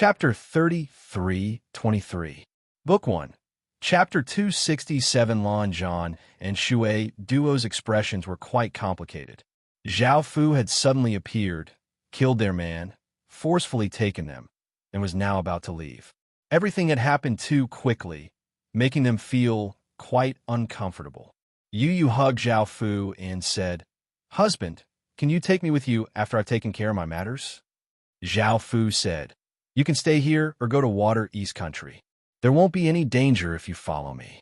Chapter 33-23. Book 1. Chapter 267. Lan Zhan and Shui Duo's expressions were quite complicated. Zhao Fu had suddenly appeared, killed their man, forcefully taken them, and was now about to leave. Everything had happened too quickly, making them feel quite uncomfortable. Yu hugged Zhao Fu and said, "Husband, can you take me with you after I've taken care of my matters?" Zhao Fu said, "You can stay here or go to Water East Country. There won't be any danger if you follow me."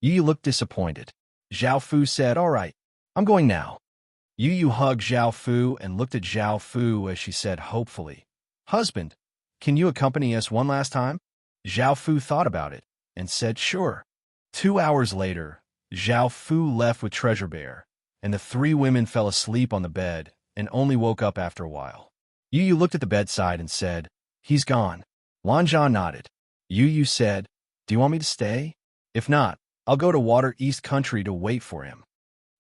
Yu looked disappointed. Zhao Fu said, "All right, I'm going now." Yu hugged Zhao Fu and looked at Zhao Fu as she said hopefully, "Husband, can you accompany us one last time?" Zhao Fu thought about it and said, "Sure." 2 hours later, Zhao Fu left with Treasure Bear, and the 3 women fell asleep on the bed and only woke up after a while. Yu looked at the bedside and said, "He's gone." Lan Zhan nodded. Yu said, "Do you want me to stay? If not, I'll go to Water East Country to wait for him."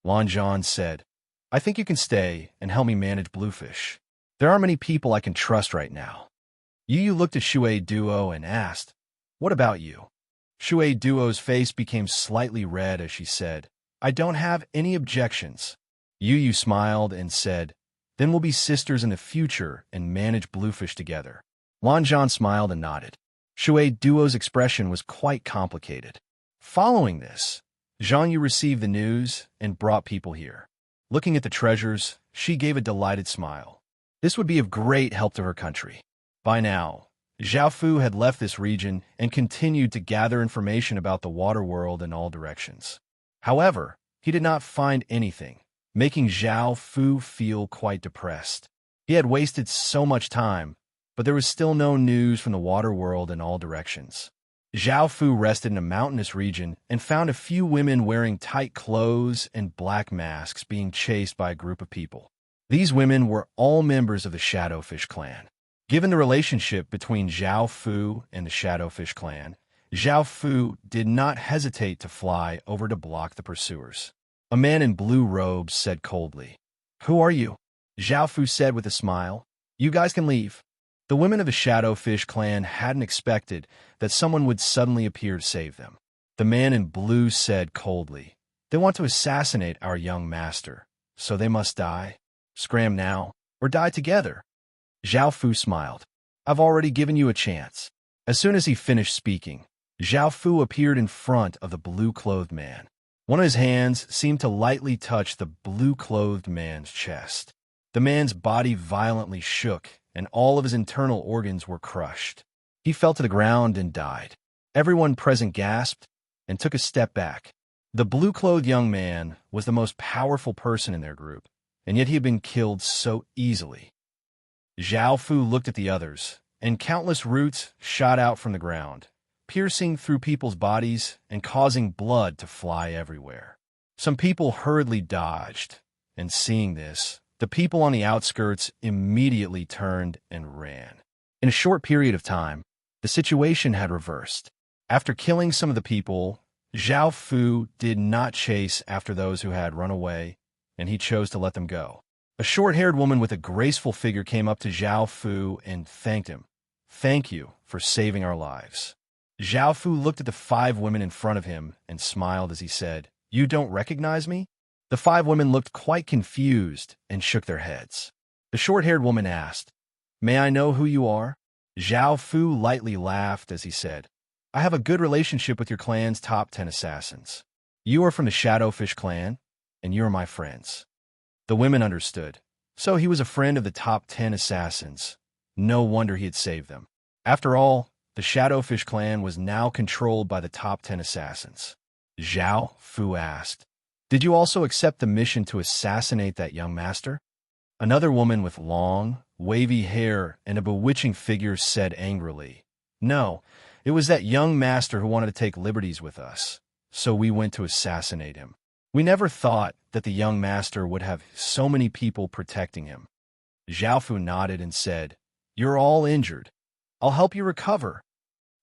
Lan Zhan said, "I think you can stay and help me manage Bluefish. There aren't many people I can trust right now." Yu looked at Shui Duo and asked, "What about you?" Shui Duo's face became slightly red as she said, "I don't have any objections." Yu smiled and said, "Then we'll be sisters in the future and manage Bluefish together." Lan Zhan smiled and nodded. Shui Duo's expression was quite complicated. Following this, Zhang Yu received the news and brought people here. Looking at the treasures, she gave a delighted smile. This would be of great help to her country. By now, Zhao Fu had left this region and continued to gather information about the water world in all directions. However, he did not find anything, making Zhao Fu feel quite depressed. He had wasted so much time, but there was still no news from the water world in all directions. Zhao Fu rested in a mountainous region and found a few women wearing tight clothes and black masks being chased by a group of people. These women were all members of the Shadowfish clan. Given the relationship between Zhao Fu and the Shadowfish clan, Zhao Fu did not hesitate to fly over to block the pursuers. A man in blue robes said coldly, "Who are you?" Zhao Fu said with a smile, "You guys can leave." The women of the Shadowfish clan hadn't expected that someone would suddenly appear to save them. The man in blue said coldly, "They want to assassinate our young master, so they must die. Scram now, or die together." Zhao Fu smiled. "I've already given you a chance." As soon as he finished speaking, Zhao Fu appeared in front of the blue-clothed man. One of his hands seemed to lightly touch the blue-clothed man's chest. The man's body violently shook, and all of his internal organs were crushed. He fell to the ground and died. Everyone present gasped and took a step back. The blue-clothed young man was the most powerful person in their group, and yet he had been killed so easily. Zhao Fu looked at the others, and countless roots shot out from the ground, piercing through people's bodies and causing blood to fly everywhere. Some people hurriedly dodged, and seeing this, the people on the outskirts immediately turned and ran. In a short period of time, the situation had reversed. After killing some of the people, Zhao Fu did not chase after those who had run away, and he chose to let them go. A short-haired woman with a graceful figure came up to Zhao Fu and thanked him. "Thank you for saving our lives." Zhao Fu looked at the 5 women in front of him and smiled as he said, "You don't recognize me?" The 5 women looked quite confused and shook their heads. The short-haired woman asked, "May I know who you are?" Zhao Fu lightly laughed as he said, "I have a good relationship with your clan's top 10 assassins. You are from the Shadowfish clan, and you are my friends." The women understood. So he was a friend of the top 10 assassins. No wonder he had saved them. After all, the Shadowfish clan was now controlled by the top 10 assassins. Zhao Fu asked, "Did you also accept the mission to assassinate that young master?" Another woman with long, wavy hair and a bewitching figure said angrily, "No, it was that young master who wanted to take liberties with us, so we went to assassinate him. We never thought that the young master would have so many people protecting him." Zhao Fu nodded and said, "You're all injured. I'll help you recover."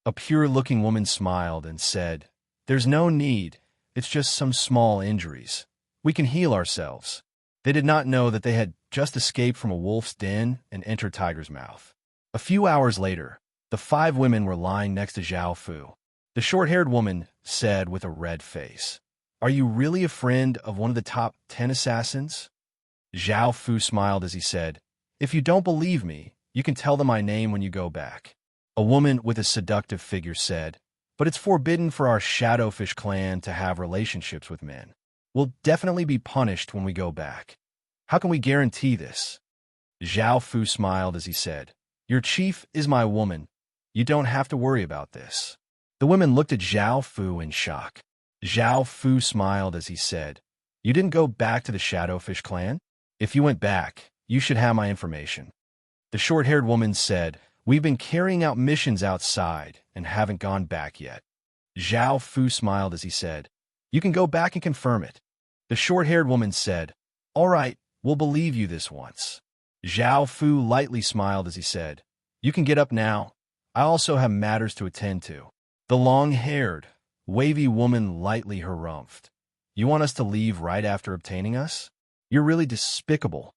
A pure-looking woman smiled and said, "There's no need. It's just some small injuries. We can heal ourselves." They did not know that they had just escaped from a wolf's den and entered Tiger's mouth. A few hours later, The 5 women were lying next to Zhao Fu. The short-haired woman said with a red face, "Are you really a friend of one of the top 10 assassins?" Zhao Fu smiled as he said, "If you don't believe me, you can tell them my name when you go back." A woman with a seductive figure said, "But it's forbidden for our Shadowfish clan to have relationships with men. We'll definitely be punished when we go back. How can we guarantee this?" Zhao Fu smiled as he said, "Your chief is my woman. You don't have to worry about this." The women looked at Zhao Fu in shock. Zhao Fu smiled as he said, "You didn't go back to the Shadowfish clan? If you went back, you should have my information." The short-haired woman said, "We've been carrying out missions outside and haven't gone back yet." Zhao Fu smiled as he said, "You can go back and confirm it." The short-haired woman said, "All right, we'll believe you this once." Zhao Fu lightly smiled as he said, "You can get up now. I also have matters to attend to." The long-haired, wavy woman lightly harumphed. "You want us to leave right after obtaining us? You're really despicable."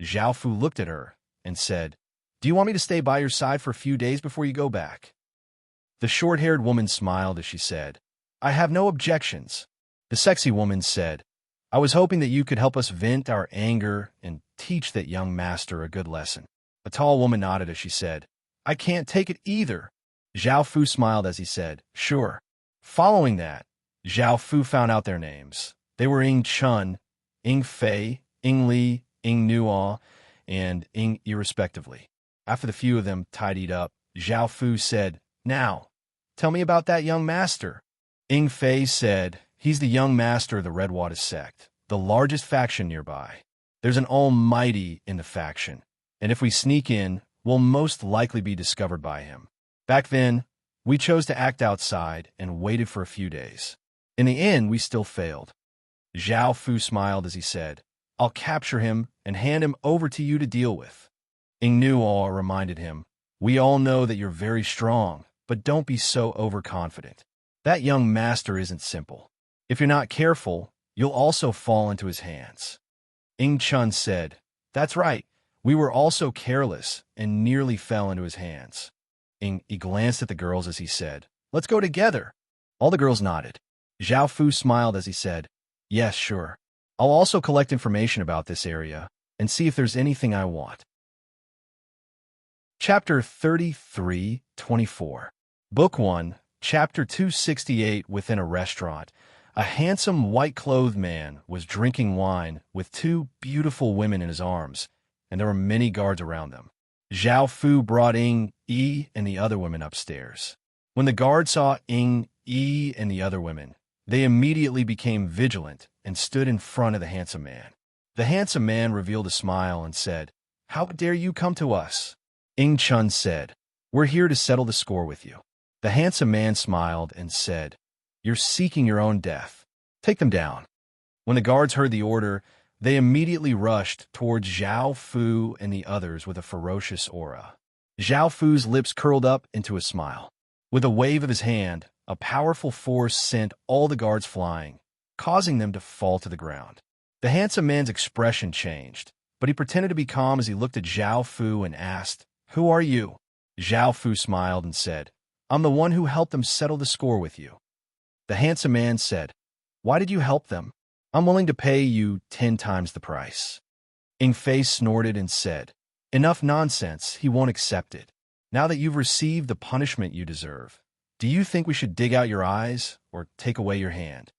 Zhao Fu looked at her and said, "Do you want me to stay by your side for a few days before you go back?" The short-haired woman smiled as she said, "I have no objections." The sexy woman said, "I was hoping that you could help us vent our anger and teach that young master a good lesson." A tall woman nodded as she said, "I can't take it either." Zhao Fu smiled as he said, "Sure." Following that, Zhao Fu found out their names. They were Ying Chun, Ying Fei, Ying Li, Ying Nuo, and Ying Yi respectively. After the few of them tidied up, Zhao Fu said, "Now, tell me about that young master." Ying Fei said, "He's the young master of the Redwater sect, the largest faction nearby. There's an almighty in the faction, and if we sneak in, we'll most likely be discovered by him. Back then, we chose to act outside and waited for a few days. In the end, we still failed." Zhao Fu smiled as he said, "I'll capture him and hand him over to you to deal with." Ying Nuo reminded him, "We all know that you're very strong, but don't be so overconfident. That young master isn't simple. If you're not careful, you'll also fall into his hands." Ying Chun said, "That's right. We were also careless and nearly fell into his hands." He glanced at the girls as he said, "Let's go together." All the girls nodded. Zhao Fu smiled as he said, "Yes, sure. I'll also collect information about this area and see if there's anything I want." Chapter 33-24. Book 1, Chapter 268. Within a restaurant, a handsome white-clothed man was drinking wine with 2 beautiful women in his arms, and there were many guards around them. Zhao Fu brought Ying Yi and the other women upstairs. When the guards saw Ying Yi and the other women, they immediately became vigilant and stood in front of the handsome man. The handsome man revealed a smile and said, "How dare you come to us?" Ying Chun said, "We're here to settle the score with you." The handsome man smiled and said, "You're seeking your own death. Take them down." When the guards heard the order, they immediately rushed towards Zhao Fu and the others with a ferocious aura. Zhao Fu's lips curled up into a smile. With a wave of his hand, a powerful force sent all the guards flying, causing them to fall to the ground. The handsome man's expression changed, but he pretended to be calm as he looked at Zhao Fu and asked, "Who are you?" Zhao Fu smiled and said, "I'm the one who helped them settle the score with you." The handsome man said, "Why did you help them? I'm willing to pay you 10 times the price." Ying Fei snorted and said, "Enough nonsense, he won't accept it. Now that you've received the punishment you deserve, do you think we should dig out your eyes or take away your hand?"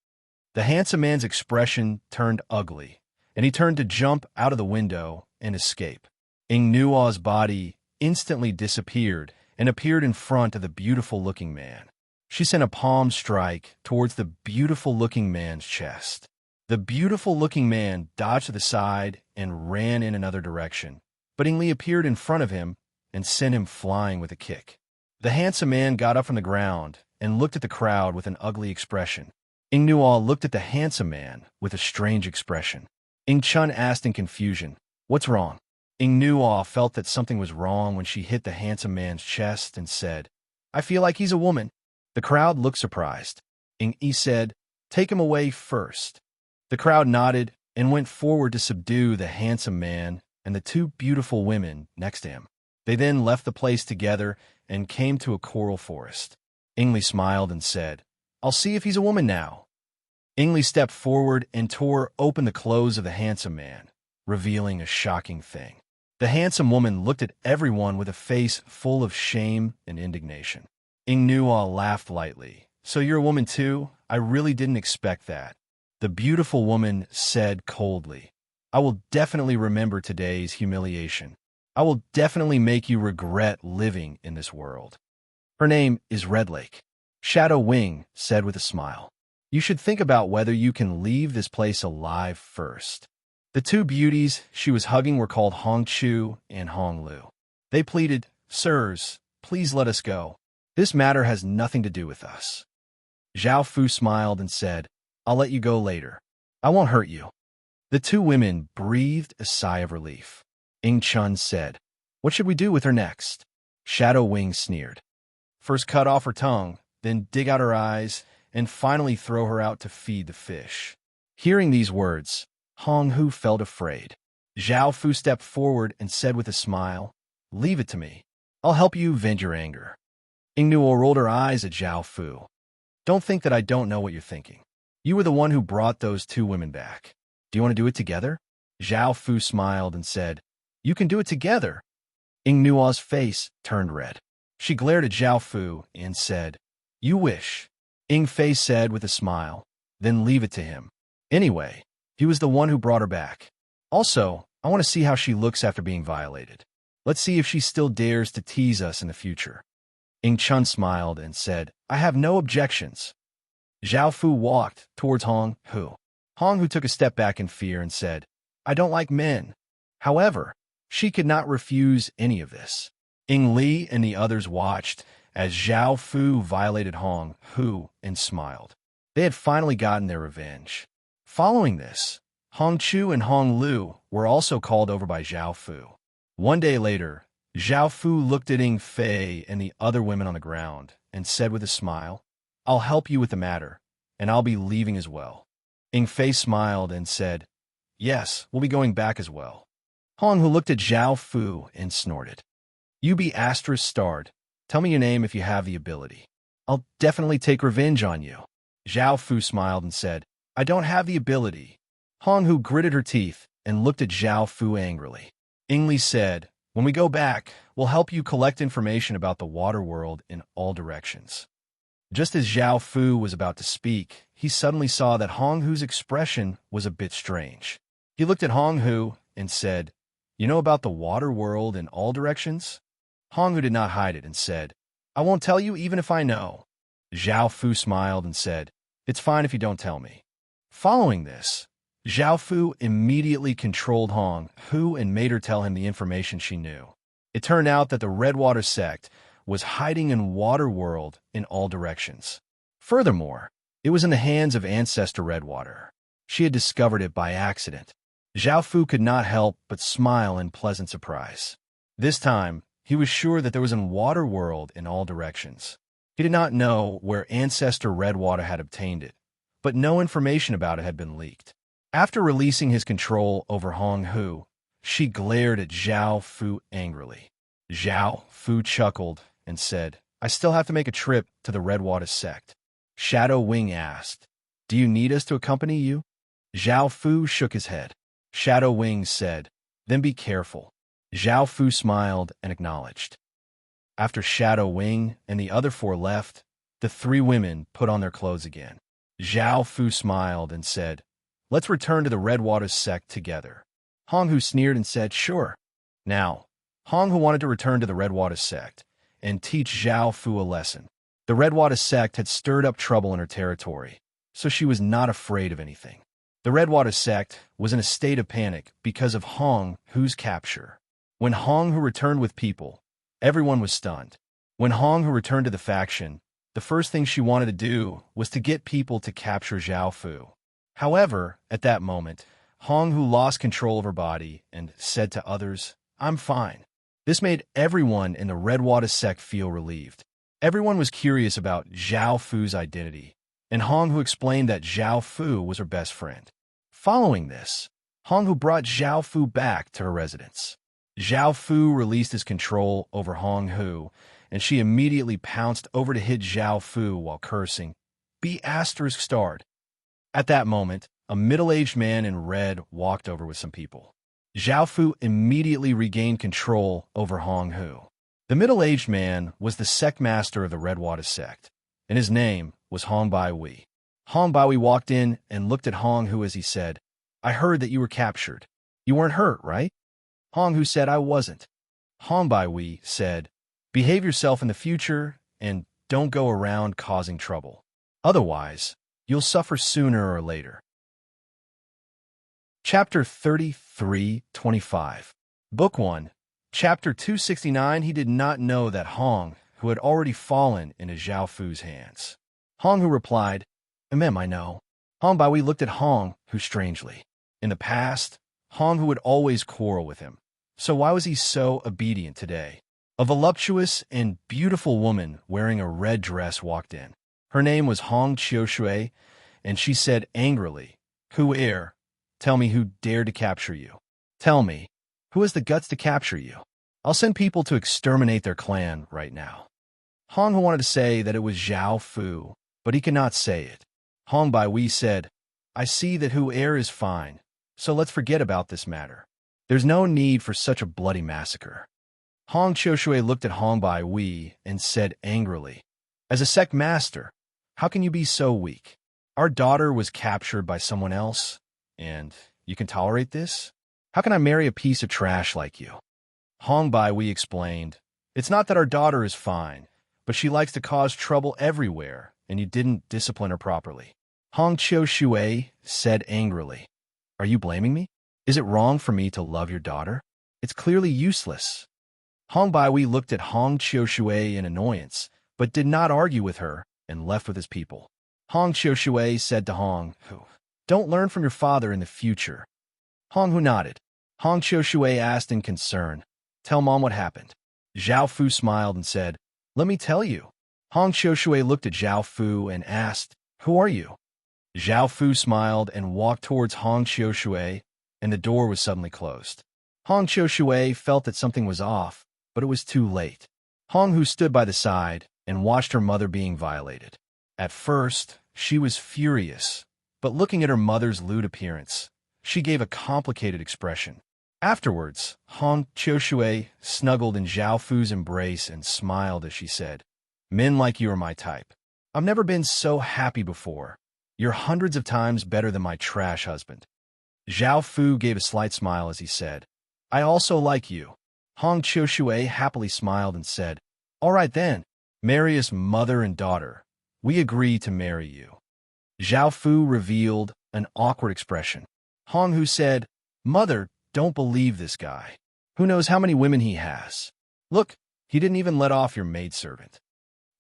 The handsome man's expression turned ugly, and he turned to jump out of the window and escape. Ying Nuo's body instantly disappeared and appeared in front of the beautiful-looking man. She sent a palm strike towards the beautiful-looking man's chest. The beautiful-looking man dodged to the side and ran in another direction, but Ying Li appeared in front of him and sent him flying with a kick. The handsome man got up from the ground and looked at the crowd with an ugly expression. Ying Nuo looked at the handsome man with a strange expression. Ying Chun asked in confusion, "What's wrong?" Ying Nuo felt that something was wrong when she hit the handsome man's chest and said, "I feel like he's a woman." The crowd looked surprised. Ying Yi said, "Take him away first." The crowd nodded and went forward to subdue the handsome man and the 2 beautiful women next to him. They then left the place together and came to a coral forest. Ingli smiled and said, "I'll see if he's a woman now." Ingli stepped forward and tore open the clothes of the handsome man, revealing a shocking thing. The handsome woman looked at everyone with a face full of shame and indignation. Ingnua laughed lightly. "So you're a woman too? I really didn't expect that." The beautiful woman said coldly, "I will definitely remember today's humiliation. I will definitely make you regret living in this world." "Her name is Redlake," Shadow Wing said with a smile. "You should think about whether you can leave this place alive first." The two beauties she was hugging were called Hong Chu and Hong Lu. They pleaded, "Sirs, please let us go. This matter has nothing to do with us." Zhao Fu smiled and said, "I'll let you go later. I won't hurt you." The two women breathed a sigh of relief. Ing Chun said, "What should we do with her next?" Shadow Wing sneered. "First cut off her tongue, then dig out her eyes, and finally throw her out to feed the fish." Hearing these words, Hong Hu felt afraid. Zhao Fu stepped forward and said with a smile, "Leave it to me. I'll help you vent your anger." Ingnuo rolled her eyes at Zhao Fu. "Don't think that I don't know what you're thinking. You were the one who brought those two women back. Do you want to do it together?" Zhao Fu smiled and said, "You can do it together." Ingnuo's face turned red. She glared at Zhao Fu and said, "You wish." Ing Fei said with a smile, "Then leave it to him. Anyway, he was the one who brought her back. Also, I want to see how she looks after being violated. Let's see if she still dares to tease us in the future." Ing Chun smiled and said, "I have no objections." Zhao Fu walked towards Hong Hu. Hong Hu took a step back in fear and said, "I don't like men." However, she could not refuse any of this. Ing Li and the others watched as Zhao Fu violated Hong Hu and smiled. They had finally gotten their revenge. Following this, Hong Chu and Hong Lu were also called over by Zhao Fu. One day later, Zhao Fu looked at Ing Fei and the other women on the ground and said with a smile, "I'll help you with the matter, and I'll be leaving as well." Ing Fei smiled and said, "Yes, we'll be going back as well." Hong Hu looked at Zhao Fu and snorted. "You be **starred. Tell me your name if you have the ability. I'll definitely take revenge on you." Zhao Fu smiled and said, "I don't have the ability." Hong Hu gritted her teeth and looked at Zhao Fu angrily. Ing Li said, "When we go back, we'll help you collect information about the water world in all directions." Just as Zhao Fu was about to speak, he suddenly saw that Hong Hu's expression was a bit strange. He looked at Hong Hu and said, "You know about the water world in all directions?" Hong Hu did not hide it and said, "I won't tell you even if I know." Zhao Fu smiled and said, "It's fine if you don't tell me." Following this, Zhao Fu immediately controlled Hong Hu and made her tell him the information she knew. It turned out that the Redwater sect was hiding in water world in all directions. Furthermore, it was in the hands of Ancestor Redwater. She had discovered it by accident. Zhao Fu could not help but smile in pleasant surprise. This time, he was sure that there was a water world in all directions. He did not know where Ancestor Redwater had obtained it, but no information about it had been leaked. After releasing his control over Hong Hu, she glared at Zhao Fu angrily. Zhao Fu chuckled and said, "I still have to make a trip to the Redwater sect." Shadow Wing asked, "Do you need us to accompany you?" Zhao Fu shook his head. Shadow Wing said, "Then be careful." Zhao Fu smiled and acknowledged. After Shadow Wing and the other four left, the three women put on their clothes again. Zhao Fu smiled and said, "Let's return to the Redwater sect together." Hong Hu sneered and said, "Sure." Now, Hong Hu wanted to return to the Redwater sect and teach Zhao Fu a lesson. The Redwater sect had stirred up trouble in her territory, so she was not afraid of anything. The Redwater sect was in a state of panic because of Hong Hu's capture. When Hong Hu returned with people, everyone was stunned. When Hong Hu returned to the faction, the first thing she wanted to do was to get people to capture Zhao Fu. However, at that moment, Hong Hu lost control of her body and said to others, "I'm fine." This made everyone in the Redwater sect feel relieved. Everyone was curious about Zhao Fu's identity, and Hong Hu explained that Zhao Fu was her best friend. Following this, Hong Hu brought Zhao Fu back to her residence. Zhao Fu released his control over Hong Hu, and she immediately pounced over to hit Zhao Fu while cursing, "Be asterisk starred." At that moment, a middle-aged man in red walked over with some people. Zhao Fu immediately regained control over Hong Hu. The middle-aged man was the sect master of the Redwater sect, and his name was Hong Bai Wei. Hong Bai Wei walked in and looked at Hong Hu as he said, "I heard that you were captured. You weren't hurt, right?" Hong Hu said, "I wasn't." Hong Bai Wei said, "Behave yourself in the future and don't go around causing trouble. Otherwise, you'll suffer sooner or later." Chapter 33:25. Book 1. Chapter 269. He did not know that Hong, who had already fallen into Zhao Fu's hands. Hong Hu replied, "I know." Hong Bai Wei looked at Hong Hu strangely. In the past, Hong Hu would always quarrel with him. So why was he so obedient today? A voluptuous and beautiful woman wearing a red dress walked in. Her name was Hong Qiushui, and she said angrily, Tell me who dared to capture you. Tell me, who has the guts to capture you? I'll send people to exterminate their clan right now." Hong Hu wanted to say that it was Zhao Fu, but he could not say it. Hong Bai Wei said, "I see that Hu is fine, so let's forget about this matter. There's no need for such a bloody massacre." Hong Qiushui looked at Hong Bai Wei and said angrily, "As a sect master, how can you be so weak? Our daughter was captured by someone else, and you can tolerate this? How can I marry a piece of trash like you?" Hong Bai Wei explained, "It's not that our daughter is fine, but she likes to cause trouble everywhere, and you didn't discipline her properly." Hong Qiushui said angrily, "Are you blaming me? Is it wrong for me to love your daughter? It's clearly useless." Hong Bai Wei looked at Hong Qiushui in annoyance, but did not argue with her and left with his people. Hong Qiushui said to Hong Hu, "Don't learn from your father in the future." Hong Hu nodded. Hong Qiushui asked in concern, "Tell Mom what happened." Zhao Fu smiled and said, "Let me tell you." Hong Qiushui looked at Zhao Fu and asked, "Who are you?" Zhao Fu smiled and walked towards Hong Qiushui, and the door was suddenly closed. Hong Qiushui felt that something was off, but it was too late. Hong Hu stood by the side and watched her mother being violated. At first, she was furious, but looking at her mother's lewd appearance, she gave a complicated expression. Afterwards, Hong Qiushui snuggled in Zhao Fu's embrace and smiled as she said, "Men like you are my type. I've never been so happy before. You're hundreds of times better than my trash husband." Zhao Fu gave a slight smile as he said, "I also like you." Hong Qiushui happily smiled and said, "All right then, marry us mother and daughter. We agree to marry you." Zhao Fu revealed an awkward expression. Hong Hu said, "Mother, don't believe this guy. Who knows how many women he has? Look, he didn't even let off your maidservant."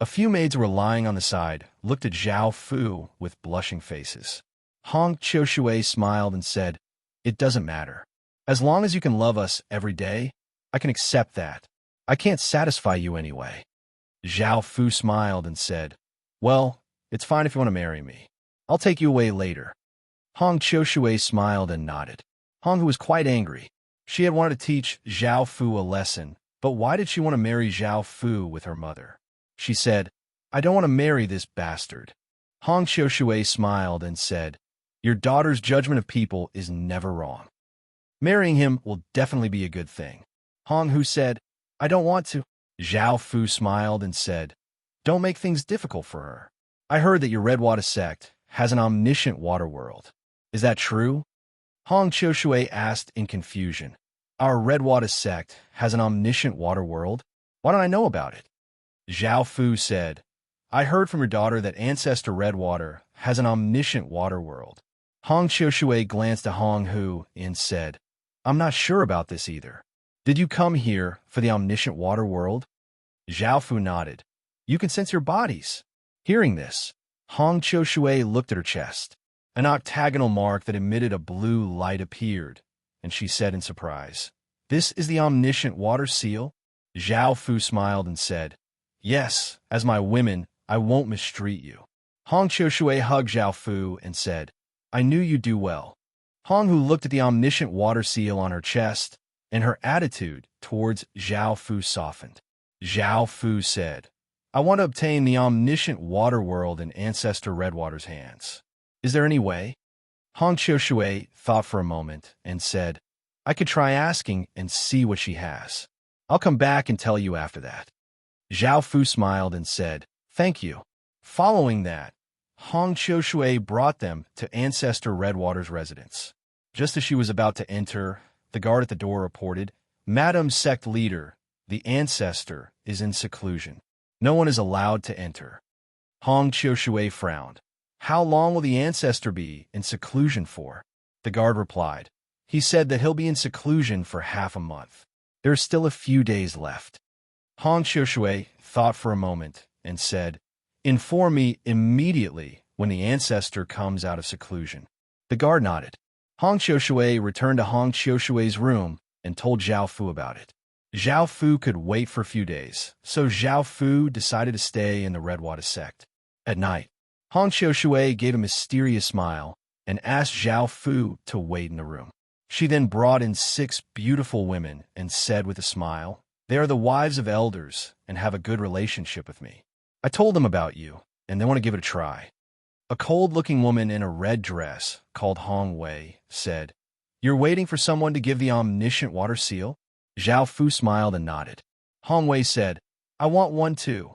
A few maids were lying on the side, looked at Zhao Fu with blushing faces. Hong Qiushui smiled and said, "It doesn't matter. As long as you can love us every day, I can accept that. I can't satisfy you anyway." Zhao Fu smiled and said, "Well, it's fine if you want to marry me. I'll take you away later." Hong Qiushui smiled and nodded. Hong Hu was quite angry. She had wanted to teach Zhao Fu a lesson, but why did she want to marry Zhao Fu with her mother? She said, "I don't want to marry this bastard." Hong Qiushui smiled and said, "Your daughter's judgment of people is never wrong. Marrying him will definitely be a good thing." Hong Hu said, "I don't want to." Zhao Fu smiled and said, "Don't make things difficult for her. I heard that your Redwater sect has an omniscient water world. Is that true?" Hong Qiushui asked in confusion. "Our Redwater sect has an omniscient water world? Why don't I know about it?" Zhao Fu said, "I heard from your daughter that Ancestor Redwater has an omniscient water world." Hong Qiushui glanced at Hong Hu and said, "I'm not sure about this either. Did you come here for the omniscient water world?" Zhao Fu nodded. "You can sense your bodies." Hearing this, Hong Qiushui looked at her chest. An octagonal mark that emitted a blue light appeared, and she said in surprise, "This is the omniscient water seal?" Zhao Fu smiled and said, "Yes, as my women, I won't mistreat you." Hong Qiushui hugged Zhao Fu and said, "I knew you'd do well." Hong Hu looked at the omniscient water seal on her chest and her attitude towards Zhao Fu softened. Zhao Fu said, I want to obtain the omniscient water world in Ancestor Redwater's hands. Is there any way? Hong Qiushui thought for a moment and said, I could try asking and see what she has. I'll come back and tell you after that. Zhao Fu smiled and said, Thank you. Following that, Hong Qiushui brought them to Ancestor Redwater's residence. Just as she was about to enter, the guard at the door reported, Madam Sect Leader, the Ancestor is in seclusion. No one is allowed to enter. Hong Qiushui frowned. How long will the Ancestor be in seclusion for? The guard replied. He said that he'll be in seclusion for half a month. There's still a few days left. Hong Qiushui thought for a moment and said, Inform me immediately when the Ancestor comes out of seclusion. The guard nodded. Hong Qiushui returned to Hong Qiushui's room and told Zhao Fu about it. Zhao Fu could wait for a few days, so Zhao Fu decided to stay in the Redwater sect. At night, Hong Qiushui gave a mysterious smile and asked Zhao Fu to wait in the room. She then brought in 6 beautiful women and said with a smile, They are the wives of elders and have a good relationship with me. I told them about you, and they want to give it a try. A cold-looking woman in a red dress, called Hong Wei, said, You're waiting for someone to give the omniscient water seal? Zhao Fu smiled and nodded. Hong Wei said, I want one too.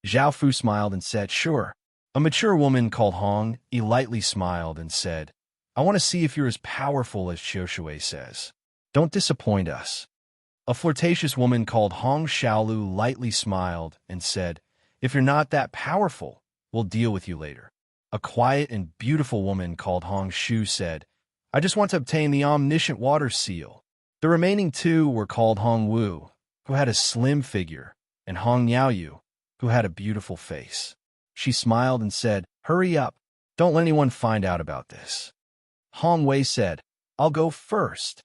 Zhao Fu smiled and said, Sure. A mature woman called Hong lightly smiled and said, I want to see if you're as powerful as Qiushui says. Don't disappoint us. A flirtatious woman called Hong Xiaolu lightly smiled and said, If you're not that powerful, we'll deal with you later. A quiet and beautiful woman called Hong Shu said, I just want to obtain the omniscient water seal. The remaining 2 were called Hong Wu, who had a slim figure, and Hong Niaoyu, who had a beautiful face. She smiled and said, Hurry up. Don't let anyone find out about this. Hong Wei said, I'll go first.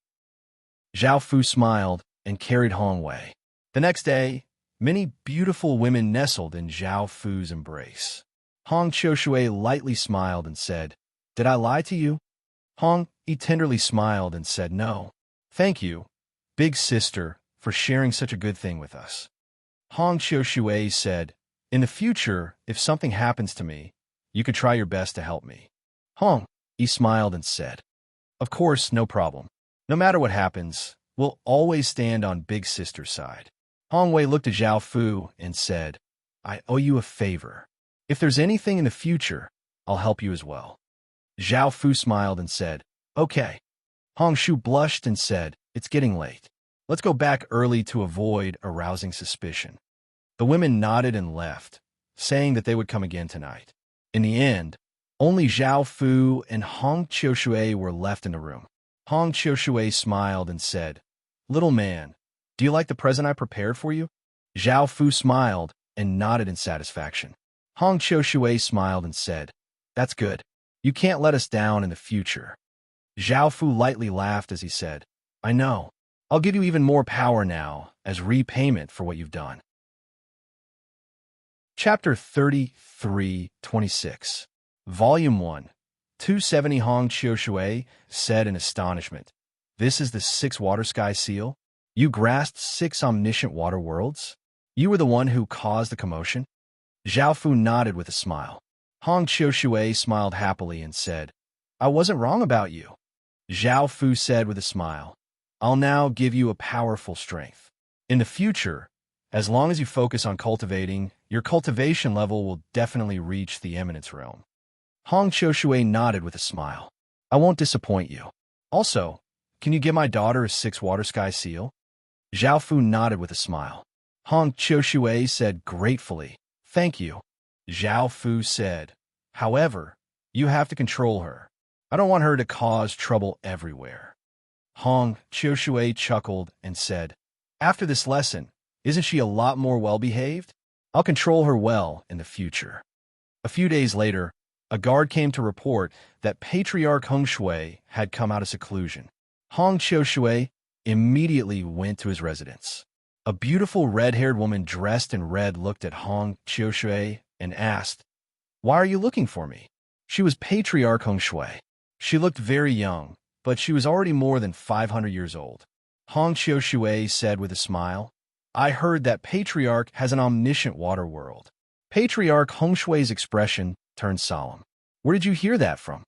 Zhao Fu smiled and carried Hong Wei. The next day, many beautiful women nestled in Zhao Fu's embrace. Hong Qiushui lightly smiled and said, Did I lie to you? Hong tenderly smiled and said, No. Thank you, big sister, for sharing such a good thing with us. Hong Qiushui said, In the future, if something happens to me, you could try your best to help me. Hong smiled and said, Of course, no problem. No matter what happens, we'll always stand on big sister's side. Hong Wei looked at Zhao Fu and said, I owe you a favor. If there's anything in the future, I'll help you as well. Zhao Fu smiled and said, Okay. Hong Shu blushed and said, It's getting late. Let's go back early to avoid arousing suspicion. The women nodded and left, saying that they would come again tonight. In the end, only Zhao Fu and Hong Qiushui were left in the room. Hong Qiushui smiled and said, Little man, do you like the present I prepared for you? Zhao Fu smiled and nodded in satisfaction. Hong Qiushui smiled and said, That's good. You can't let us down in the future. Zhao Fu lightly laughed as he said, I know. I'll give you even more power now as repayment for what you've done. Chapter 33-26 Volume 1 270 Hong Qiushui said in astonishment, This is the 6 water sky seal? You grasped 6 omniscient water worlds? You were the one who caused the commotion? Zhao Fu nodded with a smile. Hong Qiushui smiled happily and said, I wasn't wrong about you. Zhao Fu said with a smile, I'll now give you a powerful strength. In the future, as long as you focus on cultivating, your cultivation level will definitely reach the eminence realm. Hong Qiushui nodded with a smile. I won't disappoint you. Also, can you give my daughter a 6 water sky seal? Zhao Fu nodded with a smile. Hong Qiushui said gratefully, Thank you. Zhao Fu said, However, you have to control her. I don't want her to cause trouble everywhere. Hong Qiushui chuckled and said, After this lesson, isn't she a lot more well-behaved? I'll control her well in the future. A few days later, a guard came to report that Patriarch Hong Shui had come out of seclusion. Hong Qiushui immediately went to his residence. A beautiful red-haired woman dressed in red looked at Hong Qiushui and asked, Why are you looking for me? She was Patriarch Hong Shui. She looked very young, but she was already more than 500 years old. Hong Xiu said with a smile. I heard that Patriarch has an omniscient water world. Patriarch Hong Shui's expression turned solemn. Where did you hear that from?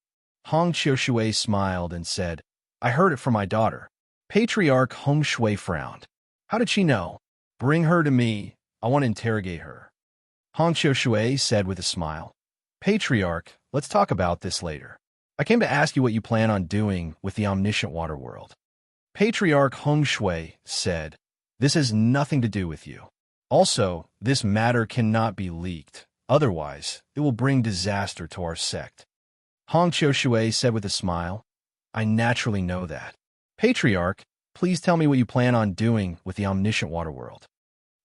Hong Xiu smiled and said, I heard it from my daughter. Patriarch Hong Shui frowned. How did she know? Bring her to me. I want to interrogate her. Hong Xiu said with a smile. Patriarch, let's talk about this later. I came to ask you what you plan on doing with the omniscient water world. Patriarch Hong Shui said, This has nothing to do with you. Also, this matter cannot be leaked. Otherwise, it will bring disaster to our sect. Hong Xiu said with a smile, I naturally know that. Patriarch, please tell me what you plan on doing with the omniscient water world.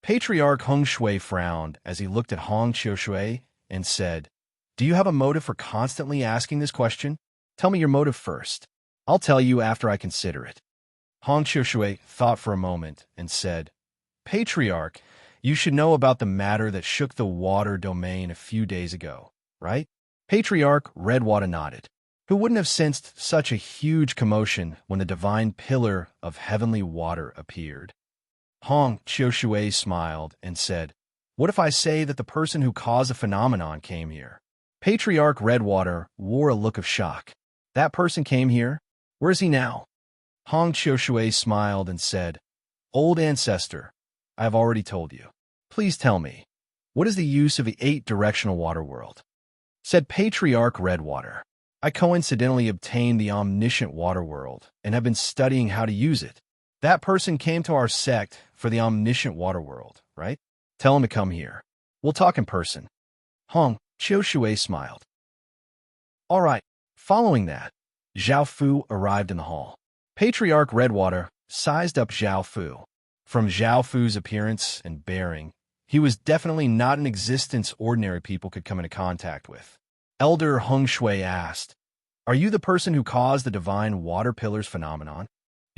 Patriarch Hong Shui frowned as he looked at Hong Xiu and said, Do you have a motive for constantly asking this question? Tell me your motive first. I'll tell you after I consider it. Hong Xiu thought for a moment and said, Patriarch, you should know about the matter that shook the water domain a few days ago, right? Patriarch Redwater nodded. Who wouldn't have sensed such a huge commotion when the divine pillar of heavenly water appeared? Hong Xiu smiled and said, What if I say that the person who caused the phenomenon came here? Patriarch Redwater wore a look of shock. That person came here? Where is he now? Hong Xiu smiled and said, Old ancestor, I have already told you. Please tell me, what is the use of the 8-directional water world? Said Patriarch Redwater. I coincidentally obtained the omniscient water world and have been studying how to use it. That person came to our sect for the omniscient water world, right? Tell him to come here. We'll talk in person. Hong Xiu smiled. All right. Following that, Zhao Fu arrived in the hall. Patriarch Redwater sized up Zhao Fu. From Zhao Fu's appearance and bearing, he was definitely not an existence ordinary people could come into contact with. Elder Hong Shui asked, Are you the person who caused the divine water pillars phenomenon?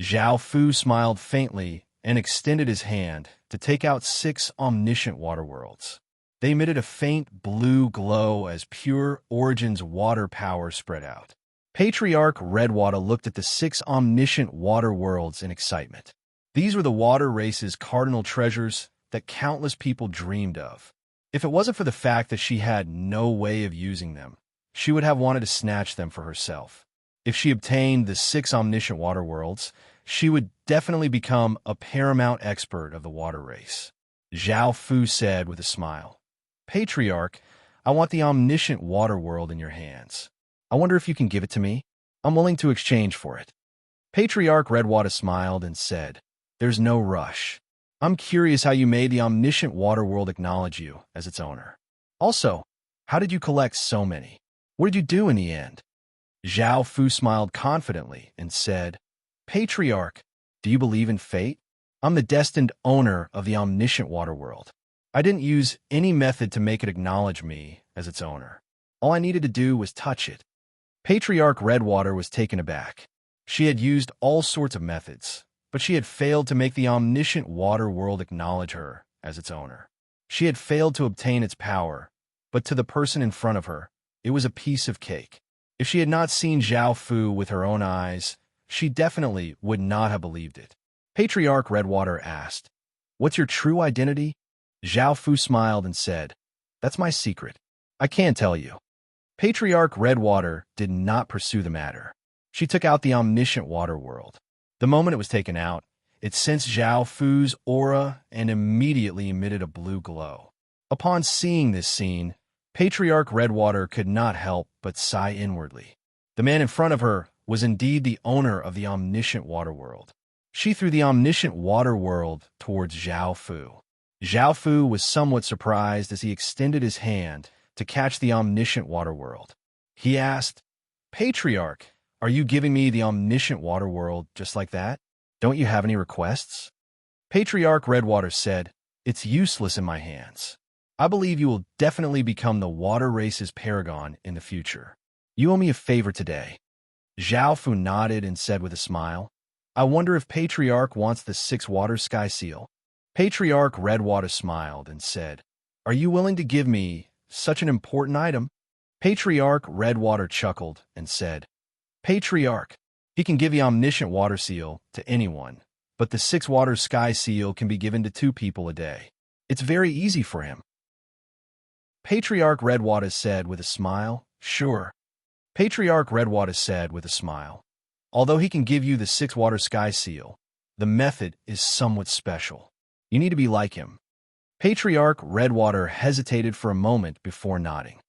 Zhao Fu smiled faintly and extended his hand to take out 6 omniscient water worlds. They emitted a faint blue glow as pure Origin's water power spread out. Patriarch Redwater looked at the 6 omniscient water worlds in excitement. These were the water race's cardinal treasures that countless people dreamed of. If it wasn't for the fact that she had no way of using them, she would have wanted to snatch them for herself. If she obtained the 6 omniscient water worlds, she would definitely become a paramount expert of the water race. Zhao Fu said with a smile, Patriarch, I want the omniscient water world in your hands. I wonder if you can give it to me? I'm willing to exchange for it. Patriarch Redwater smiled and said, There's no rush. I'm curious how you made the omniscient water world acknowledge you as its owner. Also, how did you collect so many? What did you do in the end? Zhao Fu smiled confidently and said, Patriarch, do you believe in fate? I'm the destined owner of the omniscient water world. I didn't use any method to make it acknowledge me as its owner. All I needed to do was touch it. Patriarch Redwater was taken aback. She had used all sorts of methods, but she had failed to make the omniscient water world acknowledge her as its owner. She had failed to obtain its power, but to the person in front of her, it was a piece of cake. If she had not seen Zhao Fu with her own eyes, she definitely would not have believed it. Patriarch Redwater asked, What's your true identity? Zhao Fu smiled and said, That's my secret. I can't tell you. Patriarch Redwater did not pursue the matter. She took out the omniscient water world. The moment it was taken out, it sensed Zhao Fu's aura and immediately emitted a blue glow. Upon seeing this scene, Patriarch Redwater could not help but sigh inwardly. The man in front of her was indeed the owner of the omniscient water world. She threw the omniscient water world towards Zhao Fu. Zhao Fu was somewhat surprised as he extended his hand to catch the omniscient water world. He asked, Patriarch, are you giving me the omniscient water world just like that? Don't you have any requests? Patriarch Redwater said, It's useless in my hands. I believe you will definitely become the water race's paragon in the future. You owe me a favor today. Zhao Fu nodded and said with a smile, I wonder if Patriarch wants the 6 water sky seal. Patriarch Redwater smiled and said, Are you willing to give me such an important item? Patriarch Redwater chuckled and said, Patriarch, he can give the omniscient water seal to anyone, but the 6-water sky seal can be given to 2 people a day. It's very easy for him. Patriarch Redwater said with a smile. Sure. Patriarch Redwater said with a smile. Although he can give you the 6-water sky seal, the method is somewhat special. You need to be like him. Patriarch Redwater hesitated for a moment before nodding.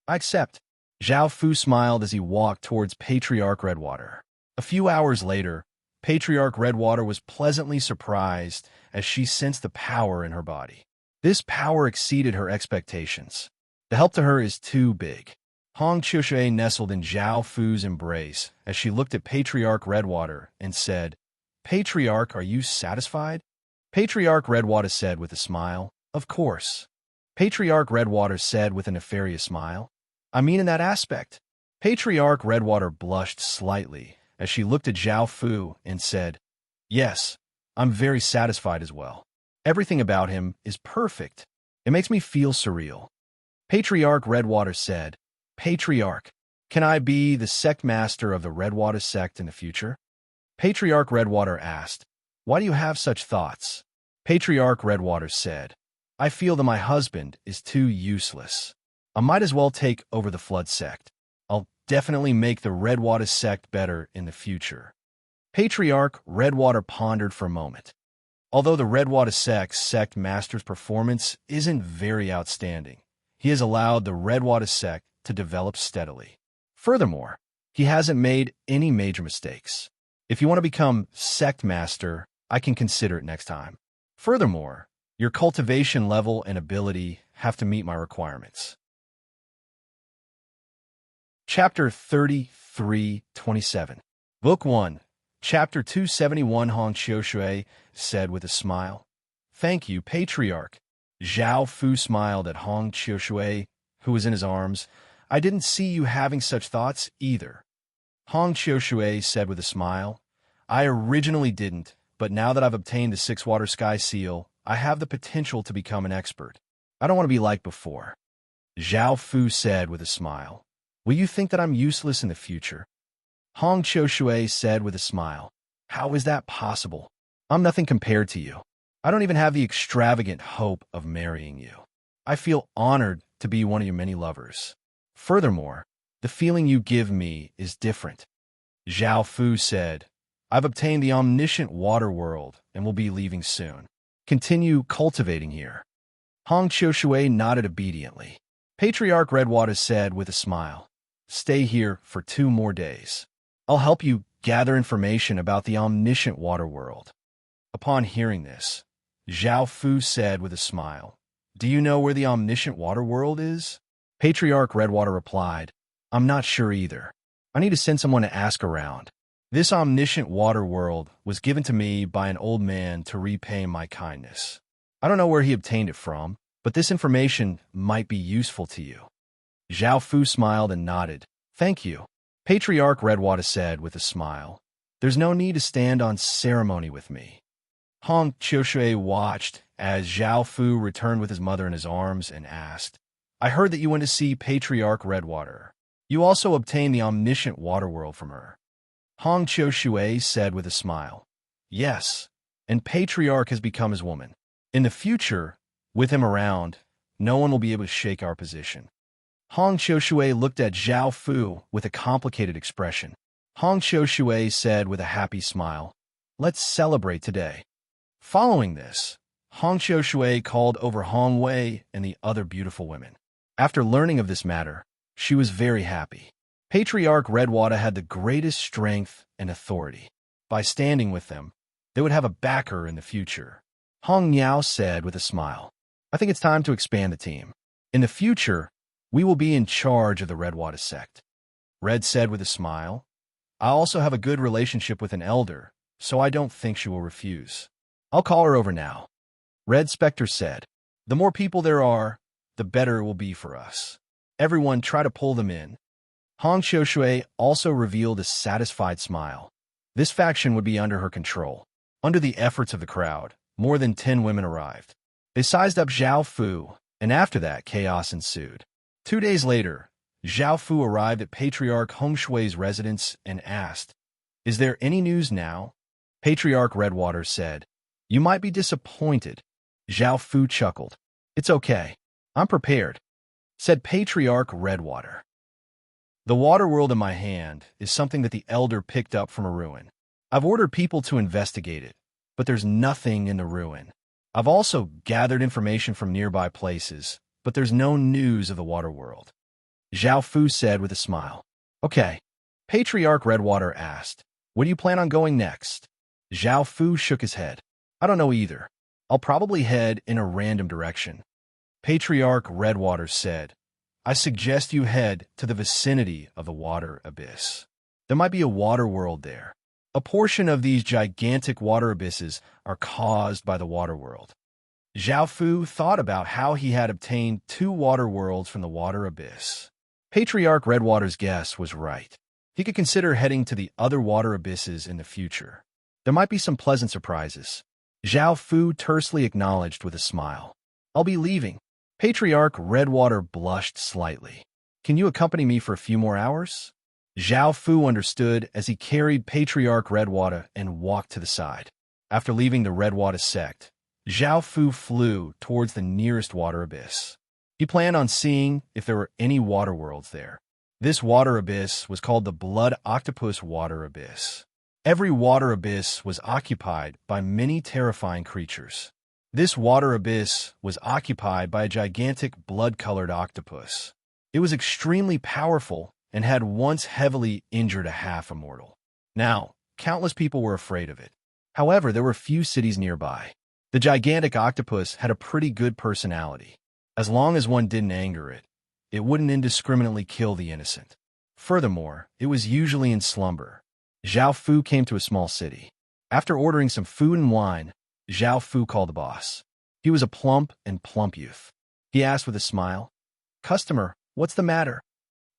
I accept. Zhao Fu smiled as he walked towards Patriarch Redwater. A few hours later, Patriarch Redwater was pleasantly surprised as she sensed the power in her body. This power exceeded her expectations. The help to her is too big. Hong Qiushui nestled in Zhao Fu's embrace as she looked at Patriarch Redwater and said, Patriarch, are you satisfied? Patriarch Redwater said with a smile, Of course. Patriarch Redwater said with a nefarious smile, I mean in that aspect. Patriarch Redwater blushed slightly as she looked at Zhao Fu and said, Yes, I'm very satisfied as well. Everything about him is perfect. It makes me feel surreal. Patriarch Redwater said, Patriarch, can I be the sect master of the Redwater sect in the future? Patriarch Redwater asked, Why do you have such thoughts? Patriarch Redwater said, I feel that my husband is too useless. I might as well take over the Flood sect. I'll definitely make the Redwater sect better in the future. Patriarch Redwater pondered for a moment. Although the Redwater sect master's performance isn't very outstanding, he has allowed the Redwater sect to develop steadily. Furthermore, he hasn't made any major mistakes. If you want to become sect master, I can consider it next time. Furthermore, your cultivation level and ability have to meet my requirements. Chapter 33:27. Book 1, Chapter 271. Hong Qiushui said with a smile. Thank you, Patriarch. Zhao Fu smiled at Hong Qiushui, who was in his arms. I didn't see you having such thoughts either. Hong Qiushui said with a smile. I originally didn't, but now that I've obtained the 6-water sky seal, I have the potential to become an expert. I don't want to be like before. Zhao Fu said with a smile. Will you think that I'm useless in the future? Hong Qiushui said with a smile. How is that possible? I'm nothing compared to you. I don't even have the extravagant hope of marrying you. I feel honored to be one of your many lovers. Furthermore, the feeling you give me is different. Zhao Fu said, I've obtained the omniscient water world and will be leaving soon. Continue cultivating here. Hong Qiushui nodded obediently. Patriarch Redwater said with a smile, Stay here for 2 more days. I'll help you gather information about the omniscient water world. Upon hearing this, Zhao Fu said with a smile, Do you know where the omniscient water world is? Patriarch Redwater replied, I'm not sure either. I need to send someone to ask around. This omniscient water world was given to me by an old man to repay my kindness. I don't know where he obtained it from, but this information might be useful to you. Zhao Fu smiled and nodded. Thank you. Patriarch Redwater said with a smile. There's no need to stand on ceremony with me. Hong Qiushui watched as Zhao Fu returned with his mother in his arms and asked, I heard that you went to see Patriarch Redwater. You also obtained the omniscient water world from her. Hong Qiushui said with a smile. Yes, and Patriarch has become his woman. In the future, with him around, no one will be able to shake our position. Hong Qiushui looked at Zhao Fu with a complicated expression. Hong Qiushui said with a happy smile, Let's celebrate today. Following this, Hong Qiushui called over Hong Wei and the other beautiful women. After learning of this matter, she was very happy. Patriarch Redwater had the greatest strength and authority. By standing with them, they would have a backer in the future. Hong Niao said with a smile, I think it's time to expand the team. In the future, we will be in charge of the Redwater sect. Red said with a smile, I also have a good relationship with an elder, so I don't think she will refuse. I'll call her over now. Red Spectre said, The more people there are, the better it will be for us. Everyone try to pull them in. Hong Qiushui also revealed a satisfied smile. This faction would be under her control. Under the efforts of the crowd, more than 10 women arrived. They sized up Zhao Fu, and after that, chaos ensued. 2 days later, Zhao Fu arrived at Patriarch Hong Shui's residence and asked, Is there any news now? Patriarch Redwater said. You might be disappointed. Zhao Fu chuckled. It's okay. I'm prepared, said Patriarch Redwater. The water world in my hand is something that the elder picked up from a ruin. I've ordered people to investigate it, but there's nothing in the ruin. I've also gathered information from nearby places, but there's no news of the water world. Zhao Fu said with a smile. Okay. Patriarch Redwater asked, where do you plan on going next? Zhao Fu shook his head. I don't know either. I'll probably head in a random direction. Patriarch Redwater said, I suggest you head to the vicinity of the water abyss. There might be a water world there. A portion of these gigantic water abysses are caused by the water world. Zhao Fu thought about how he had obtained 2 water worlds from the water abyss. Patriarch Redwater's guess was right. He could consider heading to the other water abysses in the future. There might be some pleasant surprises. Zhao Fu tersely acknowledged with a smile. I'll be leaving. Patriarch Redwater blushed slightly. Can you accompany me for a few more hours? Zhao Fu understood as he carried Patriarch Redwater and walked to the side. After leaving the Redwater sect, Zhao Fu flew towards the nearest water abyss. He planned on seeing if there were any water worlds there. This water abyss was called the Blood Octopus Water Abyss. Every water abyss was occupied by many terrifying creatures. This water abyss was occupied by a gigantic blood-colored octopus. It was extremely powerful and had once heavily injured a half-immortal. Now, countless people were afraid of it. However, there were few cities nearby. The gigantic octopus had a pretty good personality. As long as one didn't anger it, it wouldn't indiscriminately kill the innocent. Furthermore, it was usually in slumber. Zhao Fu came to a small city. After ordering some food and wine, Zhao Fu called the boss. He was a plump youth. He asked with a smile, Customer, what's the matter?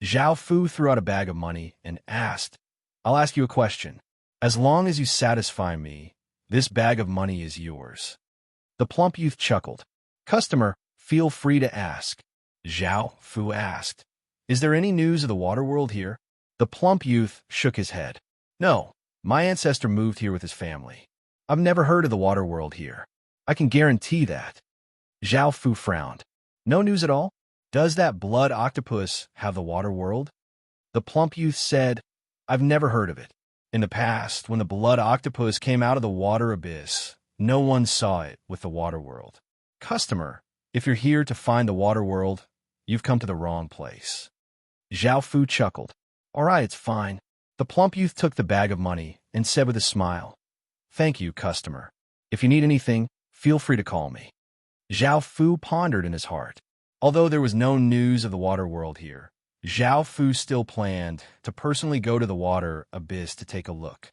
Zhao Fu threw out a bag of money and asked, I'll ask you a question. As long as you satisfy me, this bag of money is yours. The plump youth chuckled. Customer, feel free to ask. Zhao Fu asked, Is there any news of the water world here? The plump youth shook his head. No, my ancestor moved here with his family. I've never heard of the water world here. I can guarantee that. Zhao Fu frowned. No news at all? Does that blood octopus have the water world? The plump youth said, I've never heard of it. In the past, when the blood octopus came out of the water abyss, no one saw it with the water world. Customer, if you're here to find the water world, you've come to the wrong place. Zhao Fu chuckled. All right, it's fine. The plump youth took the bag of money and said with a smile, Thank you, customer. If you need anything, feel free to call me. Zhao Fu pondered in his heart. Although there was no news of the water world here, Zhao Fu still planned to personally go to the water abyss to take a look.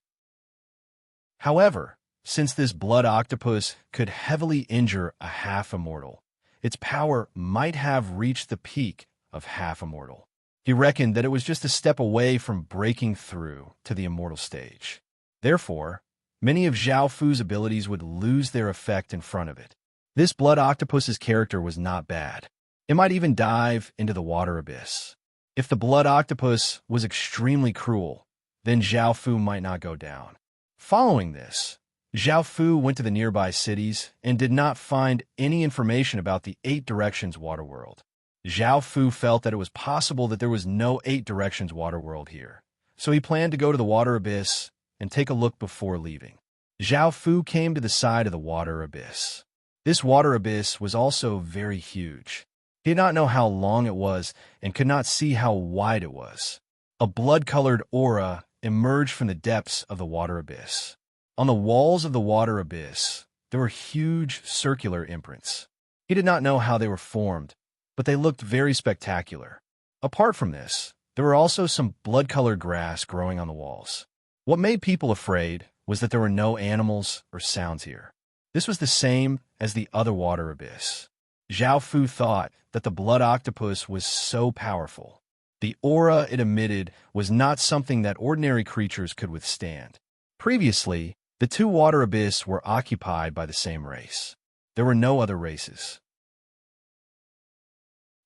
However, since this blood octopus could heavily injure a half-immortal, its power might have reached the peak of half-immortal. He reckoned that it was just a step away from breaking through to the immortal stage. Therefore, many of Zhao Fu's abilities would lose their effect in front of it. This blood octopus's character was not bad. It might even dive into the water abyss. If the blood octopus was extremely cruel, then Zhao Fu might not go down. Following this, Zhao Fu went to the nearby cities and did not find any information about the 8 Directions water world. Zhao Fu felt that it was possible that there was no 8 Directions water world here, so he planned to go to the water abyss and take a look before leaving. Zhao Fu came to the side of the water abyss. This water abyss was also very huge. He did not know how long it was and could not see how wide it was. A blood-colored aura emerged from the depths of the water abyss. On the walls of the water abyss, there were huge circular imprints. He did not know how they were formed, but they looked very spectacular. Apart from this, there were also some blood-colored grass growing on the walls. What made people afraid was that there were no animals or sounds here. This was the same as the other water abyss. Zhao Fu thought that the blood octopus was so powerful. The aura it emitted was not something that ordinary creatures could withstand. Previously, the 2 water abyss were occupied by the same race. There were no other races.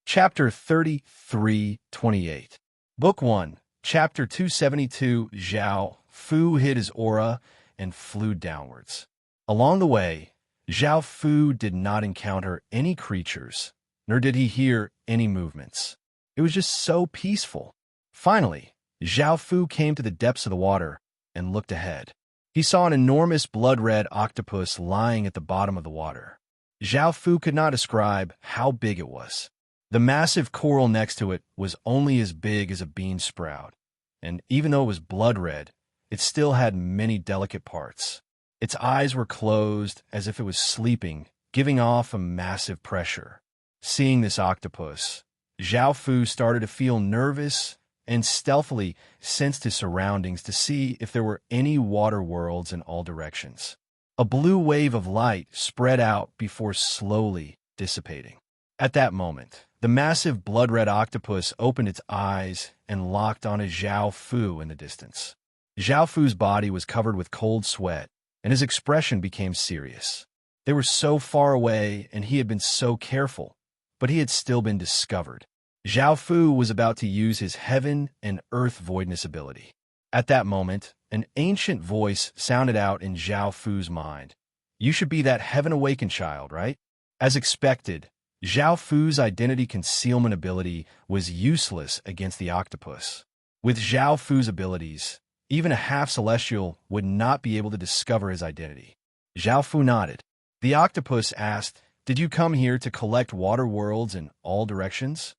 Chapter 33:28. Book 1, Chapter 272. Zhao Fu hid his aura and flew downwards. Along the way, Zhao Fu did not encounter any creatures, nor did he hear any movements. It was just so peaceful. Finally, Zhao Fu came to the depths of the water and looked ahead. He saw an enormous blood-red octopus lying at the bottom of the water. Zhao Fu could not describe how big it was. The massive coral next to it was only as big as a bean sprout, and even though it was blood-red, it still had many delicate parts. Its eyes were closed as if it was sleeping, giving off a massive pressure. Seeing this octopus, Zhao Fu started to feel nervous and stealthily sensed his surroundings to see if there were any water worlds in all directions. A blue wave of light spread out before slowly dissipating. At that moment, the massive blood-red octopus opened its eyes and locked on a Zhao Fu in the distance. Zhao Fu's body was covered with cold sweat, and his expression became serious. They were so far away, and he had been so careful, but he had still been discovered. Zhao Fu was about to use his heaven and earth voidness ability. At that moment, an ancient voice sounded out in Zhao Fu's mind. You should be that heaven-awakened child, right? As expected, Zhao Fu's identity concealment ability was useless against the octopus. With Zhao Fu's abilities, even a half-celestial would not be able to discover his identity. Zhao Fu nodded. The octopus asked, "Did you come here to collect water worlds in all directions?"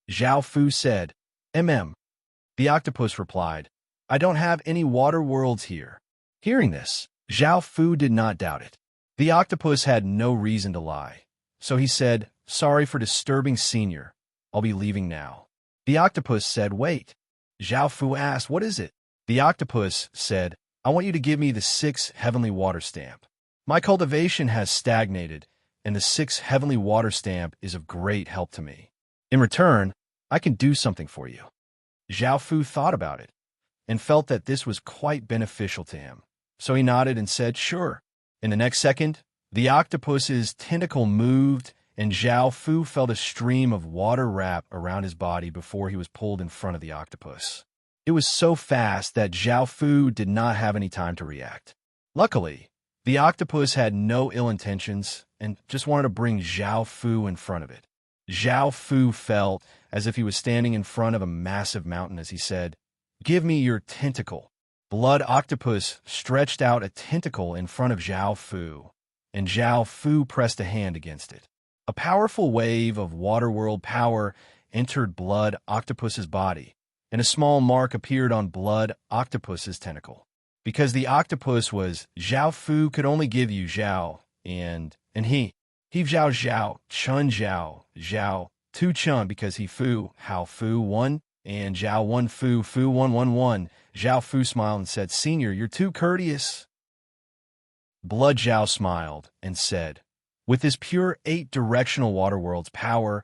Zhao Fu said, The octopus replied, "I don't have any water worlds here." Hearing this, Zhao Fu did not doubt it. The octopus had no reason to lie, so he said, "Sorry for disturbing Senior. I'll be leaving now." The octopus said, "Wait." Zhao Fu asked, "What is it?" The octopus said, "I want you to give me the 6th heavenly water stamp. My cultivation has stagnated, and the 6th heavenly water stamp is of great help to me. In return, I can do something for you." Zhao Fu thought about it and felt that this was quite beneficial to him, so he nodded and said, "Sure." In the next second, the octopus's tentacle moved, and Zhao Fu felt a stream of water wrap around his body before he was pulled in front of the octopus. It was so fast that Zhao Fu did not have any time to react. Luckily, the octopus had no ill intentions and just wanted to bring Zhao Fu in front of it. Zhao Fu felt as if he was standing in front of a massive mountain as he said, "Give me your tentacle." Blood Octopus stretched out a tentacle in front of Zhao Fu, and Zhao Fu pressed a hand against it. A powerful wave of Waterworld power entered Blood Octopus's body, and a small mark appeared on Blood Octopus's tentacle. Because the octopus was Zhao Fu could only give you Zhao, and he Zhao Zhao, Chun Zhao, Zhao, 2 Chun because he Fu, Hao Fu 1, and Zhao 1 Fu, Fu 111. Zhao Fu smiled and said, "Senior, you're too courteous." Blood Zhao smiled and said, "With this pure 8-directional Waterworld's power,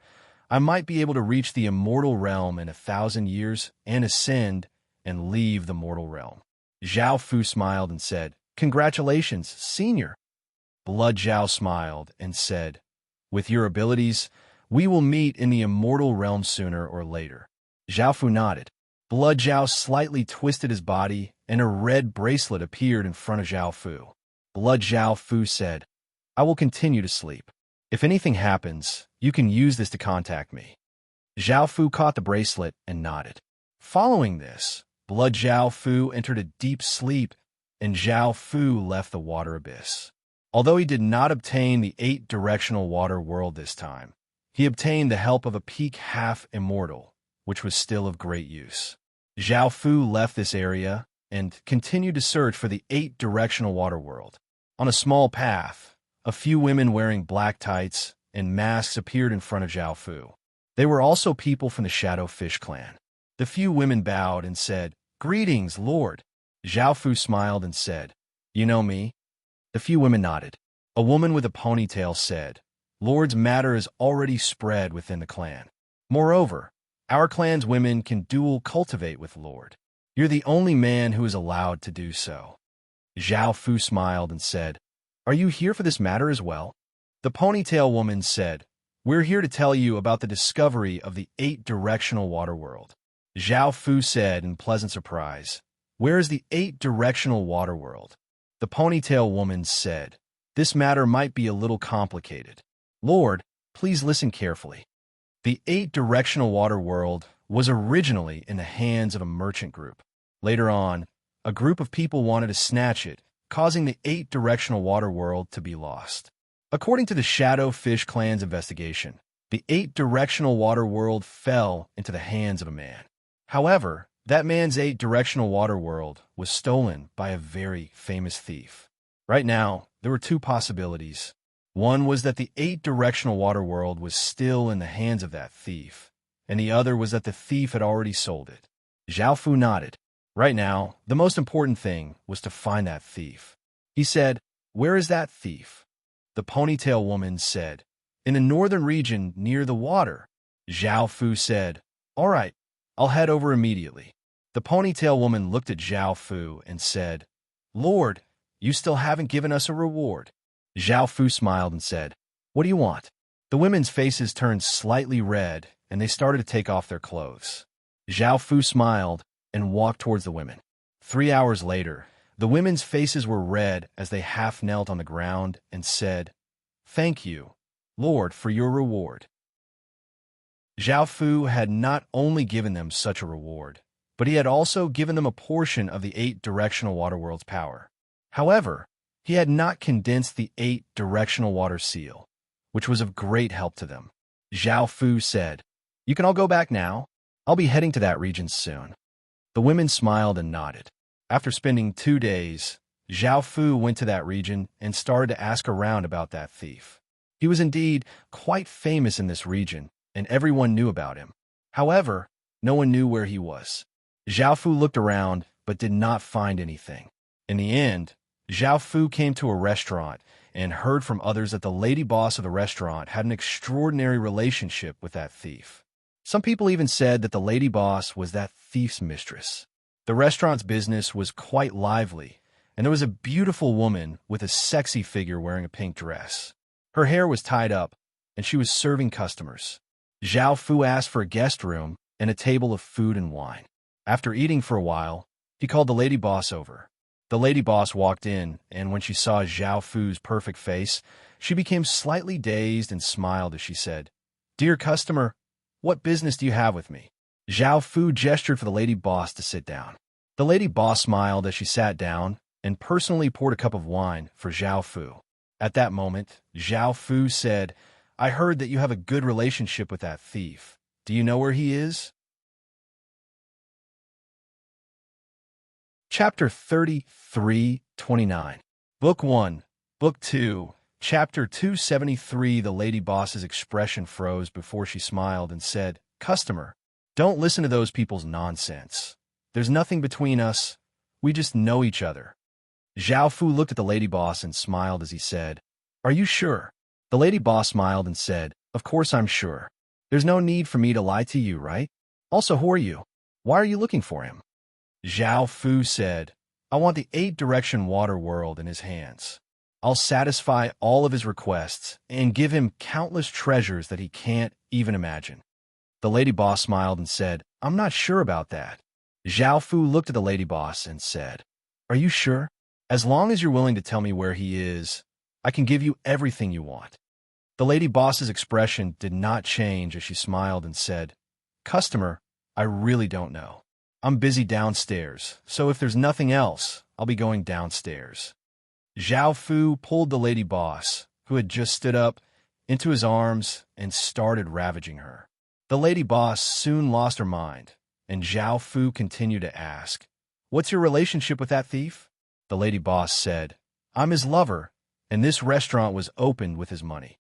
I might be able to reach the immortal realm in 1,000 years and ascend and leave the mortal realm." Zhao Fu smiled and said, "Congratulations, Senior." Blood Zhao smiled and said, "With your abilities, we will meet in the immortal realm sooner or later." Zhao Fu nodded. Blood Zhao slightly twisted his body, and a red bracelet appeared in front of Zhao Fu. Blood Zhao Fu said, "I will continue to sleep. If anything happens, you can use this to contact me." Zhao Fu caught the bracelet and nodded. Following this, Blood Zhao Fu entered a deep sleep, and Zhao Fu left the water abyss. Although he did not obtain the 8-directional water world this time, he obtained the help of a peak half-immortal, which was still of great use. Zhao Fu left this area and continued to search for the 8-directional water world. On a small path, a few women wearing black tights and masks appeared in front of Zhao Fu. They were also people from the Shadow Fish clan. The few women bowed and said, "Greetings, Lord." Zhao Fu smiled and said, "You know me?" The few women nodded. A woman with a ponytail said, "Lord's matter is already spread within the clan. Moreover, our clan's women can dual cultivate with Lord. You're the only man who is allowed to do so." Zhao Fu smiled and said, "Are you here for this matter as well?" The ponytail woman said, "We're here to tell you about the discovery of the 8-directional water world." Zhao Fu said in pleasant surprise, "Where is the 8-directional water world?" The ponytail woman said, "This matter might be a little complicated. Lord, please listen carefully. The 8-directional water world was originally in the hands of a merchant group. Later on, a group of people wanted to snatch it, causing the 8-directional water world to be lost. According to the Shadowfish clan's investigation, the 8-directional water world fell into the hands of a man. However, that man's 8-directional water world was stolen by a very famous thief. Right now, there were two possibilities. One was that the 8-directional water world was still in the hands of that thief, and the other was that the thief had already sold it. Zhao Fu nodded. Right now, the most important thing was to find that thief. He said, "Where is that thief?" The ponytail woman said, "In the northern region near the water." Zhao Fu said, "All right, I'll head over immediately." The ponytail woman looked at Zhao Fu and said, "Lord, you still haven't given us a reward." Zhao Fu smiled and said, "What do you want?" The women's faces turned slightly red, and they started to take off their clothes. Zhao Fu smiled and walked towards the women. 3 hours later, the women's faces were red as they half knelt on the ground and said, "Thank you, Lord, for your reward." Zhao Fu had not only given them such a reward, but he had also given them a portion of the 8-directional water world's power. However, he had not condensed the 8-directional water seal, which was of great help to them. Zhao Fu said, "You can all go back now. I'll be heading to that region soon." The women smiled and nodded. After spending 2 days, Zhao Fu went to that region and started to ask around about that thief. He was indeed quite famous in this region, and everyone knew about him. However, no one knew where he was. Zhao Fu looked around, but did not find anything. In the end, Zhao Fu came to a restaurant and heard from others that the lady boss of the restaurant had an extraordinary relationship with that thief. Some people even said that the lady boss was that thief's mistress. The restaurant's business was quite lively, and there was a beautiful woman with a sexy figure wearing a pink dress. Her hair was tied up, and she was serving customers. Zhao Fu asked for a guest room and a table of food and wine. After eating for a while, he called the lady boss over. The lady boss walked in, and when she saw Zhao Fu's perfect face, she became slightly dazed and smiled as she said, "Dear customer, what business do you have with me?" Zhao Fu gestured for the lady boss to sit down. The lady boss smiled as she sat down and personally poured a cup of wine for Zhao Fu. At that moment, Zhao Fu said, "I heard that you have a good relationship with that thief. Do you know where he is?" Chapter 33:29. Book 1, Book 2, Chapter 273. The lady boss's expression froze before she smiled and said, "Customer, don't listen to those people's nonsense. There's nothing between us. We just know each other." Zhao Fu looked at the lady boss and smiled as he said, "Are you sure?" The lady boss smiled and said, "Of course I'm sure. There's no need for me to lie to you, right? Also, who are you? Why are you looking for him?" Zhao Fu said, "I want the 8-direction water world in his hands. I'll satisfy all of his requests and give him countless treasures that he can't even imagine." The lady boss smiled and said, "I'm not sure about that." Zhao Fu looked at the lady boss and said, "Are you sure? As long as you're willing to tell me where he is, I can give you everything you want." The lady boss's expression did not change as she smiled and said, "Customer, I really don't know. I'm busy downstairs, so if there's nothing else, I'll be going downstairs." Zhao Fu pulled the lady boss, who had just stood up, into his arms and started ravaging her. The lady boss soon lost her mind, and Zhao Fu continued to ask, "What's your relationship with that thief?" The lady boss said, "I'm his lover, and this restaurant was opened with his money."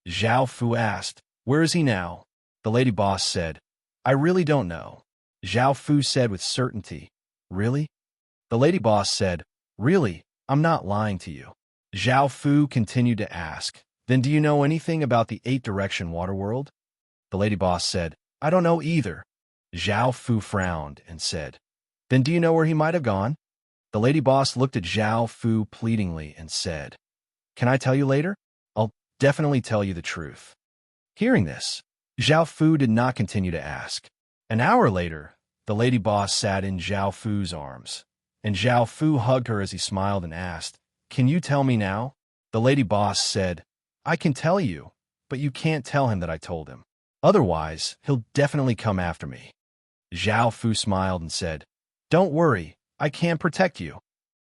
Zhao Fu asked, "Where is he now?" The lady boss said, "I really don't know." Zhao Fu said with certainty, "Really?" The lady boss said, "Really, I'm not lying to you." Zhao Fu continued to ask, "Then do you know anything about the 8-direction water world?" The lady boss said, "I don't know either." Zhao Fu frowned and said, "Then do you know where he might have gone?" The lady boss looked at Zhao Fu pleadingly and said, "Can I tell you later? I'll definitely tell you the truth." Hearing this, Zhao Fu did not continue to ask. An hour later, the lady boss sat in Zhao Fu's arms, and Zhao Fu hugged her as he smiled and asked, "Can you tell me now?" The lady boss said, "I can tell you, but you can't tell him that I told him. Otherwise, he'll definitely come after me." Zhao Fu smiled and said, "Don't worry, I can protect you."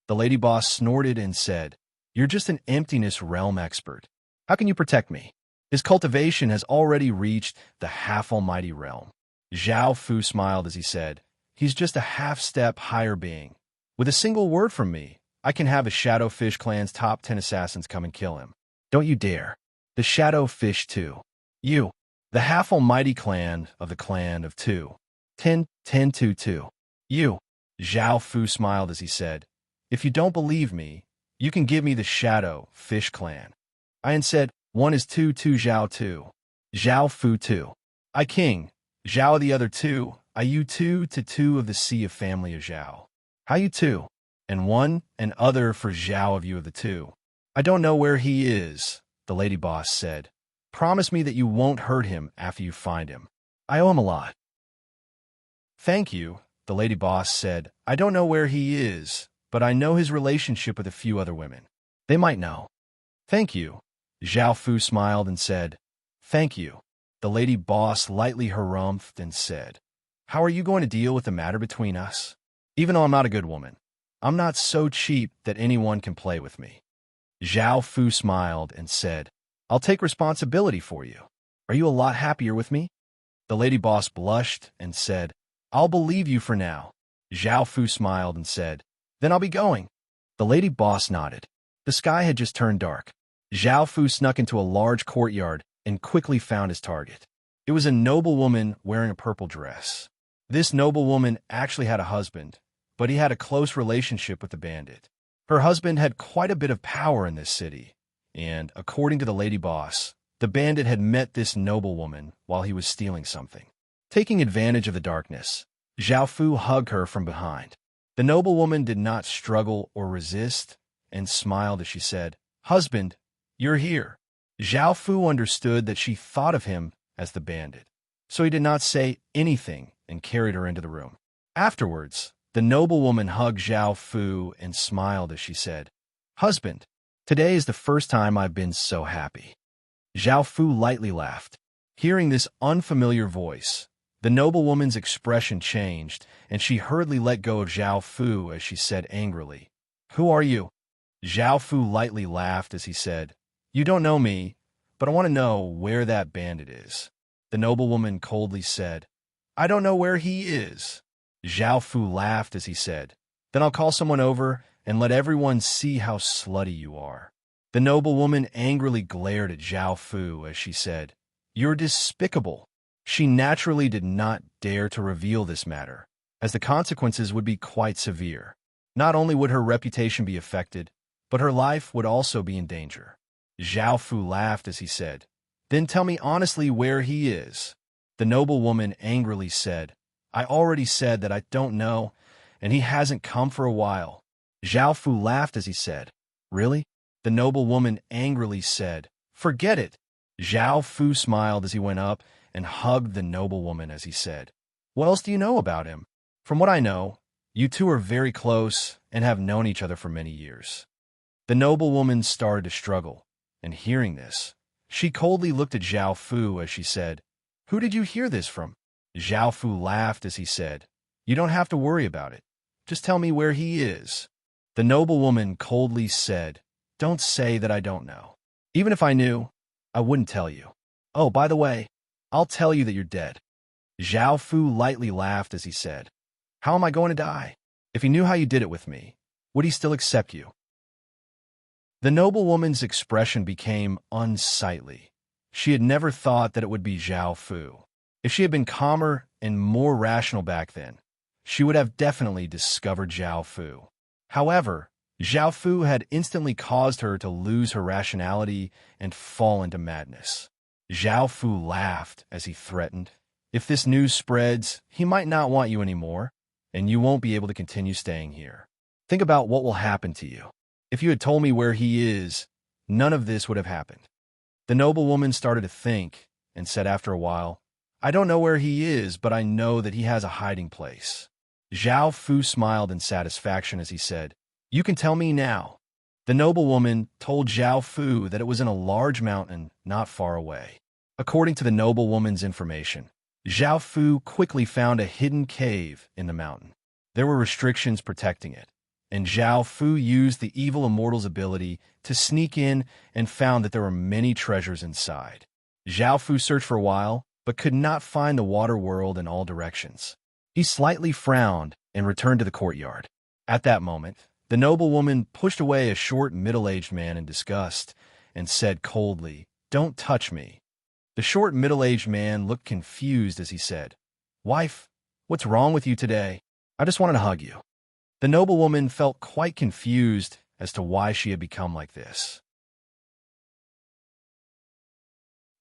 The lady boss snorted and said, "You're just an emptiness realm expert. How can you protect me? His cultivation has already reached the half-almighty realm." Zhao Fu smiled as he said, "He's just a half-step higher being. With a single word from me, I can have a Shadow Fish clan's top 10 assassins come and kill him. Don't you dare. The Shadow Fish too. You, the half-almighty clan of the clan of two. 10, 10, 2, 2. You." Zhao Fu smiled as he said, "If you don't believe me, you can give me the Shadow Fish clan." I said, "One is 2, 2 Zhao 2. Zhao Fu 2. I king. Zhao the other 2. I you 2 to 2 of the sea of family of Zhao. How you 2? And 1 and other for Zhao of you of the 2. I don't know where he is," the lady boss said. "Promise me that you won't hurt him after you find him. I owe him a lot." "Thank you," the lady boss said. "I don't know where he is, but I know his relationship with a few other women. They might know." "Thank you." Zhao Fu smiled and said, "Thank you." The lady boss lightly harumphed and said, "How are you going to deal with the matter between us? Even though I'm not a good woman, I'm not so cheap that anyone can play with me." Zhao Fu smiled and said, "I'll take responsibility for you. Are you a lot happier with me?" The lady boss blushed and said, "I'll believe you for now." Zhao Fu smiled and said, "Then I'll be going." The lady boss nodded. The sky had just turned dark. Zhao Fu snuck into a large courtyard and quickly found his target. It was a noblewoman wearing a purple dress. This noblewoman actually had a husband, but he had a close relationship with the bandit. Her husband had quite a bit of power in this city, and, according to the lady boss, the bandit had met this noblewoman while he was stealing something. Taking advantage of the darkness, Zhao Fu hugged her from behind. The noblewoman did not struggle or resist and smiled as she said, "Husband, you're here." Zhao Fu understood that she thought of him as the bandit, so he did not say anything and carried her into the room. Afterwards, the noblewoman hugged Zhao Fu and smiled as she said, "Husband, today is the first time I've been so happy." Zhao Fu lightly laughed. Hearing this unfamiliar voice, the noblewoman's expression changed, and she hurriedly let go of Zhao Fu as she said angrily, "Who are you?" Zhao Fu lightly laughed as he said, "You don't know me, but I want to know where that bandit is." The noblewoman coldly said, "I don't know where he is." Zhao Fu laughed as he said, "Then I'll call someone over and let everyone see how slutty you are." The noblewoman angrily glared at Zhao Fu as she said, "You're despicable." She naturally did not dare to reveal this matter, as the consequences would be quite severe. Not only would her reputation be affected, but her life would also be in danger. Zhao Fu laughed as he said, "Then tell me honestly where he is." The noblewoman angrily said, "I already said that I don't know, and he hasn't come for a while." Zhao Fu laughed as he said, "Really?" The noblewoman angrily said, "Forget it." Zhao Fu smiled as he went up and hugged the noblewoman as he said, "What else do you know about him?" "From what I know, you two are very close and have known each other for many years." The noblewoman started to struggle, and hearing this, she coldly looked at Zhao Fu as she said, "Who did you hear this from?" Zhao Fu laughed as he said, "You don't have to worry about it. Just tell me where he is." The noblewoman coldly said, "Don't say that I don't know. Even if I knew, I wouldn't tell you. Oh, by the way, I'll tell you that you're dead." Zhao Fu lightly laughed as he said, "How am I going to die? If he knew how you did it with me, would he still accept you?" The noblewoman's expression became unsightly. She had never thought that it would be Zhao Fu. If she had been calmer and more rational back then, she would have definitely discovered Zhao Fu. However, Zhao Fu had instantly caused her to lose her rationality and fall into madness. Zhao Fu laughed as he threatened, "If this news spreads, he might not want you anymore, and you won't be able to continue staying here. Think about what will happen to you. If you had told me where he is, none of this would have happened." The noblewoman started to think and said after a while, "I don't know where he is, but I know that he has a hiding place." Zhao Fu smiled in satisfaction as he said, "You can tell me now." The noblewoman told Zhao Fu that it was in a large mountain not far away. According to the noblewoman's information, Zhao Fu quickly found a hidden cave in the mountain. There were restrictions protecting it, and Zhao Fu used the evil immortal's ability to sneak in and found that there were many treasures inside. Zhao Fu searched for a while, but could not find the water world in all directions. He slightly frowned and returned to the courtyard. At that moment, the noblewoman pushed away a short, middle-aged man in disgust and said coldly, "Don't touch me." The short, middle-aged man looked confused as he said, "Wife, what's wrong with you today? I just wanted to hug you." The noblewoman felt quite confused as to why she had become like this.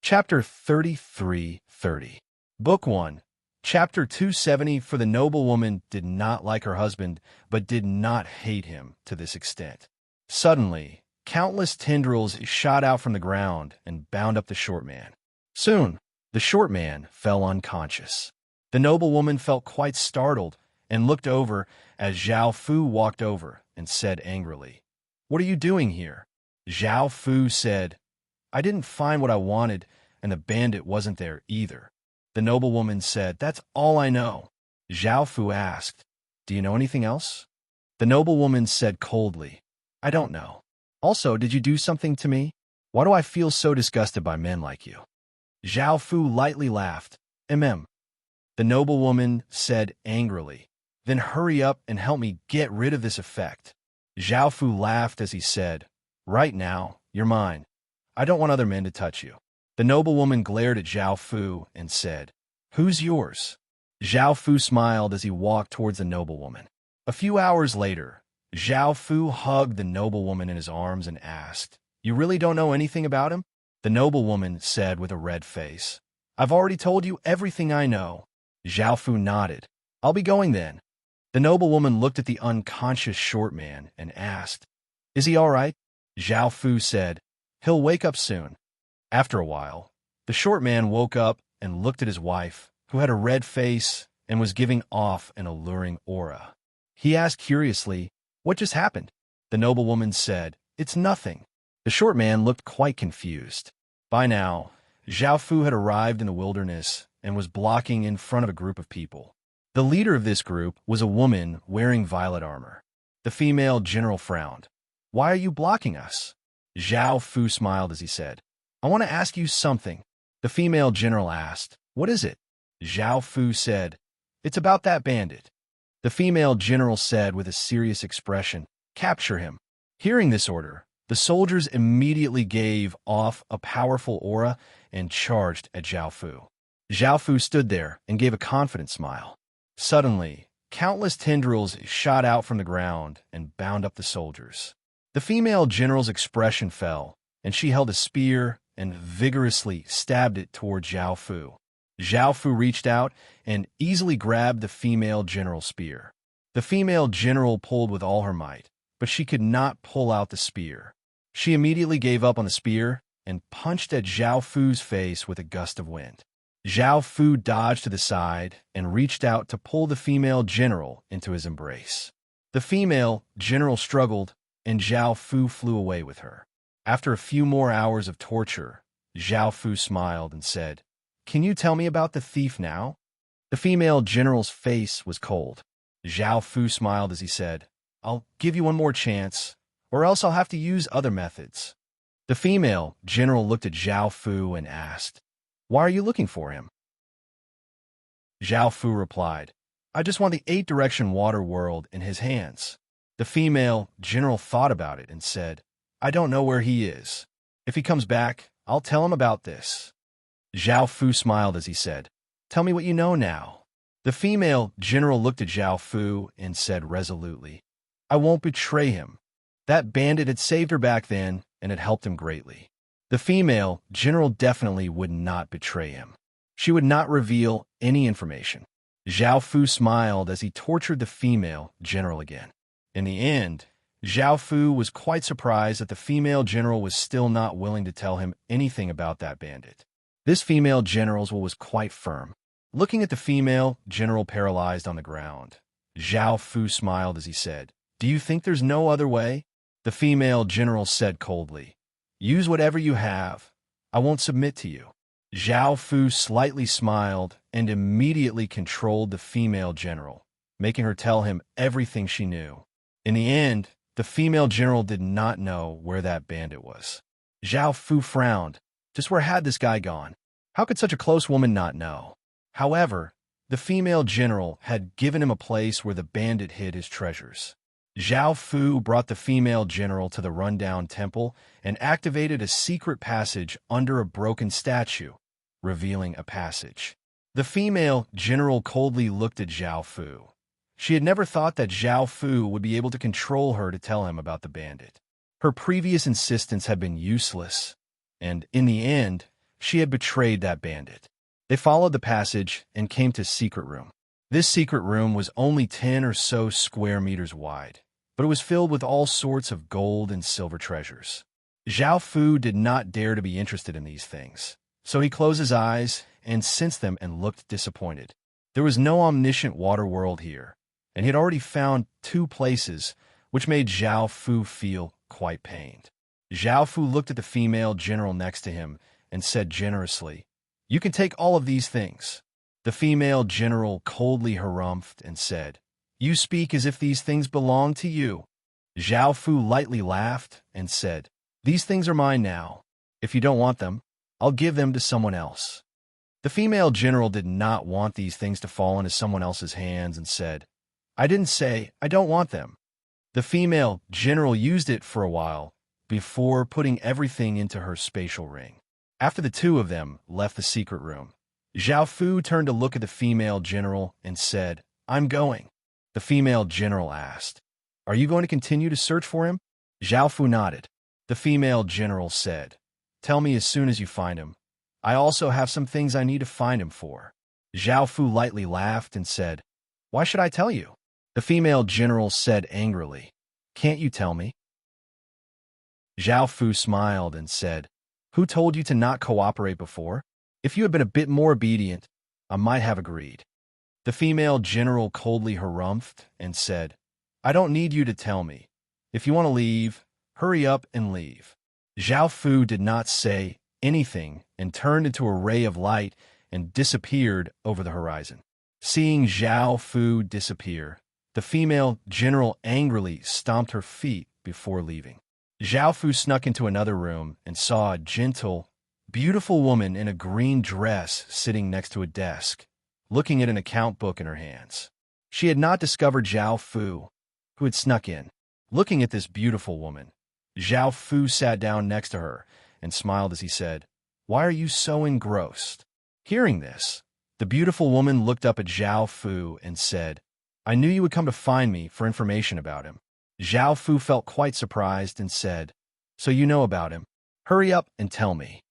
Chapter 33:30. Book 1. Chapter 270. For the noblewoman did not like her husband, but did not hate him to this extent. Suddenly, countless tendrils shot out from the ground and bound up the short man. Soon, the short man fell unconscious. The noblewoman felt quite startled and looked over as Zhao Fu walked over and said angrily, "What are you doing here?" Zhao Fu said, "I didn't find what I wanted, and the bandit wasn't there either." The noblewoman said, "That's all I know." Zhao Fu asked, "Do you know anything else?" The noblewoman said coldly, "I don't know. Also, did you do something to me? Why do I feel so disgusted by men like you?" Zhao Fu lightly laughed. The noblewoman said angrily, "Then hurry up and help me get rid of this effect." Zhao Fu laughed as he said, "Right now, you're mine. I don't want other men to touch you." The noblewoman glared at Zhao Fu and said, "Who's yours?" Zhao Fu smiled as he walked towards the noblewoman. A few hours later, Zhao Fu hugged the noblewoman in his arms and asked, "You really don't know anything about him?" The noblewoman said with a red face, "I've already told you everything I know." Zhao Fu nodded. "I'll be going then." The noblewoman looked at the unconscious short man and asked, "Is he all right?" Zhao Fu said, "He'll wake up soon." After a while, the short man woke up and looked at his wife, who had a red face and was giving off an alluring aura. He asked curiously, "What just happened?" The noblewoman said, "It's nothing." The short man looked quite confused. By now, Zhao Fu had arrived in the wilderness and was blocking in front of a group of people. The leader of this group was a woman wearing violet armor. The female general frowned. "Why are you blocking us?" Zhao Fu smiled as he said, "I want to ask you something." The female general asked, "What is it?" Zhao Fu said, "It's about that bandit." The female general said with a serious expression, "Capture him." Hearing this order, the soldiers immediately gave off a powerful aura and charged at Zhao Fu. Zhao Fu stood there and gave a confident smile. Suddenly, countless tendrils shot out from the ground and bound up the soldiers. The female general's expression fell, and she held a spear and vigorously stabbed it toward Zhao Fu. Zhao Fu reached out and easily grabbed the female general's spear. The female general pulled with all her might, but she could not pull out the spear. She immediately gave up on the spear and punched at Zhao Fu's face with a gust of wind. Zhao Fu dodged to the side and reached out to pull the female general into his embrace. The female general struggled, and Zhao Fu flew away with her. After a few more hours of torture, Zhao Fu smiled and said, "Can you tell me about the thief now?" The female general's face was cold. Zhao Fu smiled as he said, "I'll give you one more chance, or else I'll have to use other methods." The female general looked at Zhao Fu and asked, "Why are you looking for him?" Zhao Fu replied, "I just want the 8-direction water world in his hands." The female general thought about it and said, "I don't know where he is. If he comes back, I'll tell him about this." Zhao Fu smiled as he said, "Tell me what you know now." The female general looked at Zhao Fu and said resolutely, "I won't betray him. That bandit had saved her back then and had helped him greatly." The female general definitely would not betray him. She would not reveal any information. Zhao Fu smiled as he tortured the female general again. In the end, Zhao Fu was quite surprised that the female general was still not willing to tell him anything about that bandit. This female general's will was quite firm. Looking at the female general paralyzed on the ground, Zhao Fu smiled as he said, "Do you think there's no other way?" The female general said coldly, "Use whatever you have. I won't submit to you." Zhao Fu slightly smiled and immediately controlled the female general, making her tell him everything she knew. In the end, the female general did not know where that bandit was. Zhao Fu frowned. Just where had this guy gone? How could such a close woman not know? However, the female general had given him a place where the bandit hid his treasures. Zhao Fu brought the female general to the rundown temple and activated a secret passage under a broken statue, revealing a passage. The female general coldly looked at Zhao Fu. She had never thought that Zhao Fu would be able to control her to tell him about the bandit. Her previous insistence had been useless, and in the end, she had betrayed that bandit. They followed the passage and came to secret room. This secret room was only 10 or so square meters wide, but it was filled with all sorts of gold and silver treasures. Zhao Fu did not dare to be interested in these things, so he closed his eyes and sensed them and looked disappointed. There was no omniscient water world here, and he had already found 2 places, which made Zhao Fu feel quite pained. Zhao Fu looked at the female general next to him and said generously, "You can take all of these things." The female general coldly harumphed and said, "You speak as if these things belong to you." Zhao Fu lightly laughed and said, "These things are mine now. If you don't want them, I'll give them to someone else." The female general did not want these things to fall into someone else's hands and said, "I didn't say I don't want them." The female general used it for a while before putting everything into her spatial ring. After the 2 of them left the secret room, Zhao Fu turned to look at the female general and said, "I'm going." The female general asked, "Are you going to continue to search for him?" Zhao Fu nodded. The female general said, "Tell me as soon as you find him. I also have some things I need to find him for." Zhao Fu lightly laughed and said, "Why should I tell you?" The female general said angrily, "Can't you tell me?" Zhao Fu smiled and said, "Who told you to not cooperate before? If you had been a bit more obedient, I might have agreed." The female general coldly harumphed and said, "I don't need you to tell me. If you want to leave, hurry up and leave." Zhao Fu did not say anything and turned into a ray of light and disappeared over the horizon. Seeing Zhao Fu disappear, the female general angrily stomped her feet before leaving. Zhao Fu snuck into another room and saw a gentle, beautiful woman in a green dress sitting next to a desk, looking at an account book in her hands. She had not discovered Zhao Fu, who had snuck in. Looking at this beautiful woman, Zhao Fu sat down next to her and smiled as he said, "Why are you so engrossed?" Hearing this, the beautiful woman looked up at Zhao Fu and said, "I knew you would come to find me for information about him." Zhao Fu felt quite surprised and said, "So you know about him? Hurry up and tell me."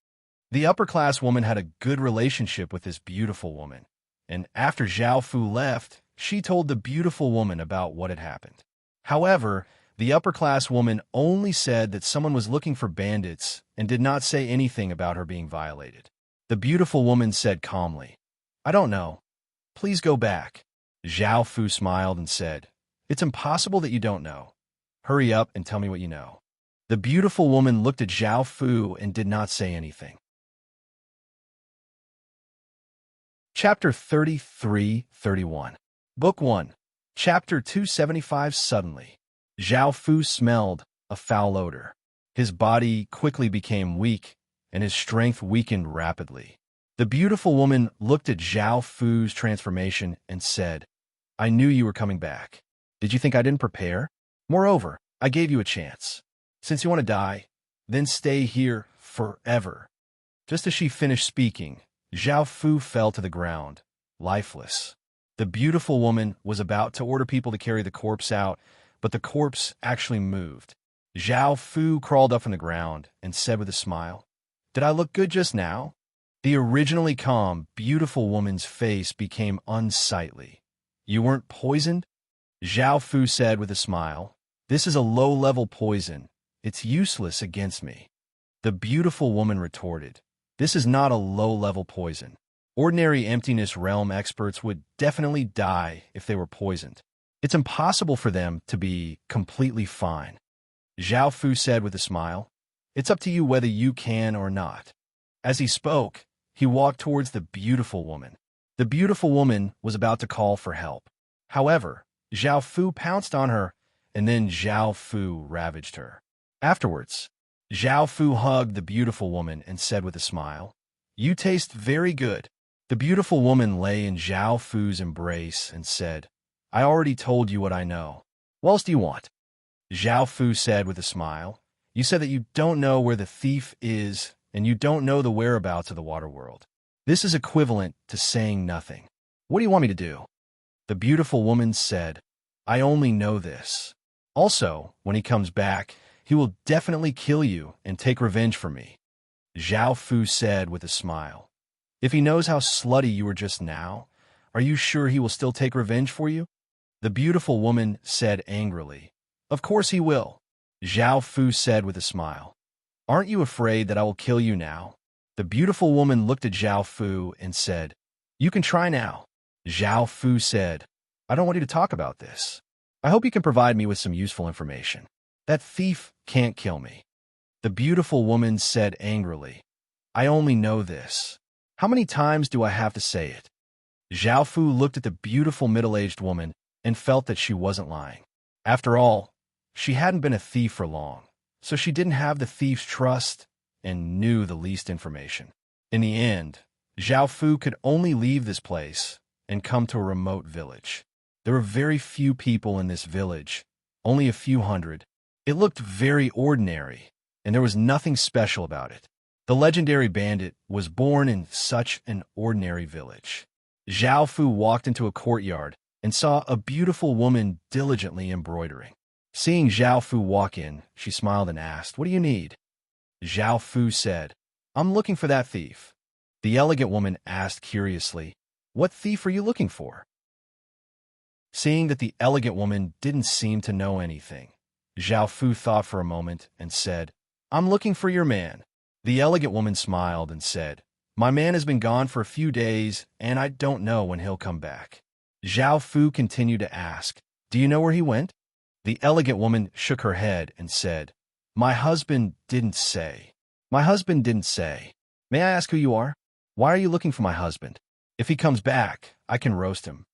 The upper-class woman had a good relationship with this beautiful woman, and after Zhao Fu left, she told the beautiful woman about what had happened. However, the upper-class woman only said that someone was looking for bandits and did not say anything about her being violated. The beautiful woman said calmly, "I don't know. Please go back." Zhao Fu smiled and said, "It's impossible that you don't know. Hurry up and tell me what you know." The beautiful woman looked at Zhao Fu and did not say anything. Chapter 33-31. Book 1. Chapter 275. Suddenly, Zhao Fu smelled a foul odor. His body quickly became weak, and his strength weakened rapidly. The beautiful woman looked at Zhao Fu's transformation and said, "I knew you were coming back. Did you think I didn't prepare? Moreover, I gave you a chance. Since you want to die, then stay here forever." Just as she finished speaking, Zhao Fu fell to the ground, lifeless. The beautiful woman was about to order people to carry the corpse out, but the corpse actually moved. Zhao Fu crawled up from the ground and said with a smile, "Did I look good just now?" The originally calm, beautiful woman's face became unsightly. "You weren't poisoned?" Zhao Fu said with a smile, "This is a low-level poison. It's useless against me." The beautiful woman retorted, "This is not a low-level poison. Ordinary emptiness realm experts would definitely die if they were poisoned. It's impossible for them to be completely fine. Zhao Fu said with a smile. It's up to you whether you can or not. As he spoke, he walked towards the beautiful woman. The beautiful woman was about to call for help. However, Zhao Fu pounced on her, and then Zhao Fu ravaged her. Afterwards, Zhao Fu hugged the beautiful woman and said with a smile, "You taste very good." The beautiful woman lay in Zhao Fu's embrace and said, "I already told you what I know. What else do you want?" Zhao Fu said with a smile, "You said that you don't know where the thief is, and you don't know the whereabouts of the water world. This is equivalent to saying nothing. What do you want me to do?" The beautiful woman said, "I only know this. Also, when he comes back, he will definitely kill you and take revenge for me." Zhao Fu said with a smile, "If he knows how slutty you were just now, are you sure he will still take revenge for you?" The beautiful woman said angrily, "Of course he will." Zhao Fu said with a smile, "Aren't you afraid that I will kill you now?" The beautiful woman looked at Zhao Fu and said, "You can try now." Zhao Fu said, "I don't want you to talk about this. I hope you can provide me with some useful information. That thief can't kill me." The beautiful woman said angrily, "I only know this. How many times do I have to say it?" Zhao Fu looked at the beautiful middle-aged woman and felt that she wasn't lying. After all, she hadn't been a thief for long, so she didn't have the thief's trust and knew the least information. In the end, Zhao Fu could only leave this place and come to a remote village. There were very few people in this village, only a few hundred. It looked very ordinary, and there was nothing special about it. The legendary bandit was born in such an ordinary village. Zhao Fu walked into a courtyard and saw a beautiful woman diligently embroidering. Seeing Zhao Fu walk in, she smiled and asked, "What do you need?" Zhao Fu said, "I'm looking for that thief." The elegant woman asked curiously, "What thief are you looking for?" Seeing that the elegant woman didn't seem to know anything, Zhao Fu thought for a moment and said, "I'm looking for your man." The elegant woman smiled and said, "My man has been gone for a few days, and I don't know when he'll come back." Zhao Fu continued to ask, "Do you know where he went?" The elegant woman shook her head and said, "My husband didn't say. My husband didn't say. May I ask who you are? Why are you looking for my husband? If he comes back, I can roast him."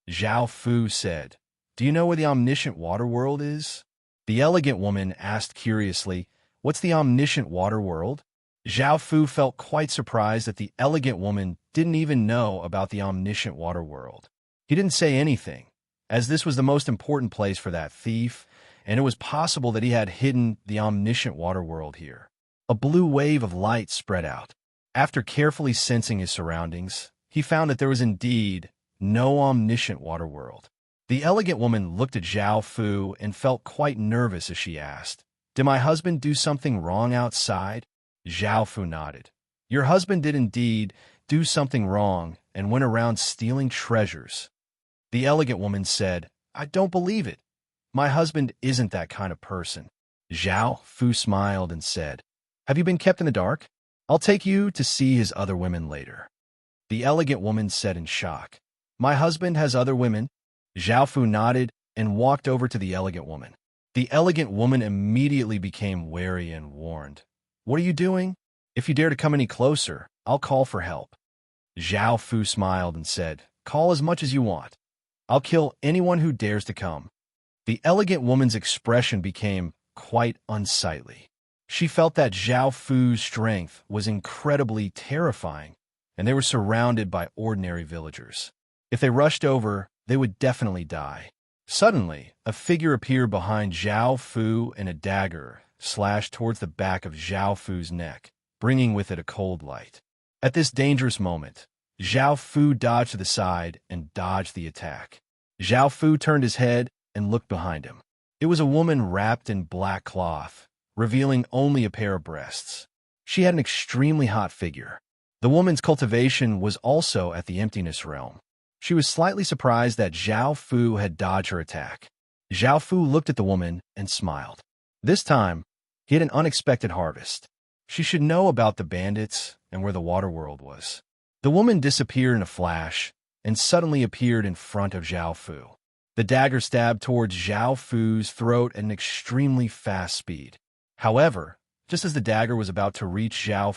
Zhao Fu said, "Do you know where the omniscient water world is?" The elegant woman asked curiously, "What's the omniscient water world?" Zhao Fu felt quite surprised that the elegant woman didn't even know about the omniscient water world. He didn't say anything, as this was the most important place for that thief, and it was possible that he had hidden the omniscient water world here. A blue wave of light spread out. After carefully sensing his surroundings, he found that there was indeed no omniscient water world. The elegant woman looked at Zhao Fu and felt quite nervous as she asked, "Did my husband do something wrong outside?" Zhao Fu nodded. "Your husband did indeed do something wrong and went around stealing treasures." The elegant woman said, "I don't believe it. My husband isn't that kind of person." Zhao Fu smiled and said, "Have you been kept in the dark? I'll take you to see his other women later." The elegant woman said in shock, "My husband has other women?" Zhao Fu nodded and walked over to the elegant woman. The elegant woman immediately became wary and warned, "What are you doing? If you dare to come any closer, I'll call for help." Zhao Fu smiled and said, "Call as much as you want. I'll kill anyone who dares to come." The elegant woman's expression became quite unsightly. She felt that Zhao Fu's strength was incredibly terrifying, and they were surrounded by ordinary villagers. If they rushed over, they would definitely die. Suddenly, a figure appeared behind Zhao Fu and a dagger slashed towards the back of Zhao Fu's neck, bringing with it a cold light. At this dangerous moment, Zhao Fu dodged to the side and dodged the attack. Zhao Fu turned his head and looked behind him. It was a woman wrapped in black cloth, revealing only a pair of breasts. She had an extremely hot figure. The woman's cultivation was also at the emptiness realm. She was slightly surprised that Zhao Fu had dodged her attack. Zhao Fu looked at the woman and smiled. This time, he had an unexpected harvest. She should know about the bandits and where the water world was. The woman disappeared in a flash and suddenly appeared in front of Zhao Fu. The dagger stabbed towards Zhao Fu's throat at an extremely fast speed. However, just as the dagger was about to reach Zhao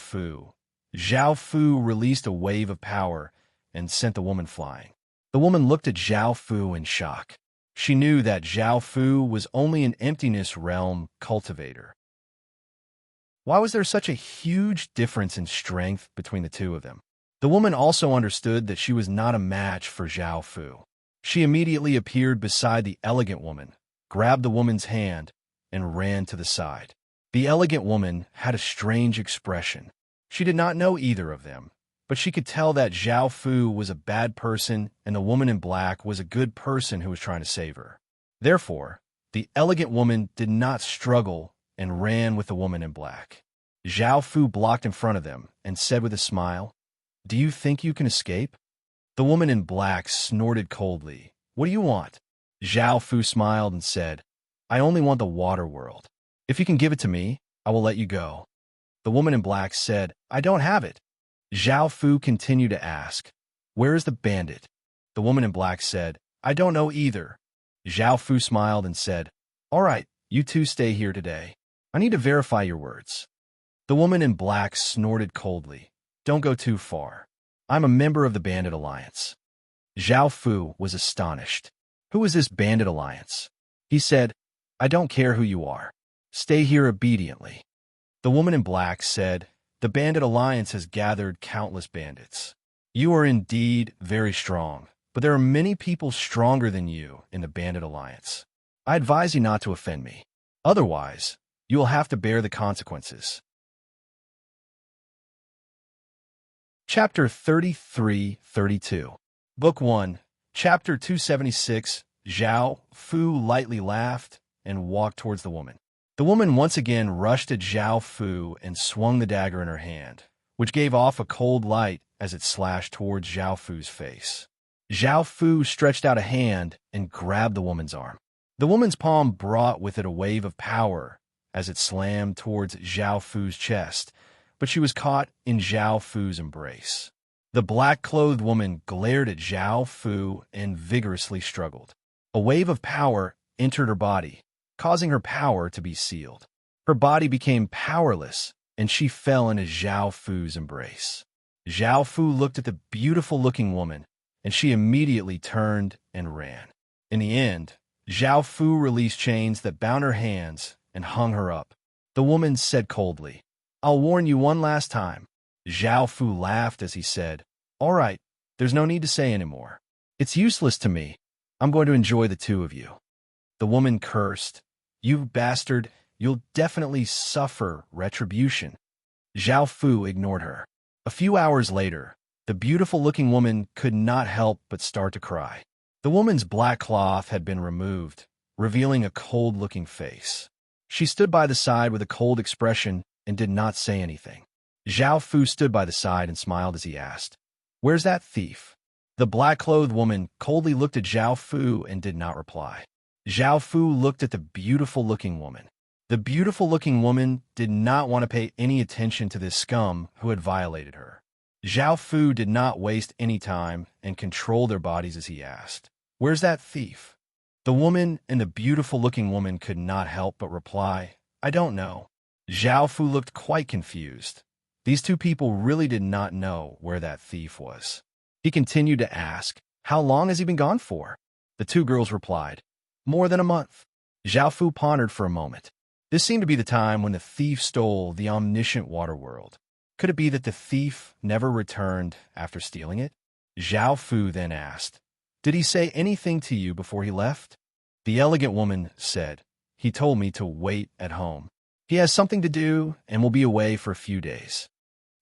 Fu released a wave of power and sent the woman flying. The woman looked at Zhao Fu in shock. She knew that Zhao Fu was only an emptiness realm cultivator. Why was there such a huge difference in strength between the two of them? The woman also understood that she was not a match for Zhao Fu. She immediately appeared beside the elegant woman, grabbed the woman's hand, and ran to the side. The elegant woman had a strange expression. She did not know either of them, but she could tell that Zhao Fu was a bad person and the woman in black was a good person who was trying to save her. Therefore, the elegant woman did not struggle and ran with the woman in black. Zhao Fu blocked in front of them and said with a smile, "Do you think you can escape?" The woman in black snorted coldly. "What do you want?" Zhao Fu smiled and said, "I only want the water world. If you can give it to me, I will let you go." The woman in black said, "I don't have it." Zhao Fu continued to ask, "Where is the bandit?" The woman in black said, "I don't know either." Zhao Fu smiled and said, "All right, you two stay here today. I need to verify your words." The woman in black snorted coldly, "Don't go too far. I'm a member of the Bandit Alliance." Zhao Fu was astonished. "Who is this Bandit Alliance?" He said, "I don't care who you are. Stay here obediently." The woman in black said, "The Bandit Alliance has gathered countless bandits. You are indeed very strong, but there are many people stronger than you in the Bandit Alliance. I advise you not to offend me. Otherwise, you will have to bear the consequences." Chapter 33-32. Book 1, Chapter 276. Zhao Fu lightly laughed and walked towards the woman. The woman once again rushed at Zhao Fu and swung the dagger in her hand, which gave off a cold light as it slashed towards Zhao Fu's face. Zhao Fu stretched out a hand and grabbed the woman's arm. The woman's palm brought with it a wave of power as it slammed towards Zhao Fu's chest, but she was caught in Zhao Fu's embrace. The black-clothed woman glared at Zhao Fu and vigorously struggled. A wave of power entered her body, causing her power to be sealed. Her body became powerless, and she fell into Zhao Fu's embrace. Zhao Fu looked at the beautiful-looking woman, and she immediately turned and ran. In the end, Zhao Fu released chains that bound her hands and hung her up. The woman said coldly, "I'll warn you one last time." Zhao Fu laughed as he said, "All right, there's no need to say anymore. It's useless to me. I'm going to enjoy the two of you." The woman cursed, "You bastard, you'll definitely suffer retribution." Zhao Fu ignored her. A few hours later, the beautiful-looking woman could not help but start to cry. The woman's black cloth had been removed, revealing a cold-looking face. She stood by the side with a cold expression and did not say anything. Zhao Fu stood by the side and smiled as he asked, "Where's that thief?" The black-clothed woman coldly looked at Zhao Fu and did not reply. Zhao Fu looked at the beautiful-looking woman. The beautiful-looking woman did not want to pay any attention to this scum who had violated her. Zhao Fu did not waste any time and control their bodies as he asked, "Where's that thief?" The woman and the beautiful-looking woman could not help but reply, "I don't know." Zhao Fu looked quite confused. These two people really did not know where that thief was. He continued to ask, "How long has he been gone for?" The two girls replied, "More than a month." Zhao Fu pondered for a moment. This seemed to be the time when the thief stole the omniscient water world. Could it be that the thief never returned after stealing it? Zhao Fu then asked, "Did he say anything to you before he left?" The elegant woman said, "He told me to wait at home. He has something to do and will be away for a few days."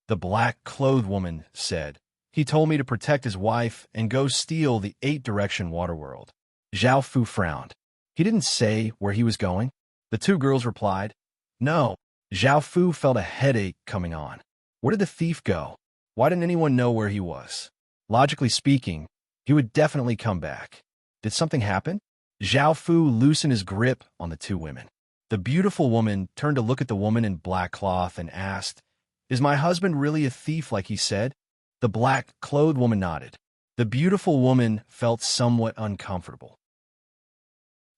The black-clothed woman said, "He told me to protect his wife and go steal the 8-direction water world." Zhao Fu frowned. "He didn't say where he was going?" The two girls replied, "No." Zhao Fu felt a headache coming on. Where did the thief go? Why didn't anyone know where he was? Logically speaking, he would definitely come back. Did something happen? Zhao Fu loosened his grip on the two women. The beautiful woman turned to look at the woman in black cloth and asked, "Is my husband really a thief like he said?" The black-clothed woman nodded. The beautiful woman felt somewhat uncomfortable.